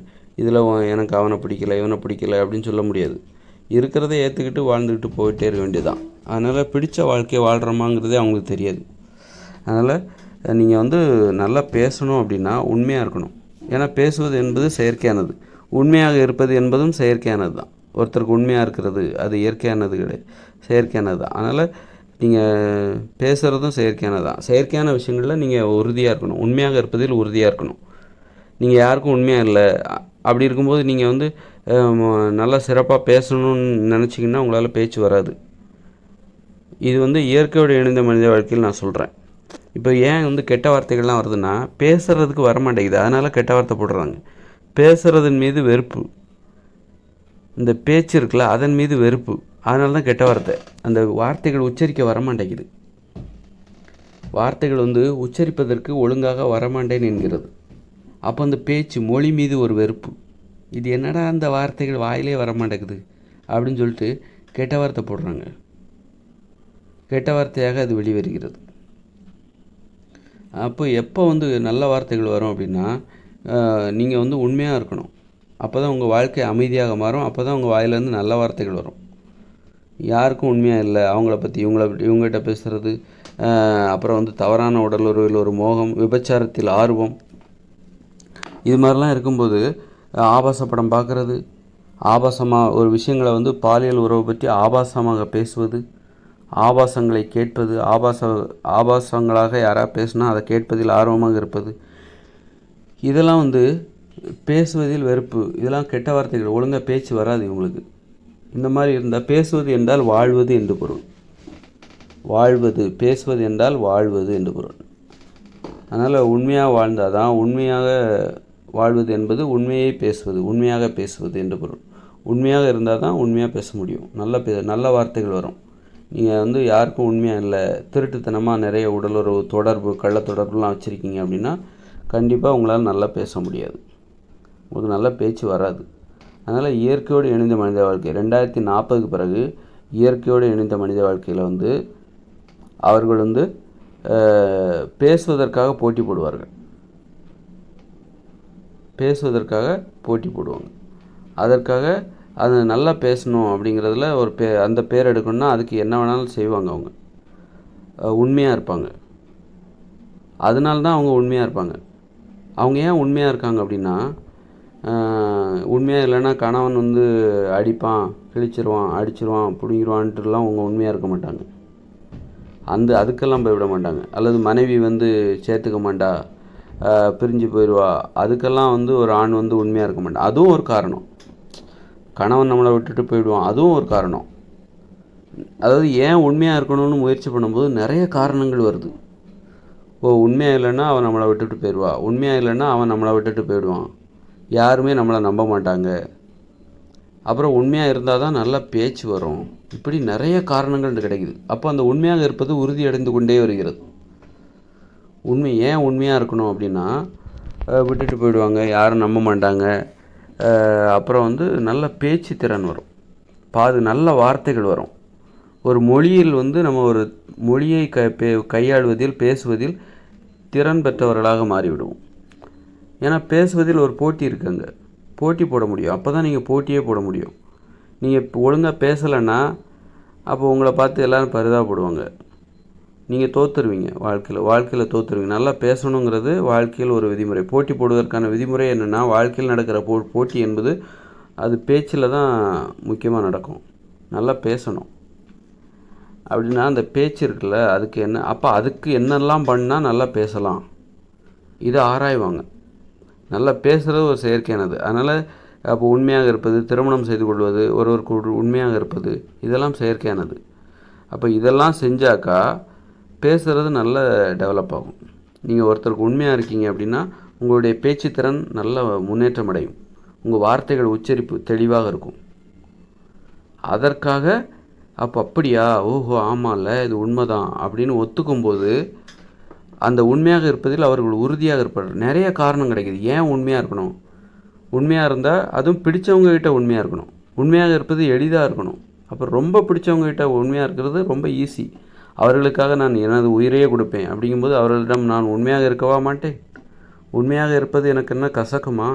இதில் எனக்கு அவனை பிடிக்கல இவனை பிடிக்கல அப்படின்னு சொல்ல முடியாது. இருக்கிறத ஏற்றுக்கிட்டு வாழ்ந்துக்கிட்டு போயிட்டே இருக்க வேண்டியதுதான். அதனால் பிடித்த வாழ்க்கையை வாழ்கிறோமாங்கிறதே அவங்களுக்கு தெரியாது. அதனால் நீங்கள் நல்லா பேசணும் அப்படின்னா உண்மையாக இருக்கணும். ஏன்னா பேசுவது என்பது செயற்கையானது, உண்மையாக இருப்பது என்பதும் செயற்கையானது தான். ஒருத்தருக்கு உண்மையாக இருக்கிறது அது இயற்கையானது கிடையாது, செயற்கையானது தான். அதனால் நீங்கள் பேசுகிறதும் செயற்கையானது தான். செயற்கையான விஷயங்களில் நீங்கள் உறுதியாக இருக்கணும், உண்மையாக இருப்பதில் உறுதியாக இருக்கணும். நீங்கள் யாருக்கும் உண்மையாக இல்லை அப்படி இருக்கும்போது நீங்கள் நல்லா சிறப்பாக பேசணும்னு நினச்சிங்கன்னா உங்களால் பேச்சு வராது. இது இயற்கையோடு இணைந்த மனித வாழ்க்கையில் நான் சொல்கிறேன். இப்போ ஏன் கெட்ட வார்த்தைகள்லாம் வருதுன்னா, பேசுகிறதுக்கு வரமாட்டேங்குது, அதனால் கெட்ட வார்த்தை போடுறாங்க. பேசுகிறதன் மீது வெறுப்பு, இந்த பேச்சு இருக்குல்ல அதன் மீது வெறுப்பு, அதனால தான் கெட்ட வார்த்தை. அந்த வார்த்தைகள் உச்சரிக்க வரமாட்டேங்குது. வார்த்தைகள் உச்சரிப்பதற்கு ஒழுங்காக வரமாட்டேன்னு என்கிறது. அப்போ அந்த பேச்சு மொழி மீது ஒரு வெறுப்பு. இது என்னடா அந்த வார்த்தைகள் வாயிலே வரமாட்டேங்குது அப்படின்னு சொல்லிட்டு கெட்ட வார்த்தை போடுறாங்க. கெட்ட வார்த்தையாக அது வெளிவருகிறது. அப்போ எப்போ நல்ல வார்த்தைகள் வரும் அப்படின்னா, நீங்கள் உண்மையாக இருக்கணும். அப்போ தான் உங்கள் வாழ்க்கை அமைதியாக மாறும். அப்போ தான் உங்கள் வாயிலேருந்து நல்ல வார்த்தைகள் வரும். யாருக்கும் உண்மையாக இல்லை, அவங்கள பற்றி இவங்ககிட்ட பேசுகிறது, அப்புறம் தவறான உடலுறவில் ஒரு மோகம், விபச்சாரத்தில் ஆர்வம், இது மாதிரிலாம் இருக்கும்போது ஆபாச படம் பார்க்குறது, ஆபாசமாக ஒரு விஷயங்களை பாலியல் உறவு பற்றி ஆபாசமாக பேசுவது, ஆபாசங்களை கேட்பது, ஆபாசங்களாக யாராவது பேசினா அதை கேட்பதில் ஆர்வமாக இருப்பது, இதெல்லாம் பேசுவதில் வெறுப்பு. இதெல்லாம் கெட்ட வார்த்தைகள், ஒழுங்காக பேச்சு வராது இவங்களுக்கு. இந்த மாதிரி இருந்தால் பேசுவது என்றால் வாழ்வது என்று பொருள். பேசுவது என்றால் வாழ்வது என்று பொருள். அதனால் உண்மையாக வாழ்ந்தால் தான், உண்மையாக வாழ்வது என்பது உண்மையை பேசுவது, உண்மையாக பேசுவது என்று பொருள். உண்மையாக இருந்தால் தான் உண்மையாக பேச முடியும், நல்ல வார்த்தைகள் வரும். நீங்கள் யாருக்கும் உண்மையாக இல்லை, திருட்டுத்தனமாக நிறைய உடலுறவு தொடர்பு, கள்ள தொடர்புலாம் வச்சுருக்கீங்க அப்படின்னா கண்டிப்பாக உங்களால் நல்லா பேச முடியாது, உங்களுக்கு நல்ல பேச்சு வராது. அதனால் இயற்கையோடு இணைந்த மனித வாழ்க்கை 2040க்கு பிறகு இயற்கையோடு இணைந்த மனித வாழ்க்கையில் அவர்கள் பேசுவதற்காக போட்டி போடுவாங்க. அதற்காக அது நல்லா பேசணும் அப்படிங்கிறதுல அந்த பேர் எடுக்கணும்னா அதுக்கு என்ன வேணாலும் செய்வாங்க. அவங்க உண்மையாக இருப்பாங்க. அதனால தான் அவங்க உண்மையாக இருப்பாங்க. அவங்க ஏன் உண்மையாக இருக்காங்க அப்படின்னா, உண்மையாக இல்லைன்னா கணவன் அடிப்பான், கிழிச்சிருவான், அடிச்சிருவான், பிடிங்கிடுவான்ட்டுலாம் அவங்க உண்மையாக இருக்க மாட்டாங்க. அதுக்கெல்லாம் போய்விட மாட்டாங்க. அல்லது மனைவி சேர்த்துக்க மாட்டா, பிரிஞ்சு போயிடுவா, அதுக்கெல்லாம் ஒரு ஆண் உண்மையாக இருக்க மாட்டான். அதுவும் ஒரு காரணம். கணவன் நம்மளை விட்டுட்டு போயிடுவான், அதுவும் ஒரு காரணம். அதாவது ஏன் உண்மையாக இருக்கணும்னு முயற்சி பண்ணும்போது நிறைய காரணங்கள் வருது. உண்மையாக இல்லைன்னா அவன் நம்மளை விட்டுட்டு போயிடுவா, உண்மையாக இல்லைன்னா அவன் நம்மளை விட்டுட்டு போயிடுவான், யாருமே நம்மளை நம்ப மாட்டாங்க, அப்புறம் உண்மையாக இருந்தால் தான் நல்லா பேச்சு வரும், இப்படி நிறைய காரணங்கள் கிடைக்குது. அப்போ அந்த உண்மையாக இருப்பது உறுதியடைந்து கொண்டே வருகிறது. ஏன் உண்மையாக இருக்கணும் அப்படின்னா, விட்டுட்டு போயிடுவாங்க, யாரும் நம்ப மாட்டாங்க, அப்புறம் நல்ல பேச்சு திறன் வரும், நல்ல வார்த்தைகள் வரும். ஒரு மொழியில் நம்ம ஒரு மொழியை கையாளுவதில் பேசுவதில் திறன் பெற்றவர்களாக மாறிவிடுவோம். ஏன்னா பேசுவதில் ஒரு போட்டி இருக்குங்க, போட்டி போட முடியும். அப்போ தான் நீங்கள் போட்டியே போட முடியும். நீங்கள் ஒழுங்காக பேசலைன்னா அப்போ உங்களை பார்த்து எல்லோரும் பரிதாபப்படுவாங்க, நீங்கள் தோற்றுருவீங்க, வாழ்க்கையில் தோற்றுருவீங்க. நல்லா பேசணுங்கிறது வாழ்க்கையில் ஒரு விதிமுறை. போட்டி போடுவதற்கான விதிமுறை என்னென்னா, வாழ்க்கையில் நடக்கிற போட்டி என்பது அது பேச்சில் தான் முக்கியமாக நடக்கும். நல்லா பேசணும் அப்படின்னா அந்த பேச்சு இருக்குல்ல, அதுக்கு என்னெல்லாம் பண்ணால் நல்லா பேசலாம், இதை ஆராய்வாங்க. நல்லா பேசுகிறது ஒரு செயற்கையானது. அதனால் அப்போ உண்மையாக இருப்பது, திருமணம் செய்து கொள்வது, ஒருவருக்கு உண்மையாக இருப்பது, இதெல்லாம் செயற்கையானது. அப்போ இதெல்லாம் செஞ்சாக்கா பேசுகிறது நல்ல டெவலப் ஆகும். நீங்கள் ஒருத்தருக்கு உண்மையாக இருக்கீங்க அப்படின்னா உங்களுடைய பேச்சு திறன் நல்ல முன்னேற்றம் அடையும், உங்கள் வார்த்தைகள் உச்சரிப்பு தெளிவாக இருக்கும். அதற்காக அப்படியா, ஓஹோ ஆமாம்ல, இது உண்மைதான் அப்படின்னு ஒத்துக்கும்போது அந்த உண்மையாக இருப்பதில் அவர்கள் உறுதியாக இருப்பார். நிறைய காரணம் கிடைக்கிது ஏன் உண்மையாக இருக்கணும். உண்மையாக இருந்தால் அதுவும் பிடிச்சவங்ககிட்ட உண்மையாக இருக்கணும். உண்மையாக இருப்பது எளிதாக இருக்கணும். அப்புறம் ரொம்ப பிடிச்சவங்ககிட்ட உண்மையாக இருக்கிறது ரொம்ப ஈஸி. அவர்களுக்காக நான் எனது உயிரையே கொடுப்பேன் அப்படிங்கும்போது அவர்களிடம் நான் உண்மையாக இருக்கவா மாட்டேன். உண்மையாக இருப்பது எனக்கு என்ன கசக்குமா?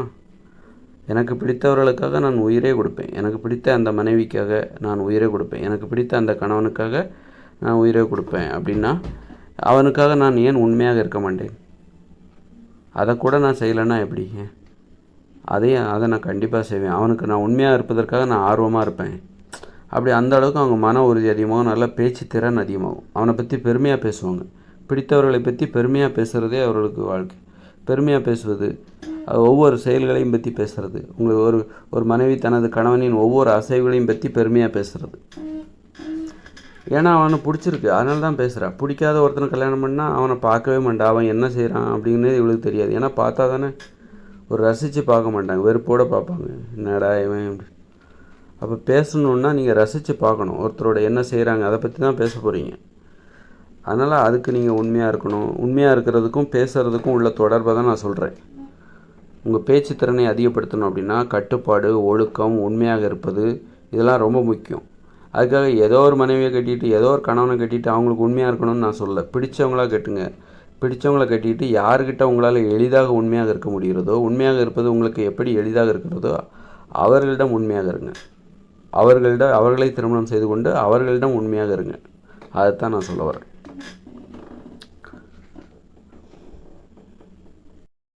எனக்கு பிடித்தவர்களுக்காக நான் உயிரே கொடுப்பேன். எனக்கு பிடித்த அந்த மனைவிக்காக நான் உயிரே கொடுப்பேன். எனக்கு பிடித்த அந்த கணவனுக்காக நான் உயிரே கொடுப்பேன் அப்படின்னா அவனுக்காக நான் ஏன் உண்மையாக இருக்க மாட்டேன்? அதை கூட நான் செய்யலைன்னா எப்படி? அதை நான் கண்டிப்பாக செய்வேன். அவனுக்கு நான் உண்மையாக இருப்பதற்காக நான் ஆர்வமாக இருப்பேன். அப்படி அந்த அளவுக்கு அவங்க மன உறுதி அதிகமாகும், நல்ல பேச்சு திறன் அதிகமாகும். அவனை பற்றி பெருமையாக பேசுவாங்க. பிடித்தவர்களை பற்றி பெருமையாக பேசுகிறதே அவர்களுக்கு வாழ்க்கை. பெருமையாக பேசுவது, ஒவ்வொரு செயல்களையும் பற்றி பேசுகிறது. உங்களுக்கு ஒரு மனைவி தனது கணவனின் ஒவ்வொரு அசைவுகளையும் பற்றி பெருமையாக பேசுகிறது. ஏன்னா அவனை பிடிச்சிருக்கு, அதனால தான் பேசுகிறான். பிடிக்காத ஒருத்தனை கல்யாணம் பண்ணால் அவனை பார்க்கவே மாட்டான், அவன் என்ன செய்கிறான் அப்படிங்கிறது இவளுக்கு தெரியாது. ஏன்னா பார்த்தா தானே ஒரு ரசித்து பார்க்க மாட்டாங்க, வெறுப்போடு பார்ப்பாங்க, என்னடா இவன் அப்படி. அப்போ பேசணுன்னா நீங்கள் ரசித்து பார்க்கணும், ஒருத்தரோட என்ன செய்கிறாங்க அதை பற்றி தான் பேச போகிறீங்க. அதனால் அதுக்கு நீங்கள் உண்மையாக இருக்கணும். உண்மையாக இருக்கிறதுக்கும் பேசுகிறதுக்கும் உள்ள தொடர்பை தான் நான் சொல்கிறேன். உங்கள் பேச்சு திறனை அதிகப்படுத்தணும் அப்படின்னா கட்டுப்பாடு, ஒழுக்கம், உண்மையாக இருப்பது, இதெல்லாம் ரொம்ப முக்கியம். அதுக்காக ஏதோ ஒரு மனைவியை கட்டிட்டு ஏதோ ஒரு கணவனை கட்டிட்டு அவங்களுக்கு உண்மையாக இருக்கணும்னு நான் சொல்லலை. பிடிச்சவங்களாக கட்டுங்க. பிடிச்சவங்கள கட்டிட்டு யார்கிட்ட உங்களால் எளிதாக உண்மையாக இருக்க முடிகிறதோ, உண்மையாக இருப்பது உங்களுக்கு எப்படி எளிதாக இருக்கிறதோ அவர்களிடம் உண்மையாக இருங்க. அவர்களை திருமணம் செய்து கொண்டு அவர்களிடம் உண்மையாக இருங்க. அதைத்தான் நான் சொல்ல வரேன்.